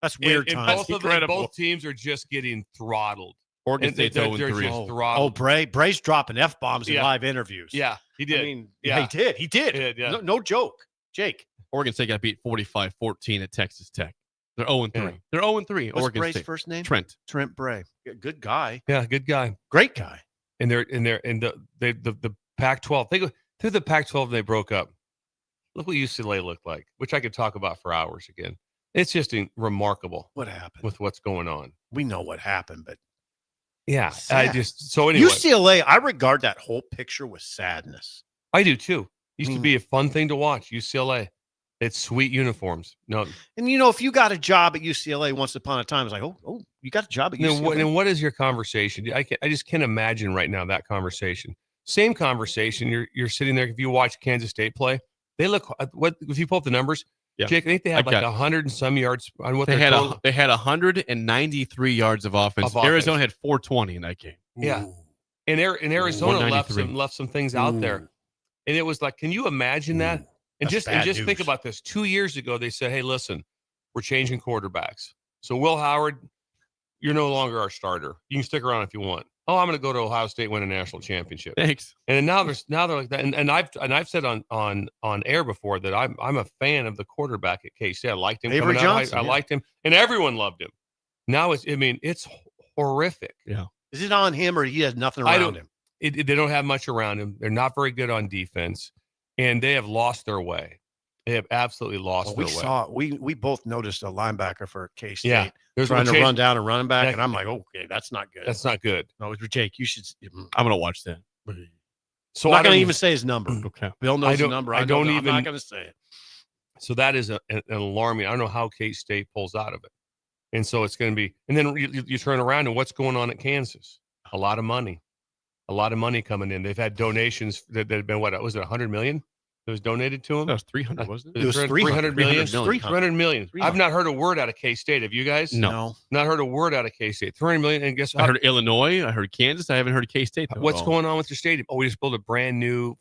That's weird
And
times.
both teams are just getting throttled.
Oregon
And
State's
they're
0-3.
just
Oh,
throttled.
Bray's dropping F-bombs in
Yeah.
live interviews.
Yeah, he did.
I mean,
yeah,
he did.
He did, yeah.
No joke. Jake.
Oregon State got beat 45-14 at Texas Tech. They're 0-3.
Yeah.
They're 0-3.
What's
Oregon
Bray's
State.
first name?
Trent.
Trent Bray. Good guy.
Yeah, good guy.
Great guy.
And the Pac-12. They go through the Pac-12 and they broke up. Look what UCLA looked like, which I could talk about for hours again. It's just remarkable
What happened?
with what's going on.
We know what happened, but
Yeah,
sad.
anyway,
UCLA, I regard that whole picture with sadness.
I do too. Used to be a fun thing to watch. UCLA, it's sweet uniforms. No,
And if you got a job at UCLA once upon a time, it's like, oh, you got a job at UCLA.
and what is your conversation? I just can't imagine right now that conversation. Same conversation. You're sitting there. If you watch Kansas State play, they look. What if you pull up the numbers?
Yeah.
Jake, I think they had like 100 and some yards on what
They
their
had
total.
they had 193 yards of offense. Arizona had 420 in that game.
Yeah, and Arizona left
193.
some things out there, and it was like, can you imagine that? And
That's bad
just think
news.
about this. 2 years ago, they said, "Hey, listen, we're changing quarterbacks. So Will Howard, you're no longer our starter. You can stick around if you want. Oh, I'm going to go to Ohio State, win a national championship.
Thanks."
And now they're like that. And I've said on air before that I'm a fan of the quarterback at KC. I liked him.
Avery
coming out.
Johnson,
I liked him, and everyone loved him. Now it's horrific.
Yeah.
Is it on him or he has nothing around him?
They don't have much around him. They're not very good on defense, and they have lost their way. They have absolutely lost
we
their way.
saw we both noticed a linebacker for K-State.
Yeah, there's
trying to
Chase-
run down a running back,
that-
and I'm like, okay, that's not good.
That's not good.
No, Jake, you should.
I'm gonna watch that.
So
I'm not
I
going to
don't-
even say his number.
Okay.
Bill knows the
don't-
number.
I don't
I'm
even-
not going to say it.
So that is an alarming. I don't know how K-State pulls out of it. And so it's going to be, and then you turn around and what's going on at Kansas? A lot of money coming in. They've had donations that have been, what was it, 100 million that was donated to them?
That was 300, wasn't it?
It was
300 million.
300
million. I've not heard a word out of K-State. Have you guys?
No.
Not heard a word out of K-State. 300 million. And guess what?
I heard Illinois. I heard Kansas. I haven't heard K-State.
What's going on with your stadium? Oh, we just built a brand new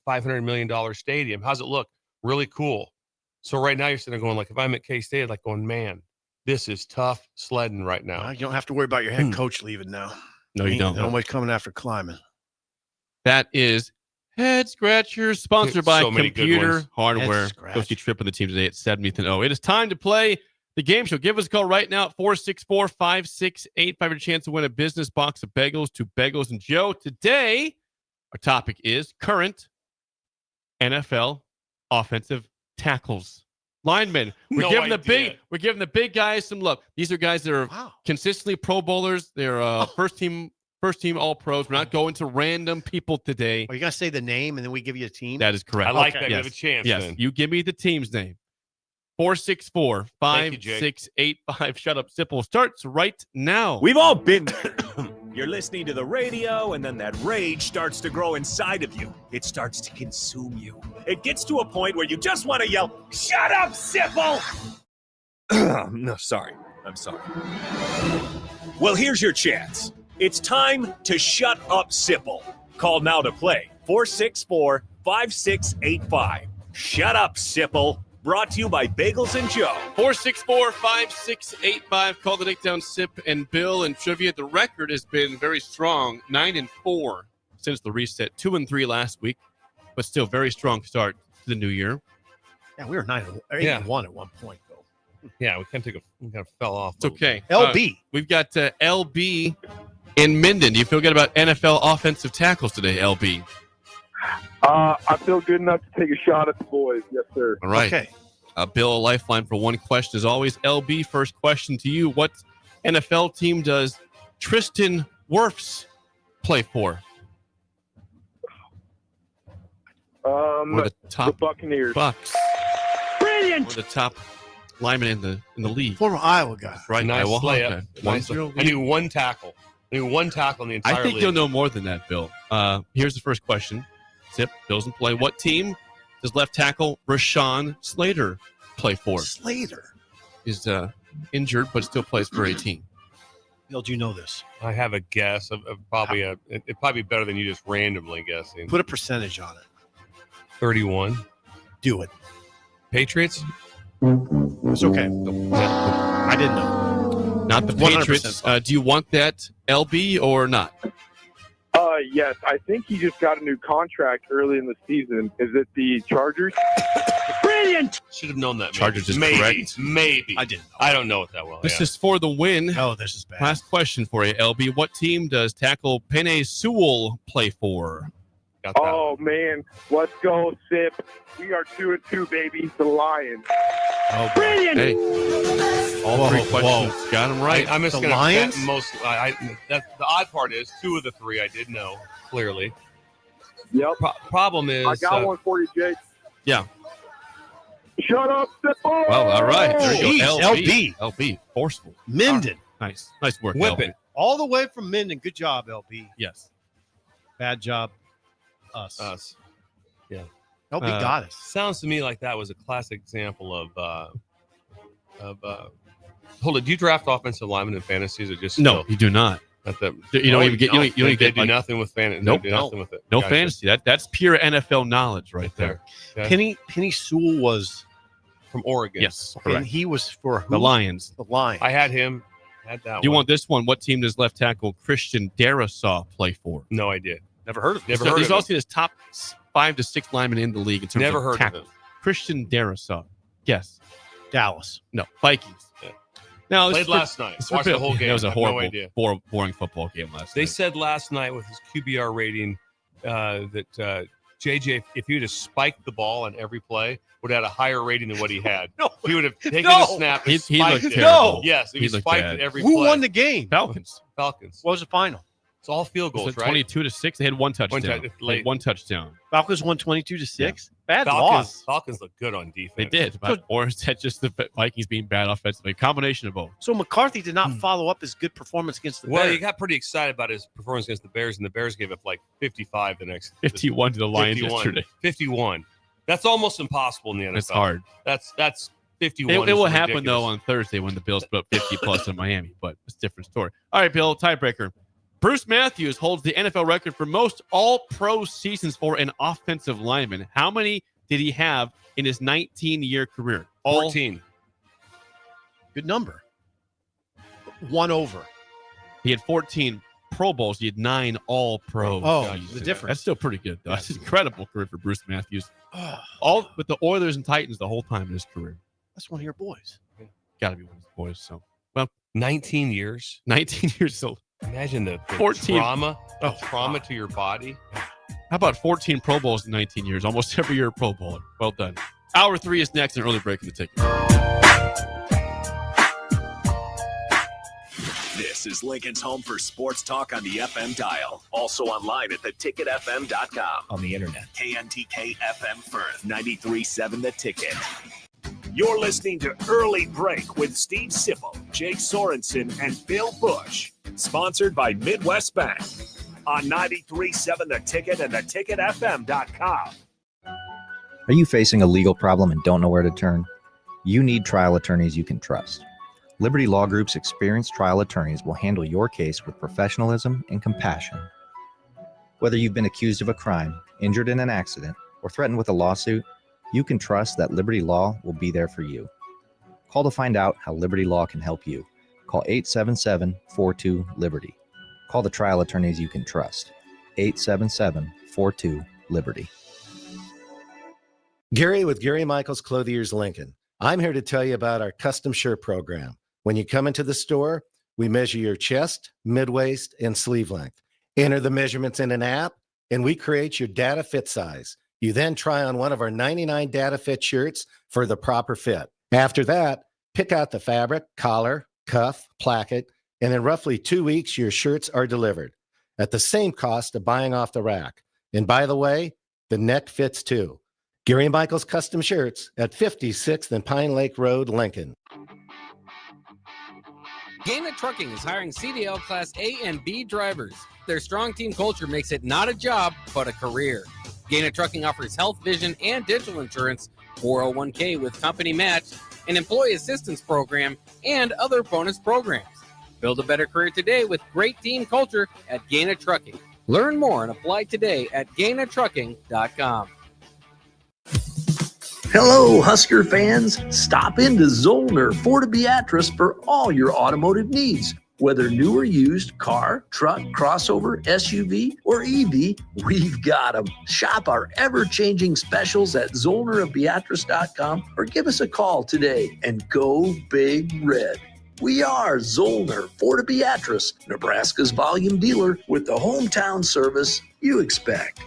$500 million stadium. How's it look? Really cool. So right now you're sitting there going, like, if I'm at K-State, like going, man, this is tough sledding right now.
Well, you don't have to worry about your head coach leaving now.
No, you don't.
Nobody's coming after climbing.
That is Head Scratchers, sponsored by
So many good
Computer
ones.
Hardware.
Head Scratch.
Go see Tripp and the team today at 70th and O. It is time to play the game show. Give us a call right now at 464-5685. Your chance to win a business box of bagels to Bagels and Joe. Today, our topic is current NFL offensive tackles. Linemen. We're
No
giving
idea.
the big guys some love. These are guys that are consistently Pro Bowlers. They're first team All Pros. We're not going to random people today.
Are you going to say the name and then we give you a team?
That is correct.
I like
Okay.
that. You have a chance.
Yes,
Then.
you give me the team's name. 464-5685. Shut up, Sipple starts right now.
We've all been there. You're listening to the radio, and then that rage starts to grow inside of you. It starts to consume you. It gets to a point where you just want to yell, "Shut up, Sipple!" No, sorry. I'm sorry. Well, here's your chance. It's time to shut up, Sipple. Call now to play. 464-5685. Shut up, Sipple. Brought to you by Bagels and Joe.
464-5685. Call the Nick Down Sip and Bill and Trivia. The record has been very strong. 9-4 since the reset. 2-3 last week, but still very strong start to the new year.
Yeah, we were 8-1 at one point, though.
Yeah, we kind of fell off.
It's okay.
LB.
We've got LB in Minden. Do you feel good about NFL offensive tackles today, LB?
I feel good enough to take a shot at the boys. Yes, sir.
All right.
Okay.
Bill, a lifeline for one question. As always, LB, first question to you. What NFL team does Tristan Wirfs play for? We're the top
the Buccaneers.
Bucks.
Brilliant.
We're the top lineman in the league.
Former Iowa guy.
Right.
Nice
Iowa
layup.
Hawkeye.
Nice.
1-0
I knew one tackle. In the entire
I think
league.
you'll know more than that, Bill. Here's the first question. Zip, Bill's in play. What team does left tackle Rashawn Slater play for?
Slater.
He's injured, but still plays for a team.
Bill, do you know this?
I have a guess of probably it'd probably be better than you just randomly guessing.
Put a percentage on it.
31.
Do it.
Patriots?
It's okay. I didn't know.
Not the
100%
Patriots.
fine.
Do you want that, LB, or not?
Yes, I think he just got a new contract early in the season. Is it the Chargers? Brilliant.
Should have known that.
Chargers is
maybe.
correct.
Maybe.
I didn't know.
I don't know it that well.
This is for the win.
Oh, this is bad.
Last question for you, LB. What team does tackle Penei Sewell play for?
Got that
Oh, man. Let's go, Sip. We are 2-2, baby. The Lions.
Oh,
Brilliant.
Hey, all three questions got them right.
I'm just
The
going to
Lions?
bet most. The odd part is 2 of the 3 I did know clearly.
Yep.
Problem is,
I got one for you, Jake.
Yeah.
Shut up, Sipple.
Well, all right. There you go.
Jeez,
LB. Forceful.
Minden.
Nice. Nice work,
Whipping.
LB.
All the way from Minden. Good job, LB.
Yes.
Bad job, us.
Yeah.
LB got us.
Sounds to me like that was a classic example of hold it. Do you draft offensive linemen in fantasies or just
No, you do not.
At the,
You don't even get. You don't
They
get
do
like,
nothing with fantasy.
Nope.
Do nothing with it.
no
Gotcha.
fantasy. That's pure NFL knowledge right there.
Okay.
Penny Sewell was
From Oregon.
Yes,
and
correct.
he was for who?
The Lions.
The Lions.
I had him. Had that.
You
one.
want this one? What team does left tackle Christian Darasaw play for?
No idea.
Never heard of him.
Never
So
heard
he's
of him.
also his top 5 to 6 linemen in the league in terms
Never
of
heard
tackles.
of him.
Christian Darasaw. Yes.
Dallas.
No. Vikings.
Yeah.
No,
Played last night. Watched the whole game.
That was a
I have no
horrible,
idea.
boring football game last
They
night.
said last night with his QBR rating that JJ, if he would have spiked the ball on every play, would have had a higher rating than what he had.
No.
He would have taken
No.
a snap and
He
spiked
looked
it.
terrible.
Yes, he
looked
spiked
bad.
it every
Who
play.
won the game?
Falcons.
Falcons.
What was the final?
It's all field
Was
goals,
it
right?
22-6? They had one touchdown. They had one touchdown.
Falcons won 22-6. Bad
Falcons,
loss.
Falcons look good on defense.
They did. But, or is that just the Vikings being bad offensively? A combination of both.
So McCarthy did not follow up his good performance against the
Well,
Bears.
you got pretty excited about his performance against the Bears, and the Bears gave up like 55 the next
51 to the Lions
51.
yesterday.
51. That's almost impossible in the NFL.
It's hard.
That's 51.
It will
is
happen,
ridiculous.
though, on Thursday when the Bills put up 50 plus in Miami, but it's a different story. All right, Bill, tiebreaker. Bruce Matthews holds the NFL record for most all-pro seasons for an offensive lineman. How many did he have in his 19-year career?
14.
Good number. One over.
He had 14 Pro Bowls. He had 9 all-pro.
Oh, the difference.
That's still pretty good, though. That's an incredible career for Bruce Matthews. All with the Oilers and Titans the whole time in his career.
That's one of your boys.
Got to be one of his boys. So, well,
19 years.
19 years old.
Imagine the
14.
trauma to your body.
How about 14 Pro Bowls in 19 years? Almost every year a Pro Bowler. Well done. Hour 3 is next, and early break in the ticket.
This is Lincoln's home for sports talk on the FM dial. Also online at theticketfm.com.
On the internet.
KNTK FM Firth, 93.7 The Ticket. You're listening to Early Break with Steve Sipple, Jake Sorensen, and Bill Busch. Sponsored by Midwest Bank. On 93.7 The Ticket and theticketfm.com.
Are you facing a legal problem and don't know where to turn? You need trial attorneys you can trust. Liberty Law Group's experienced trial attorneys will handle your case with professionalism and compassion. Whether you've been accused of a crime, injured in an accident, or threatened with a lawsuit, you can trust that Liberty Law will be there for you. Call to find out how Liberty Law can help you. Call 877-42-LIBERTY. Call the trial attorneys you can trust. 877-42-LIBERTY.
Gary with Gary Michaels Clothiers Lincoln. I'm here to tell you about our custom shirt program. When you come into the store, we measure your chest, mid-waist, and sleeve length. Enter the measurements in an app, and we create your data fit size. You then try on one of our 99 data fit shirts for the proper fit. After that, pick out the fabric, collar, cuff, placket, and in roughly 2 weeks, your shirts are delivered at the same cost of buying off the rack. And by the way, the neck fits too. Gary Michaels Custom Shirts at 56th and Pine Lake Road, Lincoln.
Gaina Trucking is hiring CDL Class A and B drivers. Their strong team culture makes it not a job, but a career. Gaina Trucking offers health, vision, and dental insurance, 401k with company match, an employee assistance program, and other bonus programs. Build a better career today with great team culture at Gaina Trucking. Learn more and apply today at GainaTrucking.com.
Hello, Husker fans. Stop into Zollner Ford Beatrice for all your automotive needs. Whether new or used, car, truck, crossover, SUV, or EV, we've got them. Shop our ever-changing specials at ZollnerofBeatrice.com or give us a call today and go Big Red. We are Zollner Ford Beatrice, Nebraska's volume dealer with the hometown service you expect.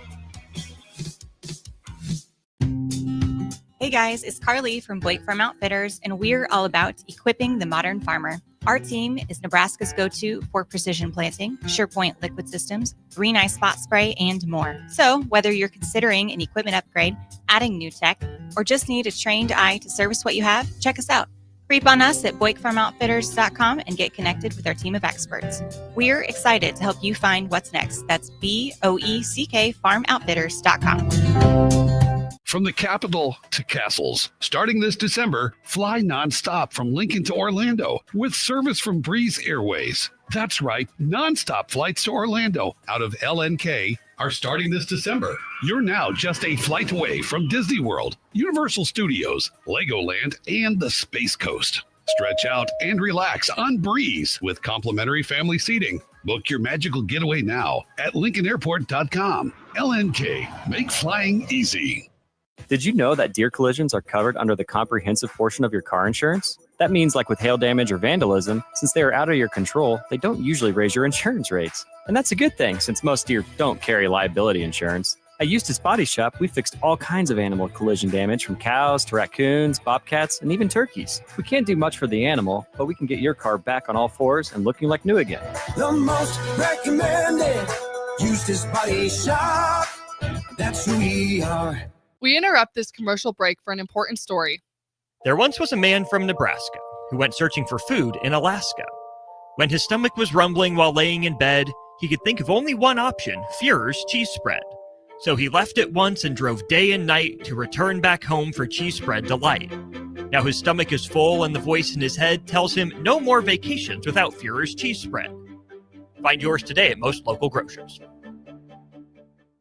Hey guys, it's Carly from Blake Farm Outfitters, and we're all about equipping the modern farmer. Our team is Nebraska's go-to for precision planting, SurePoint liquid systems, Green Eye spot spray, and more. So whether you're considering an equipment upgrade, adding new tech, or just need a trained eye to service what you have, check us out. Creep on us at BlakeFarmOutfitters.com and get connected with our team of experts. We're excited to help you find what's next. That's BOECK FarmOutfitters.com.
From the capital to castles, starting this December, fly nonstop from Lincoln to Orlando with service from Breeze Airways. That's right, nonstop flights to Orlando out of LNK are starting this December. You're now just a flight away from Disney World, Universal Studios, Legoland, and the Space Coast. Stretch out and relax on Breeze with complimentary family seating. Book your magical getaway now at LincolnAirport.com. LNK, make flying easy.
Did you know that deer collisions are covered under the comprehensive portion of your car insurance? That means, like with hail damage or vandalism, since they are out of your control, they don't usually raise your insurance rates. And that's a good thing, since most deer don't carry liability insurance. At Eustace Body Shop, we fixed all kinds of animal collision damage, from cows to raccoons, bobcats, and even turkeys. We can't do much for the animal, but we can get your car back on all fours and looking like new again.
The most recommended Eustace Body Shop. That's who we are.
We interrupt this commercial break for an important story.
There once was a man from Nebraska who went searching for food in Alaska. When his stomach was rumbling while laying in bed, he could think of only one option, Führer's cheese spread. So he left it once and drove day and night to return back home for cheese spread delight. Now his stomach is full and the voice in his head tells him no more vacations without Führer's cheese spread. Find yours today at most local grocers.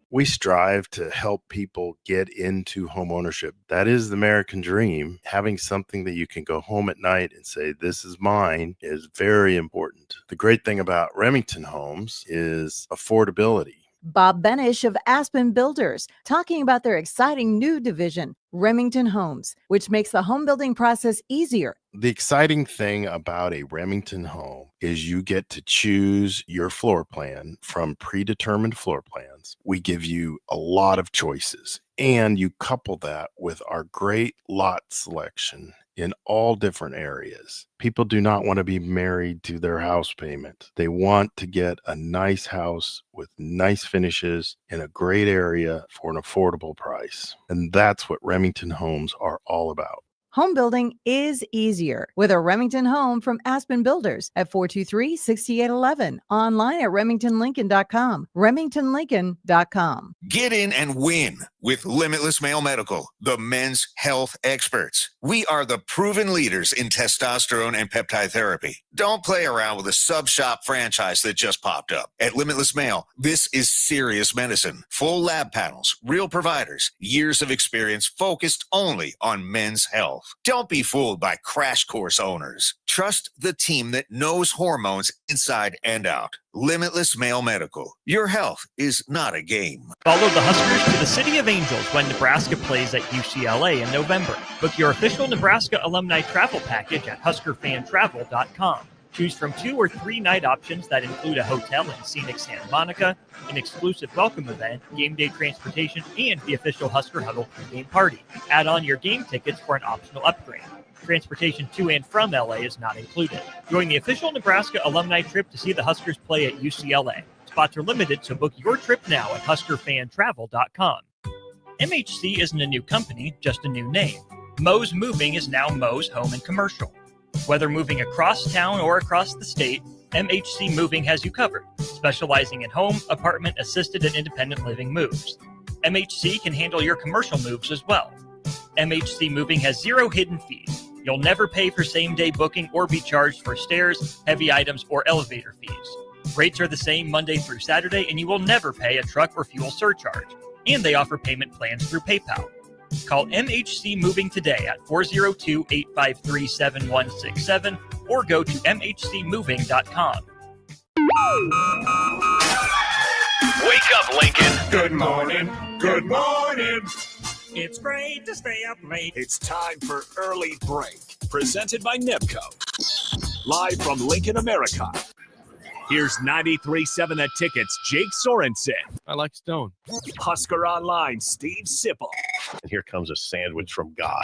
We strive to help people get into home ownership. That is the American dream. Having something that you can go home at night and say, this is mine, is very important. The great thing about Remington Homes is affordability.
Bob Benish of Aspen Builders, talking about their exciting new division, Remington Homes, which makes the home building process easier.
The exciting thing about a Remington home is you get to choose your floor plan from predetermined floor plans. We give you a lot of choices, and you couple that with our great lot selection in all different areas. People do not want to be married to their house payment. They want to get a nice house with nice finishes in a great area for an affordable price. And that's what Remington Homes are all about.
Home building is easier with a Remington home from Aspen Builders at 423-6811. Online at remingtonlincoln.com. remingtonlincoln.com.
Get in and win with Limitless Male Medical, the men's health experts. We are the proven leaders in testosterone and peptide therapy. Don't play around with a sub-shop franchise that just popped up. At Limitless Male, this is serious medicine. Full lab panels, real providers, years of experience focused only on men's health. Don't be fooled by crash course owners. Trust the team that knows hormones inside and out. Limitless Male Medical. Your health is not a game.
Follow the Huskers to the City of Angels when Nebraska plays at UCLA in November. Book your official Nebraska alumni travel package at huskerfantravel.com. Choose from 2 or 3 night options that include a hotel in scenic Santa Monica, an exclusive welcome event, game day transportation, and the official Husker Huddle pregame party. Add on your game tickets for an optional upgrade. Transportation to and from LA is not included. Join the official Nebraska alumni trip to see the Huskers play at UCLA. Spots are limited, so book your trip now at huskerfantravel.com. MHC isn't a new company, just a new name. Mo's Moving is now Mo's Home and Commercial. Whether moving across town or across the state, MHC Moving has you covered, specializing in home, apartment, assisted, and independent living moves. MHC can handle your commercial moves as well. MHC Moving has 0 hidden fees. You'll never pay for same-day booking or be charged for stairs, heavy items, or elevator fees. Rates are the same Monday through Saturday, and you will never pay a truck or fuel surcharge. And they offer payment plans through PayPal. Call MHC Moving today at 402-853-7167 or go to mhcmoving.com.
Wake up, Lincoln.
Good morning. Good morning. It's great to stay up late.
It's time for Early Break, presented by NEBCO. Live from Lincoln, America. Here's 93.7 The Ticket's Jake Sorensen.
I like Stone.
Husker Online, Steve Sipple.
And here comes a sandwich from God.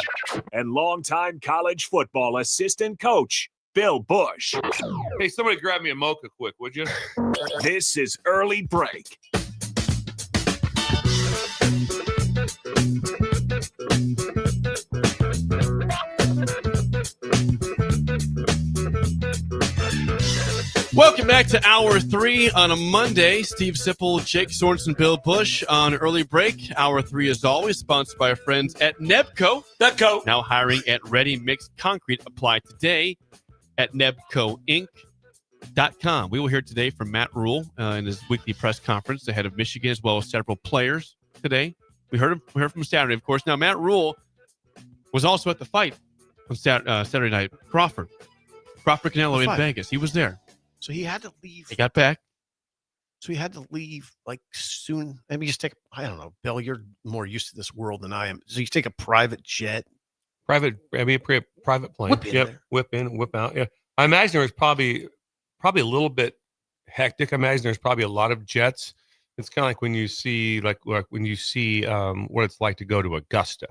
And longtime college football assistant coach, Bill Busch.
Hey, somebody grab me a mocha quick, would you?
This is Early Break.
Welcome back to Hour 3 on a Monday. Steve Sipple, Jake Sorensen, Bill Busch on Early Break. Hour 3, as always, sponsored by our friends at NEBCO.
NEBCO.
Now hiring at Ready Mixed Concrete. Apply today at nebcoinc.com. We will hear today from Matt Rule in his weekly press conference ahead of Michigan, as well as several players today. We heard from Saturday, of course. Now, Matt Rule was also at the fight on Saturday night. Crawford Canelo in Vegas. He was there.
So he had to leave.
He got back.
So he had to leave like soon. Maybe just take, I don't know, Bill, you're more used to this world than I am. So you take a private jet.
Private plane.
Whip in there.
Whip in, whip out. Yeah. I imagine it was probably a little bit hectic. I imagine there's probably a lot of jets It's kind of like when you see what it's like to go to Augusta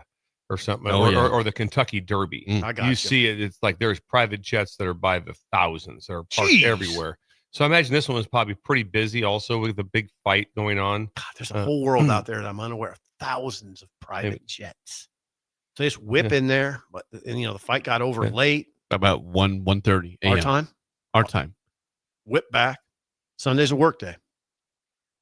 or something, or the Kentucky Derby.
I got
You see it. It's like there's private jets that are by the thousands that are parked everywhere. So I imagine this one was probably pretty busy also with the big fight going on.
God, there's a whole world out there that I'm unaware of. Thousands of private jets. So they just whip in there, but the fight got over late.
About 1:30 a.m. Our time.
Whip back. Sunday's a work day.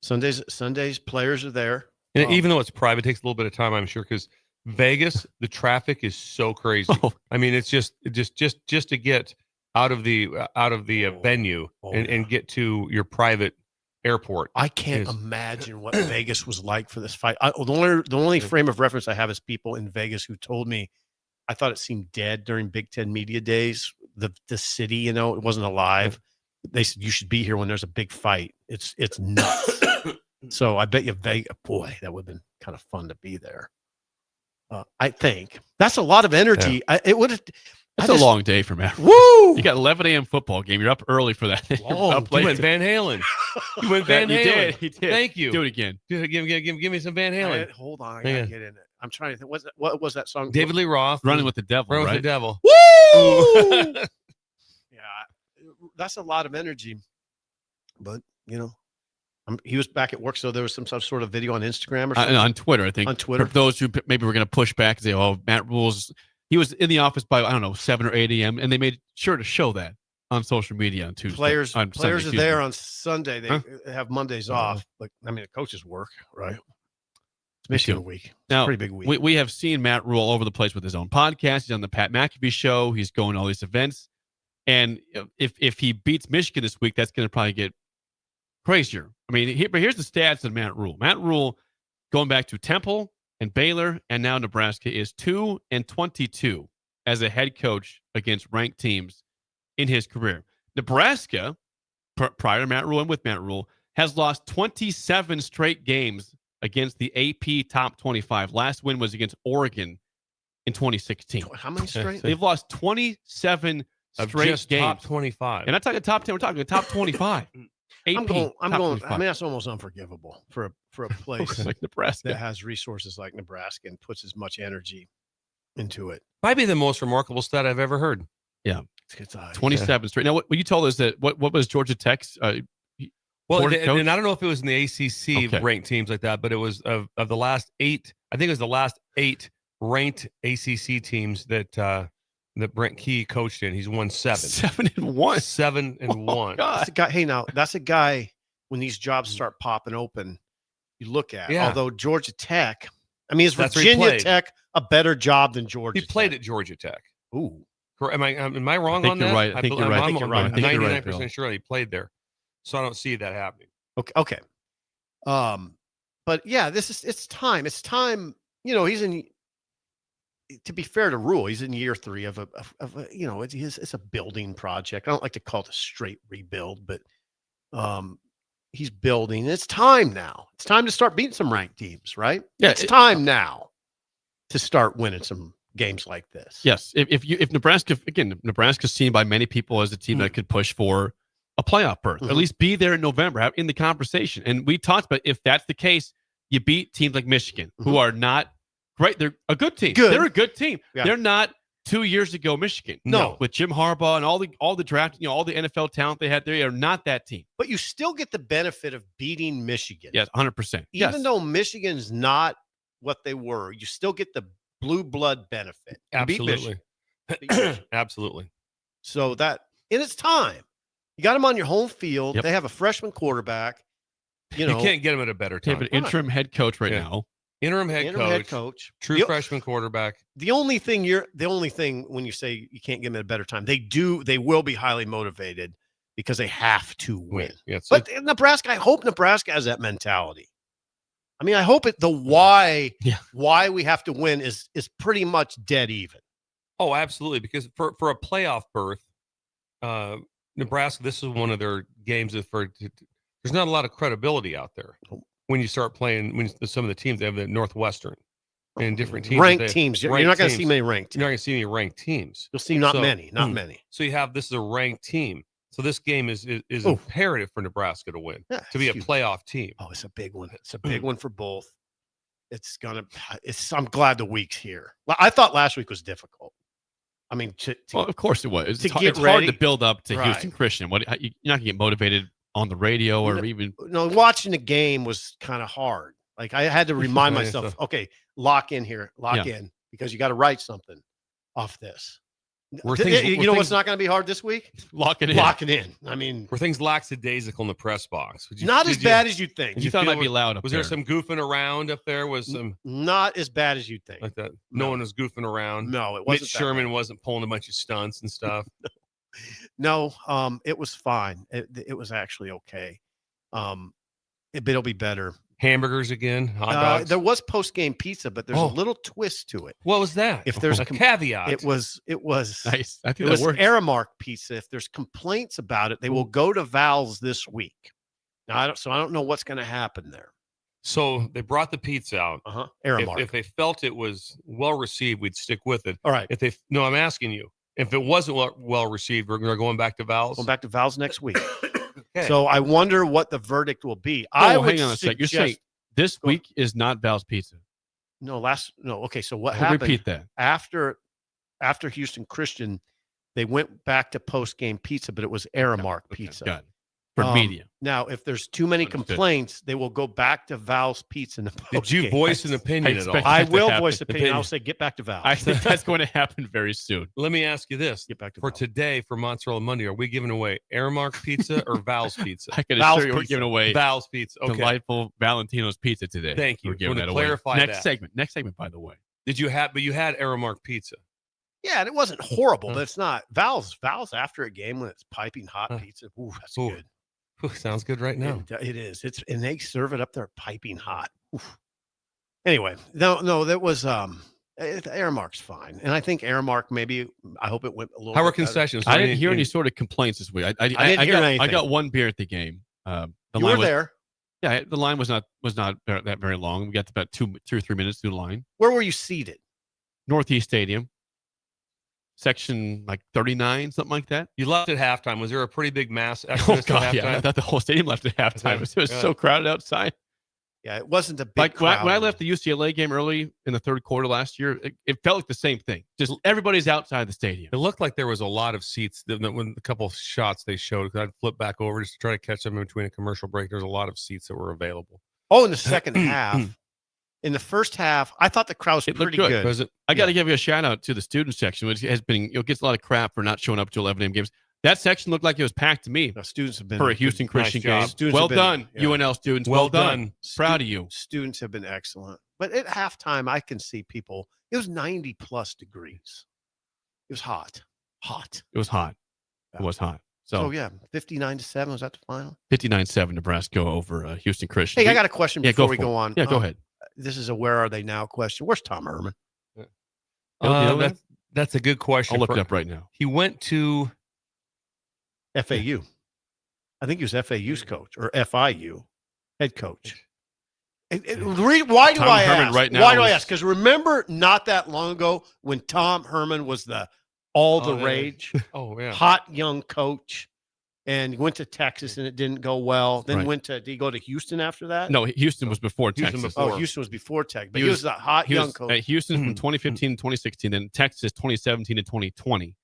Sundays players are there.
And even though it's private, it takes a little bit of time, I'm sure, because Vegas, the traffic is so crazy. I mean, it's just to get out of the venue and get to your private airport.
I can't imagine what Vegas was like for this fight. The only frame of reference I have is people in Vegas who told me I thought it seemed dead during Big Ten media days. The city, it wasn't alive. They said you should be here when there's a big fight. It's nuts. So I bet you Vegas, boy, that would have been kind of fun to be there. I think that's a lot of energy.
Yeah.
It would have.
It's a long day for Matt.
Woo!
You got 11 a.m. football game. You're up early for that.
You went Van Halen. You went Van Halen.
He did.
Thank you.
Do it again.
Give me some Van Halen.
Hold on, I gotta get in it. I'm trying to think. What was that song?
David Lee Roth.
Running with the Devil.
Running
right?
with the Devil.
Woo! Yeah, that's a lot of energy. But he was back at work, so there was some sort of video on Instagram or something.
On Twitter, I think.
On Twitter,
for those who maybe were going to push back and say, "Oh, Matt Rule's." He was in the office by 7 or 8 a.m. and they made sure to show that on social media on Tuesday.
Players are
Sunday,
there on Sunday. They have Mondays off, but the coaches work, right? It's Michigan week. It's a pretty big week.
We have seen Matt Rule all over the place with his own podcast. He's on the Pat McAfee show. He's going to all these events, and if he beats Michigan this week, that's going to probably get crazier. I mean, but here's the stats of Matt Rule. Matt Rule, going back to Temple and Baylor and now Nebraska, is 2-22 as a head coach against ranked teams in his career. Nebraska, prior to Matt Rule and with Matt Rule, has lost 27 straight games against the AP top 25. Last win was against Oregon in 2016.
How many straight?
They've lost 27 straight
just
games.
top 25.
And not talking top 10, we're talking top 25.
I'm going.
top 25.
I mean, that's almost unforgivable for a place
like Nebraska
that has resources like Nebraska and puts as much energy into it.
Might be the most remarkable stat I've ever heard.
Yeah, 27 straight. Now, what you told us that what was Georgia Tech's?
And I don't know if it was in the ACC ranked teams like that, but it was of the last 8. I think it was the last 8 ranked ACC teams that Brent Key coached in. He's won 7.
7-1.
7-1.
That's a guy. Hey, now that's a guy. When these jobs start popping open, you look at.
Yeah.
Although Georgia Tech, I mean, is
That's where he
Virginia
played.
Tech a better job than Georgia?
He played at Georgia Tech.
Ooh,
am I wrong
think
on
you're
that?
right. I think you're right. I think you're right. I
I'm
think you're right,
99%
Bill.
sure he played there, so I don't see that happening.
Okay. But yeah, it's time. It's time. He's in. To be fair to Rule, he's in year 3 of a it's a building project. I don't like to call it a straight rebuild, but he's building. It's time now. It's time to start beating some ranked teams, right?
Yeah,
it's time now to start winning some games like this.
Yes, if Nebraska, again, Nebraska's seen by many people as a team that could push for a playoff berth, at least be there in November, in the conversation. And we talked about if that's the case, you beat teams like Michigan, who are not great. They're a good team. They're a good team.
Yeah.
They're not 2 years ago Michigan.
No.
With Jim Harbaugh and all the draft, all the NFL talent they had, they are not that team.
But you still get the benefit of beating Michigan.
Yes, 100%.
Even though Michigan's not what they were, you still get the blue blood benefit. You beat
Absolutely.
Michigan.
Absolutely.
So and it's time. You got them on your home field. They have a freshman quarterback.
You can't get him at a better
They
time.
have an interim head coach right now.
Interim head coach. True freshman quarterback.
The only thing when you say you can't get them at a better time, they will be highly motivated because they have to win.
Yeah,
but Nebraska, I hope Nebraska has that mentality. I mean, I hope why we have to win is pretty much dead even.
Oh, absolutely. Because for a playoff berth, Nebraska, this is one of their games there's not a lot of credibility out there when you start playing. When some of the teams they have the Northwestern and different teams,
ranked teams. You're not going to see many ranked.
You're not going to see any ranked teams.
You'll see not many.
So you have this is a ranked team. So this game is imperative for Nebraska to win, to be a playoff team.
Oh, it's a big one. It's a big one for both. I'm glad the week's here. I thought last week was difficult. I mean,
well, of course it was. It's
ready,
hard to build up to
right.
Houston Christian. You're not going to get motivated on the radio or even.
No, watching the game was kind of hard. Like I had to remind myself, okay, lock in here, lock in, because you got to write something off this. You know what's not going to be hard this week?
Locking in.
Locking in. I mean,
were things lackadaisical in the press box?
Not as bad as you'd think.
You thought it might be loud up
was
there.
there some goofing around up there? Was some
not as bad as you'd think.
Like that. No one was goofing around.
No, it wasn't.
Mitch Sherman wasn't pulling a bunch of stunts and stuff.
No, it was fine. It was actually okay. It'll be better.
Hamburgers again, hot dogs.
There was post-game pizza, but there's a little twist to it.
What was that?
If there's
a caveat,
it was
nice. I think
it was
works.
Aramark pizza. If there's complaints about it, they will go to Val's this week. Now I don't know what's going to happen there.
So they brought the pizza out.
Aramark.
If they felt it was well received, we'd stick with it.
All right.
I'm asking you. If it wasn't well received, we're going back to Val's.
Going back to Val's next week.
Okay.
So I wonder what the verdict will be.
Hang on a sec. You're saying this week is not Val's Pizza?
No, okay. So what happened?
Repeat that.
After Houston Christian, they went back to post-game pizza, but it was Aramark pizza.
Got it. For media.
Now, if there's too many complaints, they will go back to Val's Pizza. In the
Did you voice an opinion at all?
I will voice an opinion. I'll say get back to Val's.
I think that's going to happen very soon.
Let me ask you this.
Get back to
for
Val's.
Today, for Mozzarella Monday, are we giving away Aramark pizza or Val's Pizza?
I can
Val's
assure you we're
Pizza.
giving away
Val's Pizza. Okay.
delightful Valentino's pizza today.
Thank you.
We're giving
Want
that
to
away.
clarify
Next
that.
segment, by the way.
But you had Aramark pizza.
Yeah, and it wasn't horrible, but it's not. Val's after a game when it's piping hot pizza. Ooh, that's good.
Ooh, sounds good right now.
It is. And they serve it up there piping hot. Oof. Anyway, no, that was Aramark's fine, and I think Aramark maybe. I hope it went a little.
How were
bit better.
concessions?
I didn't hear any sort of complaints this week. I
didn't hear anything.
I got one beer at the game. The
You
line
were there.
Yeah, the line was not that very long. We got about 2 or 3 minutes through the line.
Where were you seated?
Northeast Stadium, section like 39, something like that.
You left at halftime. Was there a pretty big mass
Oh
exodus
God,
at halftime?
yeah, I thought the whole stadium left at halftime. It was so crowded outside.
Yeah, it wasn't a big
Like when
crowd.
I left the UCLA game early in the third quarter last year, it felt like the same thing. Just everybody's outside the stadium.
It looked like there was a lot of seats. When a couple of shots they showed, I'd flip back over just to try to catch them in between a commercial break. There's a lot of seats that were available.
Oh, in the second half. In the first half, I thought the crowd was pretty good.
Was it? I got to give you a shout out to the student section, which has been gets a lot of crap for not showing up to 11 a.m. games. That section looked like it was packed to me.
The students have been
for a Houston Christian game.
Students
Well
have been-
done,
yeah.
UNL students. Well done. Proud of you.
Students have been excellent. But at halftime, I can see people. It was 90 plus degrees. It was hot.
It was hot. It was hot. So,
yeah, 59-7 was that the final?
59-7 Nebraska over Houston Christian.
Hey, I got a question before we go on.
Yeah, go ahead.
This is a where are they now question. Where's Tom Herman?
That's a good question.
I'll look it up right now.
He went to
FAU. I think he was FAU's coach or FIU head coach. Why do
Tom
I
Herman
ask?
right now
Why do I
is-
ask? Because remember not that long ago when Tom Herman was the rage,
Oh yeah,
hot young coach, and he went to Texas and it didn't go well. Then
Right.
did he go to Houston after that?
No, Houston was before
Houston
Texas.
before.
Oh, Houston was before Tech, but he was the hot
he
young
was
coach.
At Houston from 2015 to 2016, then Texas 2017 to 2020.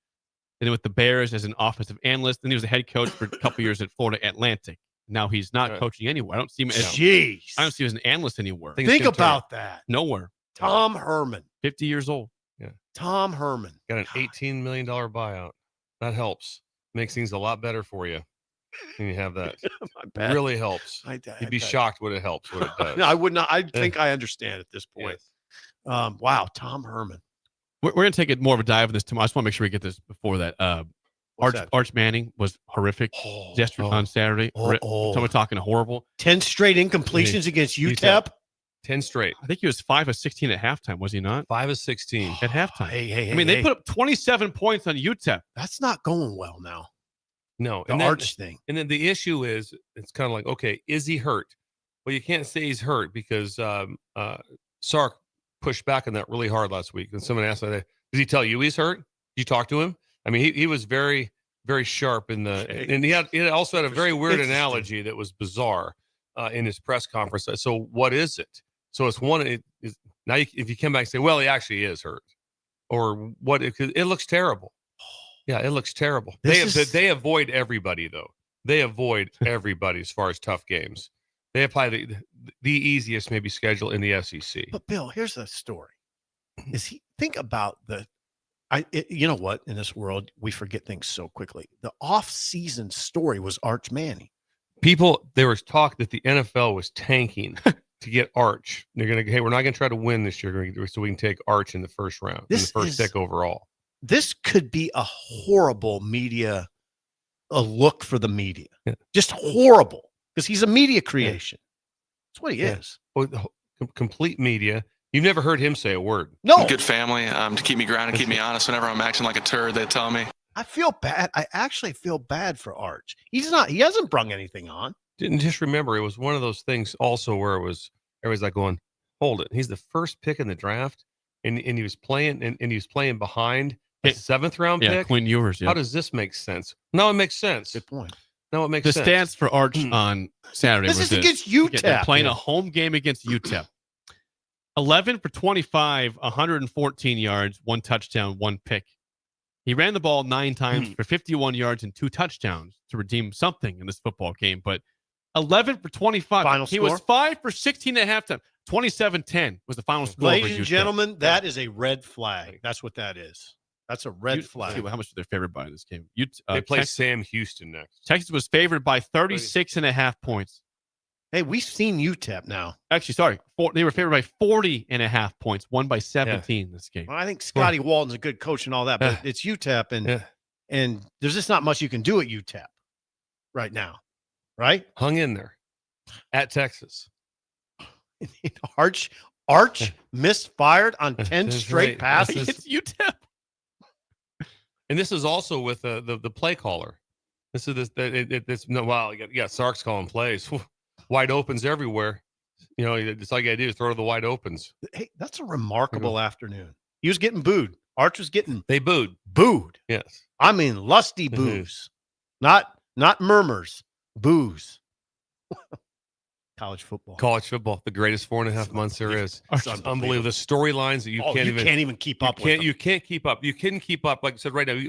And then with the Bears as an offensive analyst. Then he was the head coach for a couple years at Florida Atlantic. Now he's not coaching anywhere. I don't see him as
Jeez.
I don't see him as an analyst anywhere.
Think about that.
Nowhere.
Tom Herman.
50 years old.
Yeah.
Tom Herman.
Got an $18 million buyout. That helps. Makes things a lot better for you when you have that.
bet.
Really helps. You'd be shocked what it helps. What it does.
No, I would not. I think I understand at this point. Wow, Tom Herman.
We're going to take it more of a dive in this tomorrow. I just want to make sure we get this before that. Arch Manning was horrific yesterday on Saturday. Someone talking horrible.
10 straight incompletions against UTEP.
10 straight.
I think he was 5 of 16 at halftime, was he not?
5 of 16
at halftime.
Hey,
I mean, they put up 27 points on UTEP.
That's not going well now.
No,
The Arch thing.
And then the issue is, it's kind of like, okay, is he hurt? Well, you can't say he's hurt because Sark pushed back on that really hard last week. And someone asked, "Did he tell you he's hurt? Did you talk to him?" I mean, he was very very sharp in the, and he also had a very weird analogy that was bizarre in his press conference. So what is it? So it's now if you come back and say, well, he actually is hurt, or what? It looks terrible. Yeah, it looks terrible. They avoid everybody though. They avoid everybody as far as tough games. They apply the easiest maybe schedule in the SEC.
But Bill, here's the story: think about you know what? In this world, we forget things so quickly. The off-season story was Arch Manning.
There was talk that the NFL was tanking to get Arch. They're going to, hey, we're not going to try to win this year, so we can take Arch in the first round, in the first pick overall.
This could be a horrible media, a look for the media. Yeah. Just horrible, because he's a media creation. Yeah. That's what he is.
Well, complete media. You've never heard him say a word.
No.
Good family to keep me grounded, keep me honest. Whenever I'm acting like a turd, they tell me.
I feel bad. I actually feel bad for Arch. He hasn't brung anything on.
Didn't just remember, it was one of those things also where everybody's like going, hold it. He's the first pick in the draft, and he was playing and he was playing behind a 7th round pick.
Quinn Ewers. Yeah.
How does this make sense? No, it makes sense.
Good point.
No, it makes
the
sense.
The stats for Arch on Saturday
this
was
is against UTEP.
They're playing a home game against UTEP. 11 for 25, 114 yards, 1 touchdown, 1 pick. He ran the ball 9 times for 51 yards and 2 touchdowns to redeem something in this football game. But 11 for 25.
Final
he
score?
was 5 for 16 at halftime. 27-10 was the final score.
Ladies and gentlemen, that is a red flag. That's what that is. That's a red flag.
How much were they favored by in this game?
They play Sam Houston next.
Texas was favored by 36.5 points.
Hey, we've seen UTEP now.
Actually, sorry. They were favored by 40.5 points, won by 17 this game.
Well, I think Scotty Walton's a good coach and all that, but it's UTEP, and there's just not much you can do at UTEP right now, right?
Hung in there at Texas.
Arch misfired on 10 straight passes.
It's UTEP.
And this is also with the play caller. This is Sark's calling plays. Wide opens everywhere. You know, it's all you got to do is throw to the wide opens.
Hey, that's a remarkable afternoon. He was getting booed. Arch was getting
booed.
Yes. I mean, lusty boos. Not murmurs. Boos. College football,
the greatest 4.5 months there is. It's unbelievable. The storylines that you can't even
keep up
with. You can't keep up. You couldn't keep up. Like I said, right now,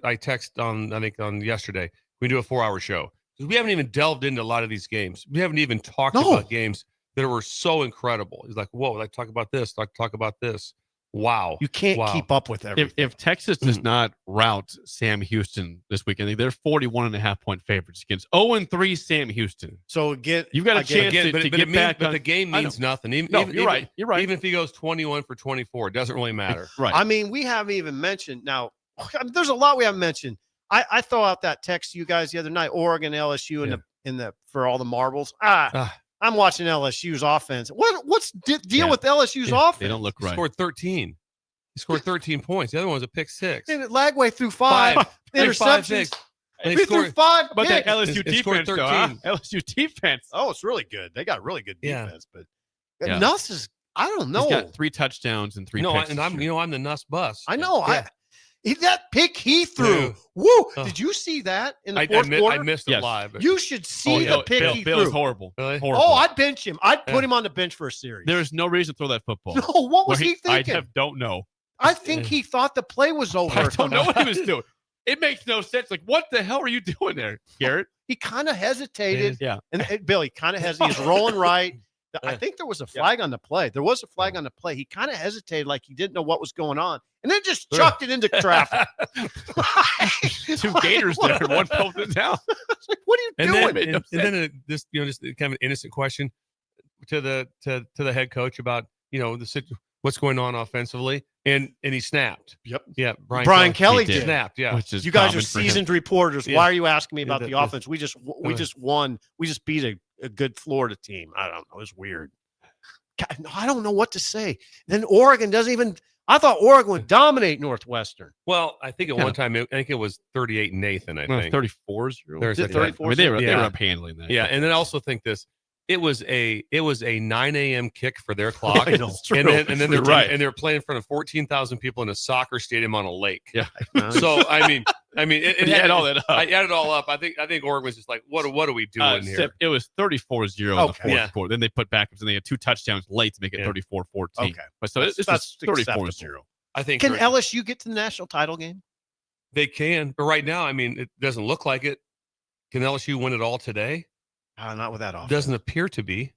I text on yesterday. We do a 4-hour show. We haven't even delved into a lot of these games. We haven't even talked about games that were so incredible. He's like, whoa, let's talk about this. Talk about this. Wow.
You can't keep up with everything.
If Texas does not rout Sam Houston this weekend, they're 41.5 point favorites against 0-3 Sam Houston.
So again,
you've got a chance to get back.
But the game means nothing.
You're right. You're right.
Even if he goes 21 for 24, it doesn't really matter.
Right.
I mean, we haven't even mentioned now. There's a lot we haven't mentioned. I throw out that text to you guys the other night, Oregon, LSU, in the for all the marbles. I'm watching LSU's offense. What's deal with LSU's offense?
They don't look right.
He scored 13. He scored 13 points. The other one was a pick 6.
And Lagway threw 5 interceptions. He threw 5.
But that LSU defense, though, huh? LSU defense.
Oh, it's really good. They got really good defense. But Nuss is, I don't know.
He's got 3 touchdowns and 3 picks.
And I'm the Nuss bus.
I know. That pick he threw. Woo! Did you see that in the fourth quarter?
I missed it live.
You should see the pick he threw.
Bill is horrible.
Really?
Horrible.
Oh, I'd bench him. I'd put him on the bench for a series.
There's no reason to throw that football.
No, what was he thinking?
I don't know.
I think he thought the play was over.
I don't know what he was doing. It makes no sense. Like, what the hell are you doing there, Garrett?
He kind of hesitated.
Yeah.
And Billy kind of hesitated. He's rolling right. I think there was a flag on the play. There was a flag on the play. He kind of hesitated like he didn't know what was going on. And then just chucked it into traffic.
2 Gators there. One pulled it down.
Like, what are you doing?
And then just kind of an innocent question to the head coach about, what's going on offensively. And he snapped.
Yep.
Yeah.
Brian Kelly did.
Snapped. Yeah.
You guys are seasoned reporters. Why are you asking me about the offense? We just won. We just beat a good Florida team. I don't know. It's weird. I don't know what to say. Then Oregon doesn't even. I thought Oregon would dominate Northwestern.
Well, I think at one time, I think it was 38 Nathan. I think
34s.
There's
34. I mean, they were up handling that.
Yeah, and then I also think this. It was a 9 a.m. kick for their clock.
I know.
And then they're right. And they're playing in front of 14,000 people in a soccer stadium on a lake.
Yeah.
So I mean, I mean, it
You
had
add all that up.
I added it all up. I think Oregon was just like, what are we doing here?
It was 34-0 in the fourth quarter. Then they put backups and they had 2 touchdowns late to make it 34-14.
Okay.
But so this was 34-0.
I think
Can LSU get to the national title game?
they can, but right now, I mean, it doesn't look like it. Can LSU win it all today?
Not with that offense.
Doesn't appear to be.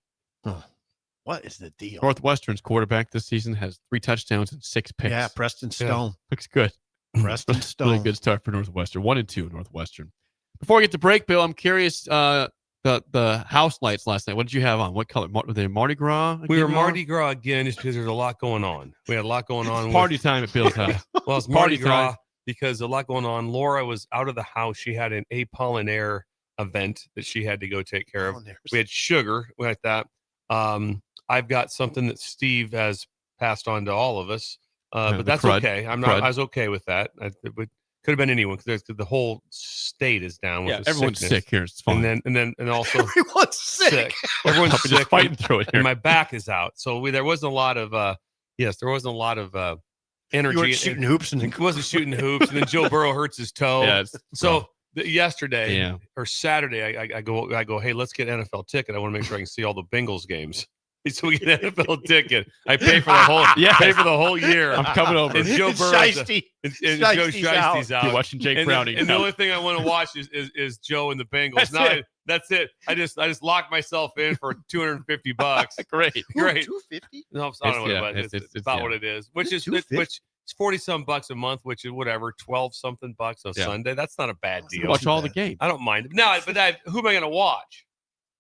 What is the deal?
Northwestern's quarterback this season has 3 touchdowns and 6 picks.
Yeah, Preston Stone.
Looks good.
Preston Stone.
Really good start for Northwestern. 1-2 Northwestern. Before we get to break, Bill, I'm curious. The house lights last night. What did you have on? What color? Were they Mardi Gras?
We were Mardi Gras again, just because there's a lot going on. We had a lot going on.
It's party time at Bill's house.
Well, it's Mardi Gras because a lot going on. Laura was out of the house. She had an Apollinaire event that she had to go take care of. We had sugar like that. I've got something that Steve has passed on to all of us, but that's okay. I was okay with that. It could have been anyone because the whole state is down. With
everyone's
sickness.
sick here. It's fine.
And also
everyone's sick.
Everyone's
We're just
sick.
fighting through it here.
And my back is out, so there wasn't a lot of energy.
You weren't shooting hoops
and wasn't shooting hoops, and then Joe Burrow hurts his toe.
Yeah,
yesterday or Saturday, I go, hey, let's get an NFL ticket. I want to make sure I can see all the Bengals games. So we get an NFL ticket. I pay for the whole year.
I'm coming over.
And Joe Burrow and Joe Shiesty's out.
You're watching Jake Browning.
And the only thing I want to watch is Joe and the Bengals. That's it. I just locked myself in for $250.
Great.
$250?
No, I don't know what it was. It's about what it is. Which is it's 40-some bucks a month, which is whatever, 12-something bucks on Sunday. That's not a bad deal.
Watch all the games.
I don't mind. No, but who am I going to watch?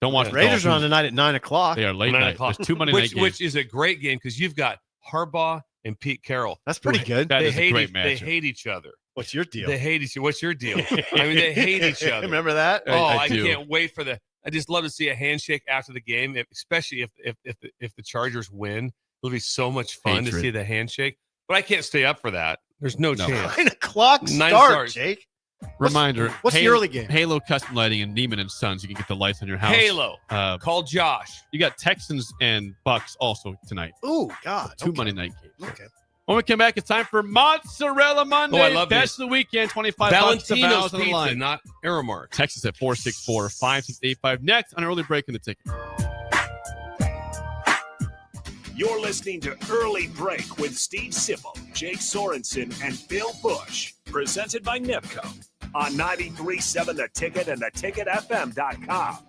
Don't watch
Raiders are on tonight at 9:00.
They are late night. There's 2 Monday night games.
Which is a great game because you've got Harbaugh and Pete Carroll.
That's pretty good.
That is a great match.
They hate each other.
What's your deal?
They hate each other. What's your deal? I mean, they hate each other.
Remember that?
I can't wait for I just love to see a handshake after the game, especially if the Chargers win. It'll be so much fun to see the handshake. But I can't stay up for that. There's no chance.
9:00 start, Jake.
Reminder.
What's the early game?
Halo Custom Lighting and Neiman and Sons. You can get the lights on your house.
Halo. Call Josh.
You got Texans and Bucks also tonight.
Oh, God.
2 Monday night games.
Okay.
When we come back, it's time for Mozzarella Monday.
I love
Best of the weekend. $25
Valentino's
on the line.
Pizza, not Aramark.
Text us at 464-5685. Next on Early Break in the Ticket.
You're listening to Early Break with Steve Sipple, Jake Sorensen, and Bill Busch. Presented by NIPCO on 93.7 The Ticket and theticketfm.com.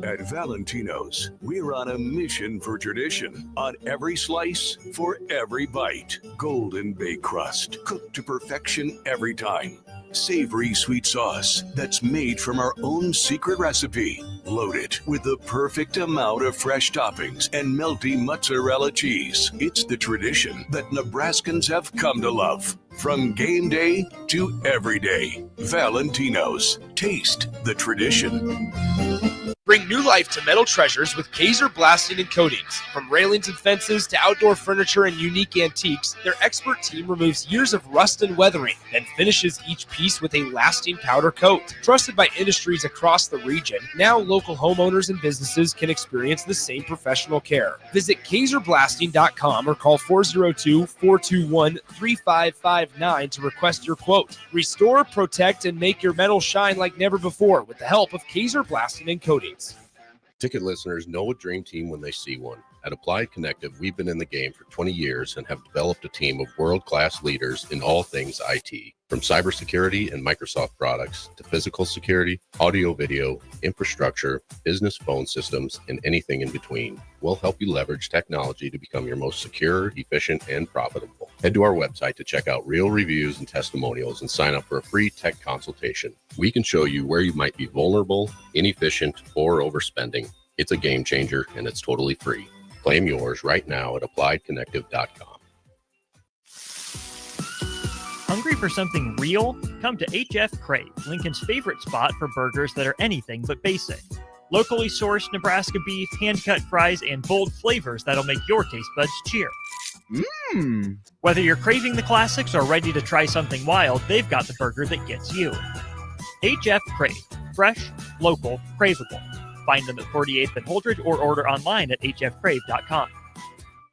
At Valentino's, we're on a mission for tradition. On every slice, for every bite. Golden baked crust, cooked to perfection every time. Savory sweet sauce that's made from our own secret recipe. Loaded with the perfect amount of fresh toppings and melty mozzarella cheese. It's the tradition that Nebraskans have come to love. From game day to every day. Valentino's. Taste the tradition.
Bring new life to metal treasures with Kaiser Blasting and Coatings. From railings and fences to outdoor furniture and unique antiques, their expert team removes years of rust and weathering, then finishes each piece with a lasting powder coat. Trusted by industries across the region, now local homeowners and businesses can experience the same professional care. Visit KaiserBlasting.com or call 402-421-3559 to request your quote. Restore, protect, and make your metal shine like never before with the help of Kaiser Blasting and Coatings.
Ticket listeners know a dream team when they see one. At Applied Connective, we've been in the game for 20 years and have developed a team of world-class leaders in all things IT. From cybersecurity and Microsoft products to physical security, audio-video, infrastructure, business phone systems, and anything in between. We'll help you leverage technology to become your most secure, efficient, and profitable. Head to our website to check out real reviews and testimonials and sign up for a free tech consultation. We can show you where you might be vulnerable, inefficient, or overspending. It's a game changer, and it's totally free. Claim yours right now at appliedconnective.com.
Hungry for something real? Come to HF Crave, Lincoln's favorite spot for burgers that are anything but basic. Locally sourced Nebraska beef, hand-cut fries, and bold flavors that'll make your taste buds cheer. Whether you're craving the classics or ready to try something wild, they've got the burger that gets you. HF Crave. Fresh, local, craveable. Find them at 48th and Holdridge or order online at hfcrave.com.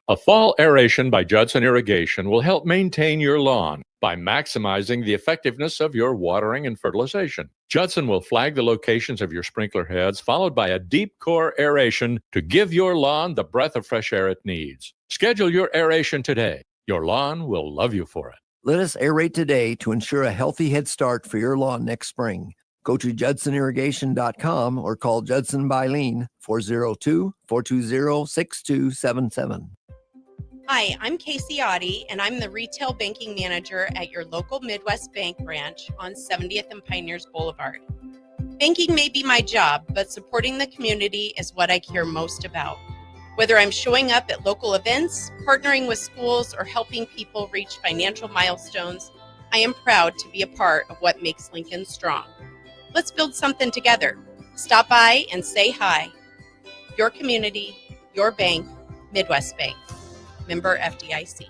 A fall aeration by Judson Irrigation will help maintain your lawn by maximizing the effectiveness of your watering and fertilization. Judson will flag the locations of your sprinkler heads, followed by a deep core aeration to give your lawn the breath of fresh air it needs. Schedule your aeration today. Your lawn will love you for it.
Let us aerate today to ensure a healthy head start for your lawn next spring. Go to judsonirrigation.com or call Judson Bylene 402-420-6277.
Hi, I'm Casey Oddie, and I'm the Retail Banking Manager at your local Midwest Bank branch on 70th and Pioneers Boulevard. Banking may be my job, but supporting the community is what I care most about. Whether I'm showing up at local events, partnering with schools, or helping people reach financial milestones, I am proud to be a part of what makes Lincoln strong. Let's build something together. Stop by and say hi. Your community, your bank, Midwest Bank. Member FDIC.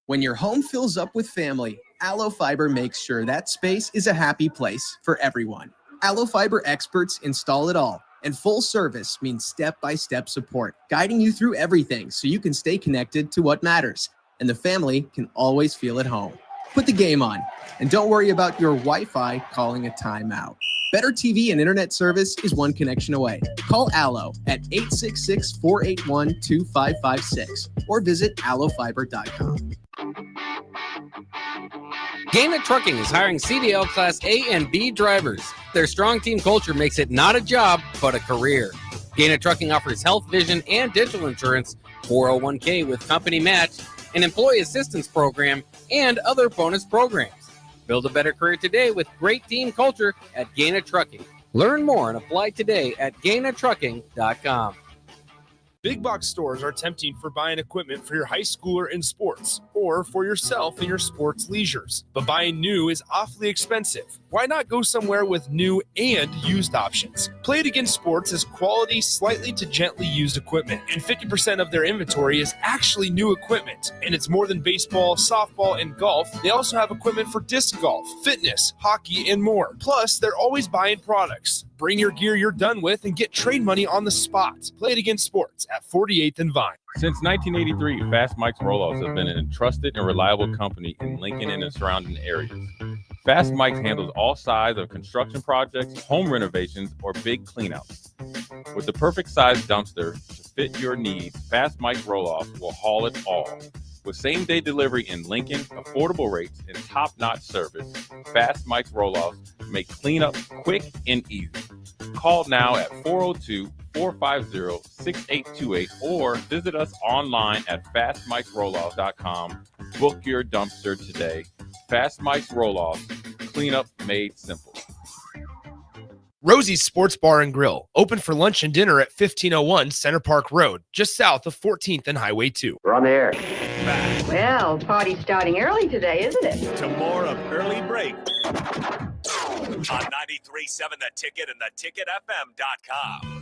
When your home fills up with family, Allo Fiber makes sure that space is a happy place for everyone. Allo Fiber experts install it all, and full service means step-by-step support, guiding you through everything so you can stay connected to what matters, and the family can always feel at home. Put the game on, and don't worry about your Wi-Fi calling a timeout. Better TV and internet service is one connection away. Call Allo at 866-481-2556 or visit allofiber.com.
Gaina Trucking is hiring CDL Class A and B drivers. Their strong team culture makes it not a job, but a career. Gaina Trucking offers health, vision, and dental insurance, 401k with company match, an employee assistance program, and other bonus programs. Build a better career today with great team culture at Gaina Trucking. Learn more and apply today at GainaTrucking.com.
Big box stores are tempting for buying equipment for your high schooler in sports or for yourself in your sports leisures. But buying new is awfully expensive. Why not go somewhere with new and used options? Play It Again Sports has quality, slightly to gently used equipment, and 50% of their inventory is actually new equipment. And it's more than baseball, softball, and golf. They also have equipment for disc golf, fitness, hockey, and more. Plus, they're always buying products. Bring your gear you're done with and get trade money on the spot. Play It Again Sports at 48th and Vine.
Since 1983, Fast Mike's Roll-Offs have been a trusted and reliable company in Lincoln and the surrounding areas. Fast Mike's handles all sides of construction projects, home renovations, or big cleanouts. With the perfect size dumpster to fit your needs, Fast Mike's Roll-Offs will haul it all. With same-day delivery in Lincoln, affordable rates, and top-notch service, Fast Mike's Roll-Offs make cleanup quick and easy. Call now at 402-450-6828 or visit us online at fastmikesrolloff.com. Book your dumpster today. Fast Mike's Roll-Offs, cleanup made simple.
Rosie's Sports Bar and Grill, open for lunch and dinner at 1501 Center Park Road, just south of 14th and Highway 2.
We're on the air.
Well, party's starting early today, isn't it?
To more of Early Break on 93.7 The Ticket and theticketfm.com.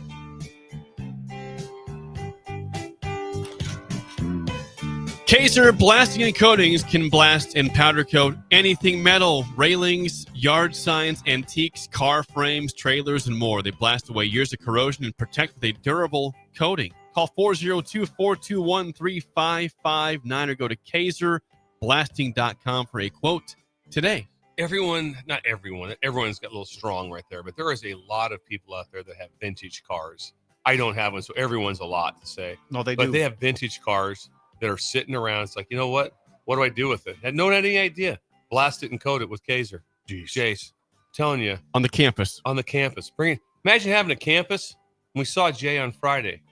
Kaiser Blasting and Coatings can blast and powder coat anything metal, railings, yard signs, antiques, car frames, trailers, and more. They blast away years of corrosion and protect with a durable coating. Call 402-421-3559 or go to KaiserBlasting.com for a quote today.
Everyone's got a little strong right there, but there is a lot of people out there that have vintage cars. I don't have one, so everyone's a lot to say.
No, they
do.
do.
But they have vintage cars that are sitting around. It's like, you know what? What do I do with it? Had no idea. Blast it and coat it with Kaiser. Jace, I'm telling you.
On the campus.
Bring it. Imagine having a campus. We saw Jay on Friday.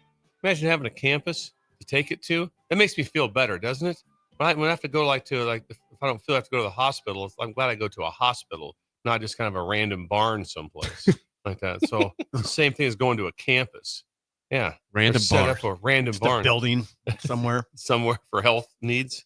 Imagine having a campus to take it to. That makes me feel better, doesn't it? When I have to go if I don't feel I have to go to the hospital, I'm glad I go to a hospital, not just kind of a random barn someplace like that. So the same thing as going to a campus. Yeah.
Random
set
barn.
up a random
Just
barn.
a building somewhere.
Somewhere for health needs.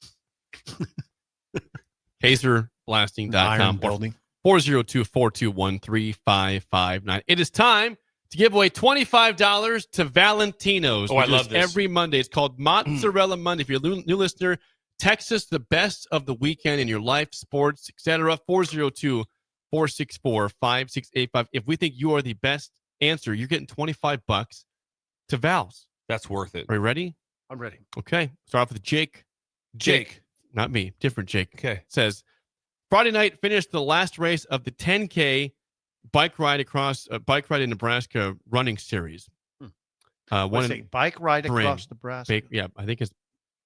KaiserBlasting.com.
Building.
402-421-3559. It is time to give away $25 to Valentino's.
Oh, I love this.
Every Monday. It's called Mozzarella Monday. If you're a new listener, text us the best of the weekend in your life, sports, etc. 402-464-5685. If we think you are the best answer, you're getting $25 to Val's.
That's worth it.
Are you ready?
I'm ready.
Okay. Start off with Jake.
Jake.
Not me. Different Jake.
Okay.
Says, Friday night finished the last race of the 10K bike ride in Nebraska running series.
Bike ride across Nebraska.
Yeah, I think it's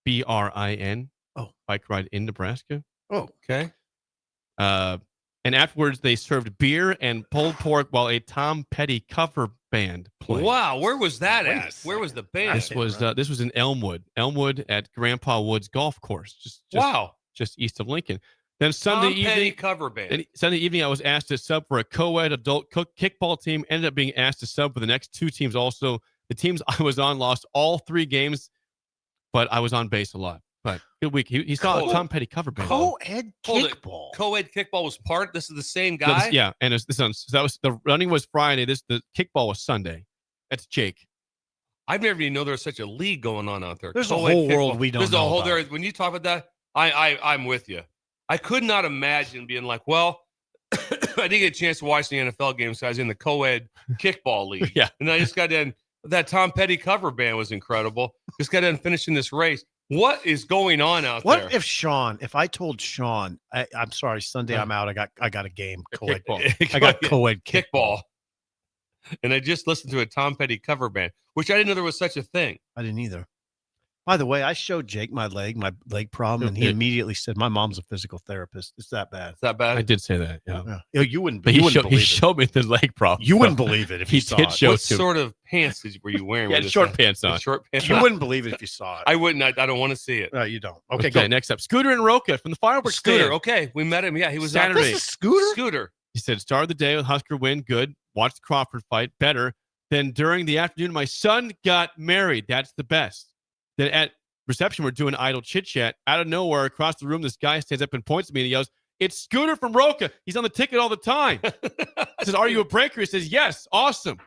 BRIN.
Oh.
Bike ride in Nebraska.
Oh,
okay.
And afterwards, they served beer and pulled pork while a Tom Petty cover band played.
Wow, where was that at? Where was the band?
This was in Elmwood at Grandpa Wood's golf course, just east of Lincoln. Then Sunday
Tom Petty
evening,
cover band.
Sunday evening, I was asked to sub for a co-ed adult kickball team. Ended up being asked to sub for the next two teams. Also, the teams I was on lost all 3 games, but I was on base a lot. But good week. He saw a Tom Petty cover band.
Co-ed kickball.
Co-ed kickball was This is the same guy.
And the running was Friday. The kickball was Sunday. That's Jake.
I've never even known there was such a league going on out there.
There's a whole world we don't know.
There's a whole
about.
When you talk about that, I'm with you. I could not imagine being like, well, I didn't get a chance to watch the NFL game, so I was in the co-ed kickball league.
Yeah.
And I just got in. That Tom Petty cover band was incredible. Just got done finishing this race. What is going on out there?
What if I told Sean, I'm sorry, Sunday I'm out. I got a game. Co-ed. I got co-ed kickball.
And I just listened to a Tom Petty cover band, which I didn't know there was such a thing.
I didn't either. By the way, I showed Jake my leg problem, and he immediately said, "My mom's a physical therapist. It's that bad."
It's that bad.
I did say that. Yeah.
You wouldn't.
But
He
he showed me the leg problem.
You wouldn't believe it if you saw it.
What sort of pants were you wearing?
Yeah, short pants on.
Short pants.
You wouldn't believe it if you saw it.
I wouldn't. I don't want to see it.
No, you don't. Okay, go.
Next up, Scooter and Roca from the fireworks
Scooter.
stand.
Okay, we met him. Yeah, he was
Saturday.
out.
This is Scooter.
Scooter.
He said, "Start of the day with Husker win. Good. Watch the Crawford fight. Better. Then during the afternoon, my son got married. That's the best. Then at reception, we're doing idle chit chat. Out of nowhere, across the room, this guy stands up and points at me and he yells, 'It's Scooter from Roca. He's on the ticket all the time.' I says, 'Are you a breaker?' He says, 'Yes. Awesome.'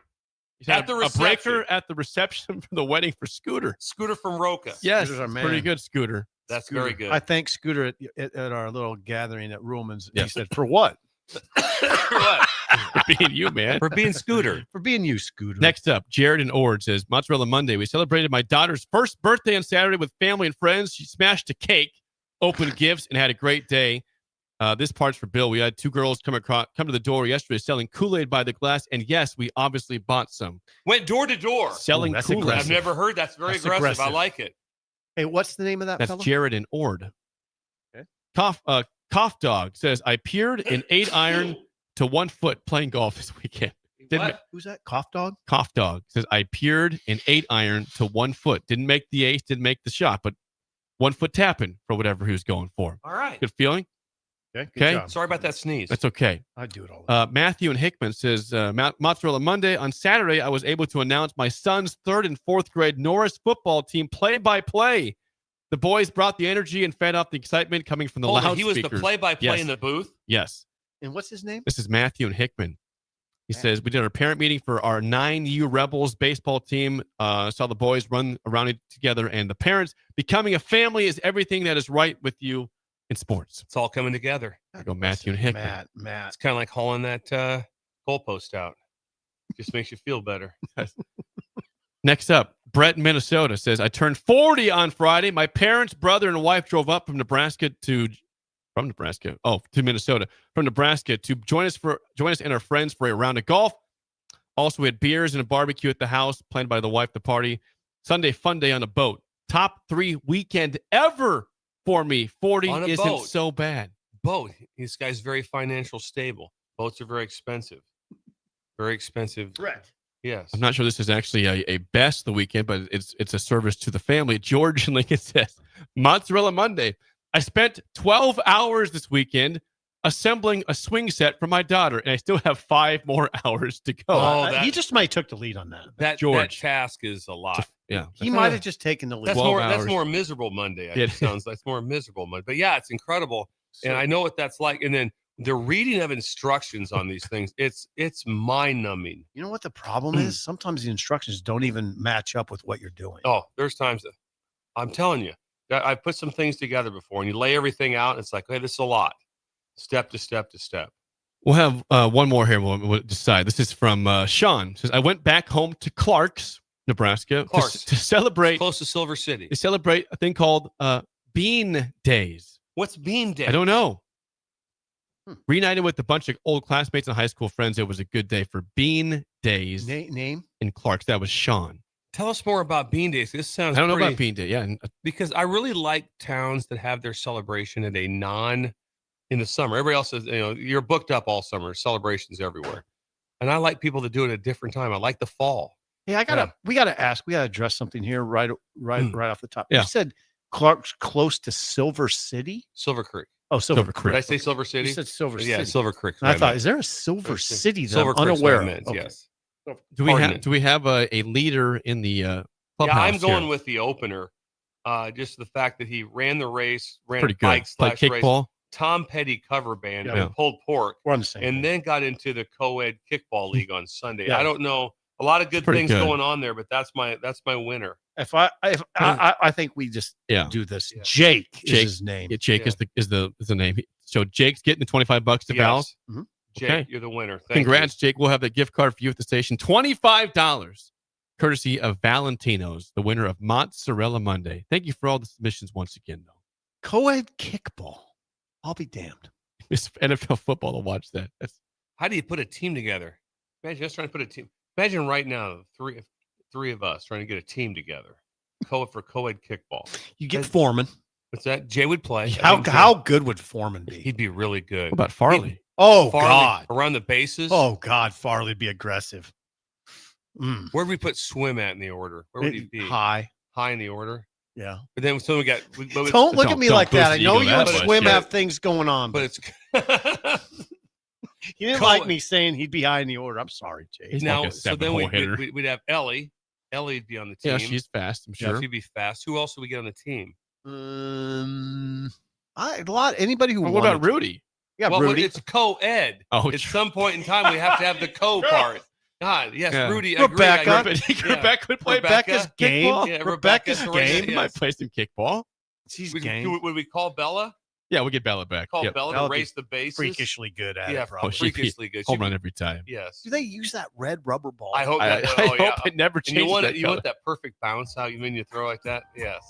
He's
At the
a
reception.
breaker at the reception for the wedding for Scooter.
Scooter from Roca.
Yes,
Scooter's our man.
pretty good, Scooter.
That's
Scooter.
very good.
I thanked Scooter at our little gathering at Ruhlman's. He said, "For what?
What?
For being you, man.
For being Scooter.
For being you, Scooter."
Next up, Jared and Ord says, Mozzarella Monday. We celebrated my daughter's first birthday on Saturday with family and friends. She smashed a cake, opened gifts, and had a great day. This part's for Bill. We had 2 girls come to the door yesterday selling Kool-Aid by the glass. And yes, we obviously bought some.
Went door to door.
Selling
that's
Kool-Aid.
aggressive.
I've never heard. That's very
That's
aggressive. I
aggressive.
like it.
Hey, what's the name of that
That's
fellow?
Jared and Ord.
Okay.
Cough Dog says, I peered an 8-iron to 1 foot playing golf this weekend.
Who's that? Cough Dog?
Cough Dog says, I peered an 8-iron to 1 foot. Didn't make the ace, didn't make the shot, but 1 foot tapping for whatever he was going for.
All right.
Good feeling?
Okay.
Okay.
Job.
Sorry about that sneeze.
That's okay.
I do it all the time.
Matthew and Hickman says, Mozzarella Monday. On Saturday, I was able to announce my son's 3rd and 4th grade Norris football team play-by-play. The boys brought the energy and fed off the excitement coming from the
Hold on,
loudspeakers.
he was the play-by-play in the booth?
Yes.
And what's his name?
This is Matthew and Hickman. He says, we did our parent meeting for our 9U Rebels baseball team. Saw the boys run around it together, and the parents, becoming a family is everything that is right with you in sports.
It's all coming together.
There go Matthew and Hickman.
Matt.
It's kind of like hauling that goalpost out. Just makes you feel better.
Next up, Brett in Minnesota says, I turned 40 on Friday. My parents, brother, and wife drove up from Minnesota to join us and our friends for a round of golf. Also, we had beers and a barbecue at the house planned by the wife. The party Sunday fun day on a boat. Top 3 weekend ever for me. 40
On a
isn't
boat.
so bad.
Boat. This guy's very financial stable. Boats are very expensive. Very expensive.
Brett.
Yes.
I'm not sure this is actually a best of the weekend, but it's a service to the family. George in Lincoln says, Mozzarella Monday. I spent 12 hours this weekend assembling a swing set for my daughter, and I still have 5 more hours to go.
Oh,
He just might have took the lead on that.
That task is a lot.
Yeah.
He might have just taken the lead.
That's more miserable Monday. It sounds like it's more miserable Monday. But yeah, it's incredible. And I know what that's like. And then the reading of instructions on these things, it's mind-numbing.
You know what the problem is? Sometimes the instructions don't even match up with what you're doing.
Oh, there's times that I'm telling you, I've put some things together before, and you lay everything out, and it's like, hey, this is a lot. Step to step to step.
We'll have one more here. We'll decide. This is from Sean. It says, I went back home to Clark's Nebraska,
Clark's.
to celebrate.
Close to Silver City.
They celebrate a thing called Bean Days.
What's Bean Days?
I don't know. Reunited with a bunch of old classmates and high school friends, it was a good day for Bean Days.
Name?
In Clark's. That was Sean.
Tell us more about Bean Days. This sounds
I don't know about Bean Day. Yeah.
Because I really like towns that have their celebration at in the summer. Everybody else says, you're booked up all summer, celebrations everywhere. And I like people that do it at a different time. I like the fall.
Hey, we gotta address something here right off the top.
Yeah.
You said Clark's close to Silver City?
Silver Creek.
Oh, Silver Creek.
Did I say Silver City?
You said Silver City.
Yeah, Silver Creek.
I thought, is there a Silver City that
Silver
I'm unaware of?
Okay. Yes.
Do we have a leader in the clubhouse?
Yeah, I'm going
here?
with the opener. Just the fact that he ran the race, ran
Pretty
a bike
good. Played
/race,
kickball.
Tom Petty cover band,
Yeah.
and pulled pork,
We're on the same
and
page.
then got into the co-ed kickball league on Sunday.
Yeah.
I don't know, a lot of good
pretty
things
good.
going on there, but that's my winner.
I think we just do this. Jake is his name.
Yeah, Jake is the name. So Jake's getting the $25 to Val.
Yes. Jake, you're the winner. Thank
Congrats, Jake. We'll have the gift card for you at the station. $25, courtesy of Valentino's, the winner of Mozzarella Monday. Thank you for all the submissions once again, though.
Co-ed kickball. I'll be damned.
It's NFL football to watch that.
How do you put a team together? Imagine us trying to put a team. Imagine right now, three of us trying to get a team together. For co-ed kickball.
You get Foreman.
What's that? Jay would play.
How good would Foreman be?
He'd be really good.
What about Farley?
Oh,
Farley,
God.
around the bases.
Oh, God. Farley'd be aggressive.
Where would we put swim at in the order? Where would he be?
High
in the order.
Yeah.
But then we got.
Don't look at me like that. I know you and Swim
yeah.
have things going on,
but it's.
You didn't like me saying he'd be high in the order. I'm sorry, Jay.
He's
now,
like a
so then we'd have Ellie. Ellie'd be on the team.
Yeah, she's fast. I'm sure.
Yeah, she'd be fast. Who else would we get on the team?
Anybody who.
What
wanted
about Rudy?
Yeah,
well,
Rudy.
it's co-ed.
Oh,
at some point in time, we have to have the co part. God, yes,
Yeah.
Rudy.
Rebecca.
I agree.
Rebecca would play
Rebecca's game.
kickball.
Yeah,
Rebecca's
Rebecca's
game.
Might play some kickball.
She's
Would
game.
we call Bella?
Yeah, we'll get Bella back.
Call
Yep.
Bella
That'll
to
be
race the bases.
Freakishly good at
Yeah,
it, probably.
she'd be
freakishly good.
home
She'd
run
be-
every time.
Yes.
Do they use that red rubber ball?
I hope.
I hope it never
And
changes.
you want
that
you
color.
want that perfect bounce out. You mean you throw like that? Yes.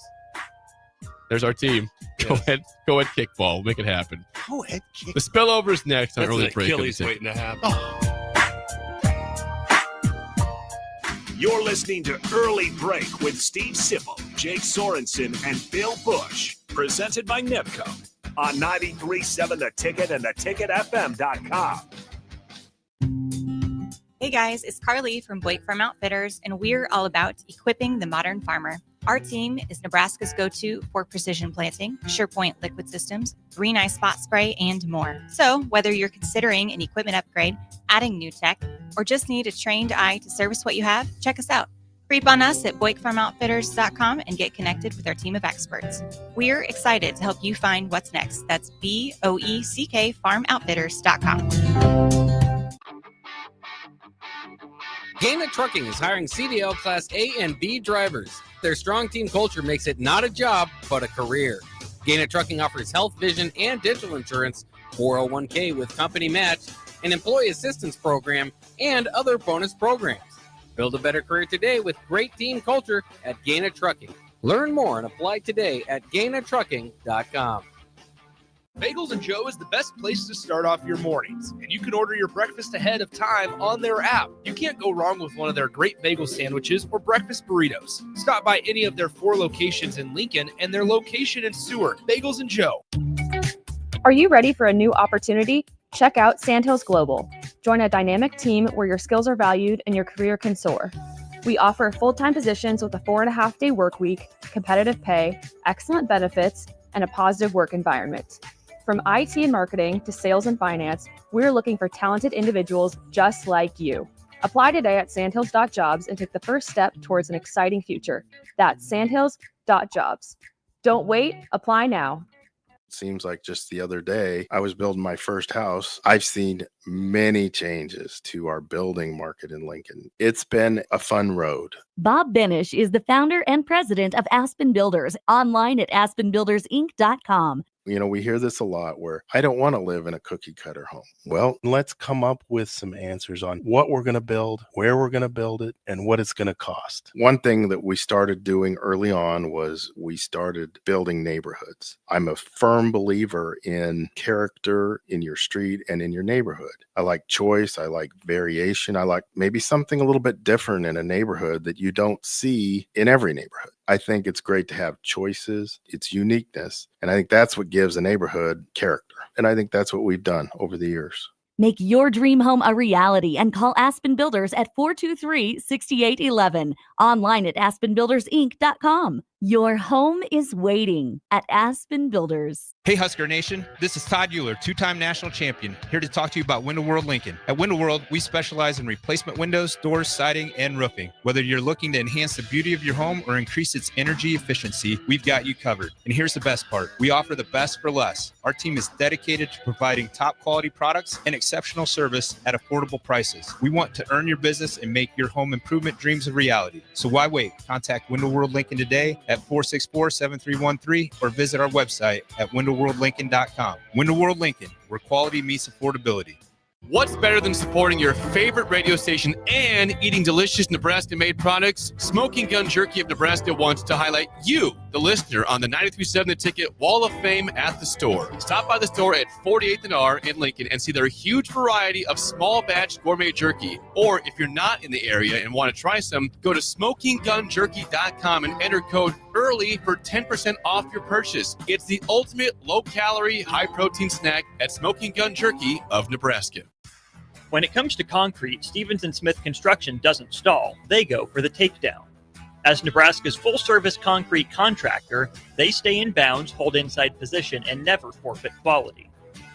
There's our team. Go ahead kickball. We'll make it happen.
Co-ed kick.
The spillover is next on
That's an
early break.
Achilles waiting to happen.
You're listening to Early Break with Steve Sipple, Jake Sorensen, and Bill Busch. Presented by Nipco on 93.7 The Ticket and theticketfm.com.
Hey guys, it's Carly from Blake Farm Outfitters, and we're all about equipping the modern farmer. Our team is Nebraska's go-to for precision planting, SurePoint liquid systems, Green Eye spot spray, and more. So whether you're considering an equipment upgrade, adding new tech, or just need a trained eye to service what you have, check us out. Creep on us at BlakeFarmOutfitters.com and get connected with our team of experts. We're excited to help you find what's next. That's BOECK FarmOutfitters.com.
Gaina Trucking is hiring CDL Class A and B drivers. Their strong team culture makes it not a job, but a career. Gaina Trucking offers health, vision, and dental insurance, 401k with company match, an employee assistance program, and other bonus programs. Build a better career today with great team culture at Gaina Trucking. Learn more and apply today at GainaTrucking.com.
Bagels and Joe is the best place to start off your mornings, and you can order your breakfast ahead of time on their app. You can't go wrong with one of their great bagel sandwiches or breakfast burritos. Stop by any of their 4 locations in Lincoln and their location in Seward. Bagels and Joe.
Are you ready for a new opportunity? Check out Sandhills Global. Join a dynamic team where your skills are valued and your career can soar. We offer full-time positions with a 4.5-day work week, competitive pay, excellent benefits, and a positive work environment. From IT and marketing to sales and finance, we're looking for talented individuals just like you. Apply today at sandhills.jobs and take the first step towards an exciting future. That's sandhills.jobs. Don't wait, apply now.
Seems like just the other day, I was building my first house. I've seen many changes to our building market in Lincoln. It's been a fun road.
Bob Benish is the founder and president of Aspen Builders, online at aspenbuildersinc.com.
We hear this a lot where I don't want to live in a cookie cutter home. Well, let's come up with some answers on what we're going to build, where we're going to build it, and what it's going to cost. One thing that we started doing early on was we started building neighborhoods. I'm a firm believer in character in your street and in your neighborhood. I like choice. I like variation. I like maybe something a little bit different in a neighborhood that you don't see in every neighborhood. I think it's great to have choices, its uniqueness, and I think that's what gives a neighborhood character. And I think that's what we've done over the years.
Make your dream home a reality and call Aspen Builders at 423-6811. Online at aspenbuildersinc.com. Your home is waiting at Aspen Builders.
Hey Husker Nation, this is Todd Euler, two-time national champion, here to talk to you about Window World Lincoln. At Window World, we specialize in replacement windows, doors, siding, and roofing. Whether you're looking to enhance the beauty of your home or increase its energy efficiency, we've got you covered. And here's the best part. We offer the best for less. Our team is dedicated to providing top quality products and exceptional service at affordable prices. We want to earn your business and make your home improvement dreams a reality. So why wait? Contact Window World Lincoln today at 464-7313 or visit our website at windowworldlincoln.com. Window World Lincoln, where quality meets affordability.
What's better than supporting your favorite radio station and eating delicious Nebraska-made products? Smoking Gun Jerky of Nebraska wants to highlight you, the listener, on the 93.7 The Ticket Wall of Fame at the store. Stop by the store at 48th and R in Lincoln and see their huge variety of small batch gourmet jerky. Or if you're not in the area and want to try some, go to smokinggunjerky.com and enter code EARLY for 10% off your purchase. It's the ultimate low-calorie, high-protein snack at Smoking Gun Jerky of Nebraska.
When it comes to concrete, Stevens & Smith Construction doesn't stall. They go for the takedown. As Nebraska's full-service concrete contractor, they stay in bounds, hold inside position, and never forfeit quality.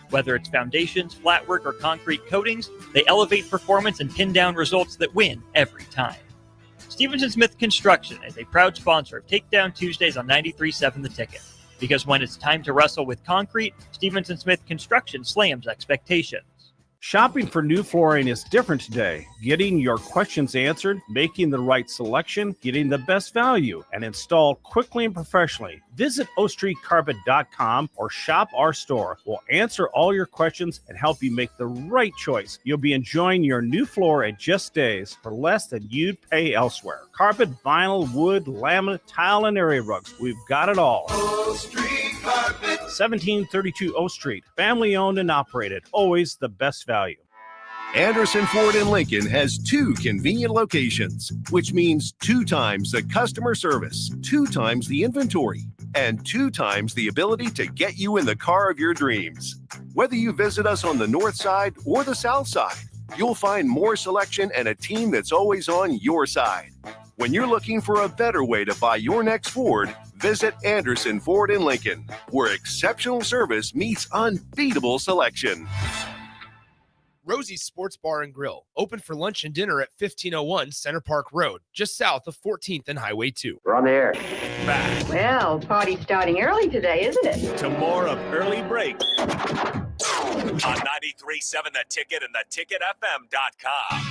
Whether it's foundations, flatwork, or concrete coatings, they elevate performance and pin down results that win every time. Stevens & Smith Construction is a proud sponsor of Takedown Tuesdays on 93.7 The Ticket. Because when it's time to wrestle with concrete, Stevens & Smith Construction slams expectations.
Shopping for new flooring is different today. Getting your questions answered, making the right selection, getting the best value, and installed quickly and professionally. Visit ostreetcarpet.com or shop our store. We'll answer all your questions and help you make the right choice. You'll be enjoying your new floor in just days for less than you'd pay elsewhere. Carpet, vinyl, wood, laminate, tile, and area rugs. We've got it all. O Street Carpet. 1732 O Street. Family owned and operated. Always the best value.
Anderson Ford in Lincoln has 2 convenient locations, which means 2 times the customer service, 2 times the inventory, and 2 times the ability to get you in the car of your dreams. Whether you visit us on the north side or the south side, you'll find more selection and a team that's always on your side. When you're looking for a better way to buy your next Ford, visit Anderson Ford in Lincoln, where exceptional service meets unbeatable selection.
Rosie's Sports Bar and Grill, open for lunch and dinner at 1501 Center Park Road, just south of 14th and Highway 2.
We're on the air.
Back
Well, party's starting early today, isn't it?
to more of Early Break on 93.7 The Ticket and theticketfm.com.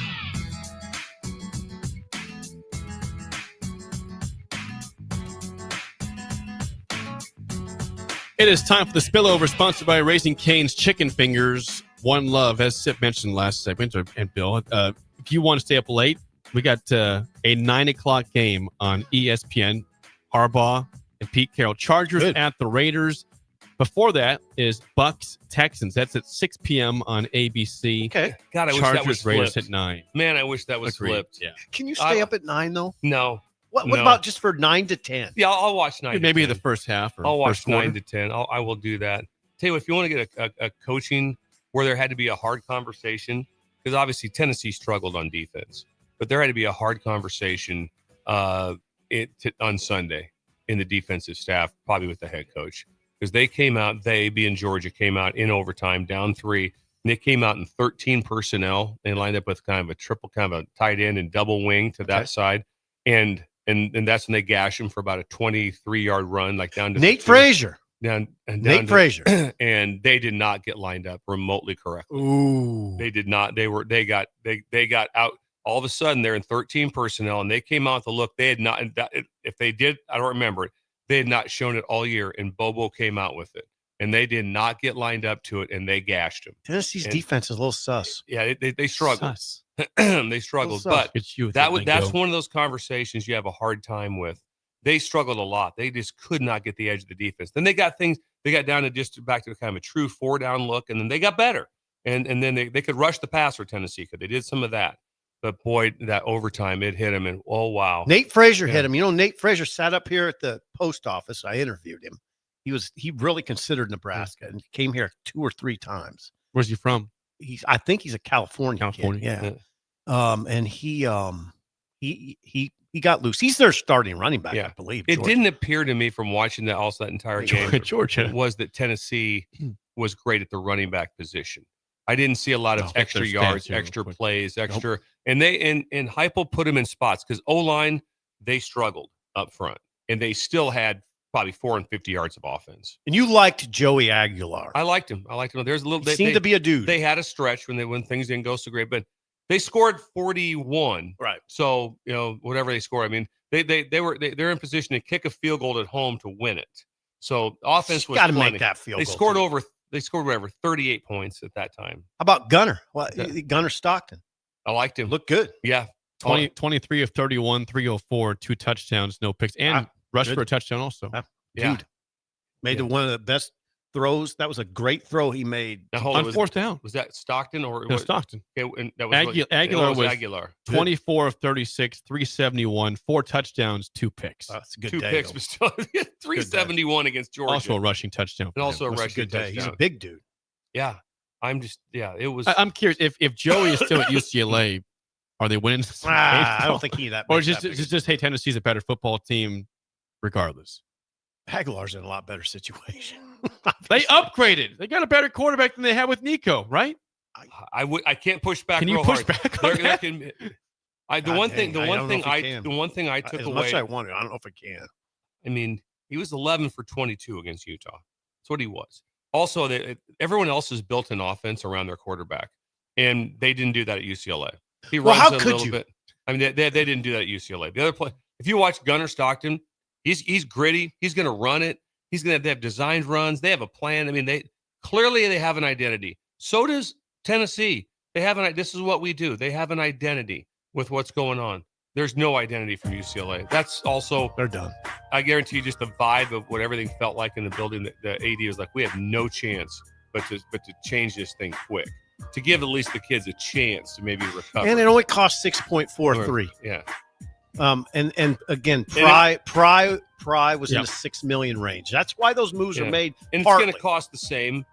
It is time for the spillover, sponsored by Raising Cane's Chicken Fingers. One Love, as Sip mentioned last segment, and Bill, if you want to stay up late, we got a 9 o'clock game on ESPN. Harbaugh and Pete Carroll. Chargers at the Raiders. Before that is Bucks Texans. That's at 6 p.m. on ABC.
Okay. God, I wish
Chargers,
that was
Raiders
flipped.
at 9.
Man, I wish that was
Agreed.
flipped.
Yeah.
Can you stay up at 9 though?
No.
What
No.
about just for 9 to 10?
Yeah, I'll watch 9.
Maybe
to 10.
the first half. Or
I'll watch
first quarter.
9 to 10. I will do that. Tell you what, if you want to get a coaching where there had to be a hard conversation, because obviously Tennessee struggled on defense, but there had to be a hard conversation on Sunday in the defensive staff, probably with the head coach, because they came out, being Georgia, came out in overtime, down 3, and they came out in 13 personnel. They lined up with kind of a triple, kind of a tight end and double wing to that side, and that's when they gashed him for about a 23-yard run, like down to
Nate Frazier.
Nate
Frazier.
And they did not get lined up remotely correctly.
Ooh.
They did not. They got out. All of a sudden, they're in 13 personnel, and they came out with a look they had not. If they did, I don't remember it. They had not shown it all year, and Bobo came out with it. and they did not get lined up to it, and they gashed them.
Tennessee's defense is a little sus.
Yeah, they struggled. They struggled, but that's one of those conversations you have a hard time with. They struggled a lot. They just could not get the edge of the defense. Then they got down to just back to kind of a true 4-down look, and then they got better. And then they could rush the passer, Tennessee could. They did some of that. But boy, that overtime, it hit him, and oh wow.
Nate Frazier hit him. You know, Nate Frazier sat up here at the post office. I interviewed him. He really considered Nebraska and came here 2 or 3 times.
Where's he from?
I think he's a California kid. Yeah. And he got loose. He's their starting running back, I believe.
It didn't appear to me from watching that entire game
Georgia
was that Tennessee was great at the running back position. I didn't see a lot of extra yards, extra plays, extra. And Heupel put them in spots because O-line, they struggled up front, and they still had probably 450 yards of offense.
And you liked Joey Aguilar.
I liked him. There's a little.
He seemed to be a dude.
They had a stretch when things didn't go so great, but they scored 41.
Right.
So whatever they score, I mean, they're in position to kick a field goal at home to win it. So offense was.
Got to make that field goal.
They scored 38 points at that time.
How about Gunner? Gunner Stockton.
I liked him.
Looked good.
Yeah.
23 of 31, 304, 2 touchdowns, no picks, and rushed for a touchdown also.
Dude. Made one of the best throws. That was a great throw he made.
On fourth down.
Was that Stockton or
no, Stockton?
Okay, and that was
Aguilar was
Aguilar.
24 of 36, 371, 4 touchdowns, 2 picks.
That's a good
2
day.
2 picks, but still 371 against Georgia.
Also a rushing touchdown.
And also a rushing
good day.
touchdown.
He's a big dude.
Yeah. It was.
I'm curious if Joey is still at UCLA, are they winning?
I don't think that.
Or just hey, Tennessee's a better football team, regardless.
Aguilar's in a lot better situation.
They upgraded. They got a better quarterback than they had with Nico, right?
I can't push back.
Can you
real
push
hard.
back? On that?
The one thing I took
as
away.
Much as I wanted, I don't know if I can.
I mean, he was 11 for 22 against Utah. That's what he was. Also, everyone else is built an offense around their quarterback, and they didn't do that at UCLA. He runs
how
a
could
little
you?
bit. I mean, they didn't do that at UCLA. The other play, if you watch Gunner Stockton, he's gritty. He's going to run it. They have designed runs. They have a plan. I mean, they have an identity. So does Tennessee. This is what we do. They have an identity with what's going on. There's no identity from UCLA. That's also
they're done.
I guarantee you, just the vibe of what everything felt like in the building. The AD was like, we have no chance but to change this thing quick, to give at least the kids a chance to maybe recover.
And it only cost 6.43.
Yeah.
And again, Pry was in the $6 million range. That's why those moves are made.
And it's going to cost the same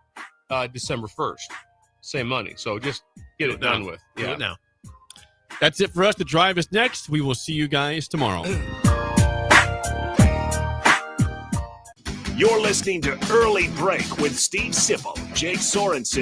December 1st, same money. So just get it done with.
Do it now.
That's it for us. The Drive is next. We will see you guys tomorrow.
You're listening to Early Break with Steve Sipple, Jake Sorensen,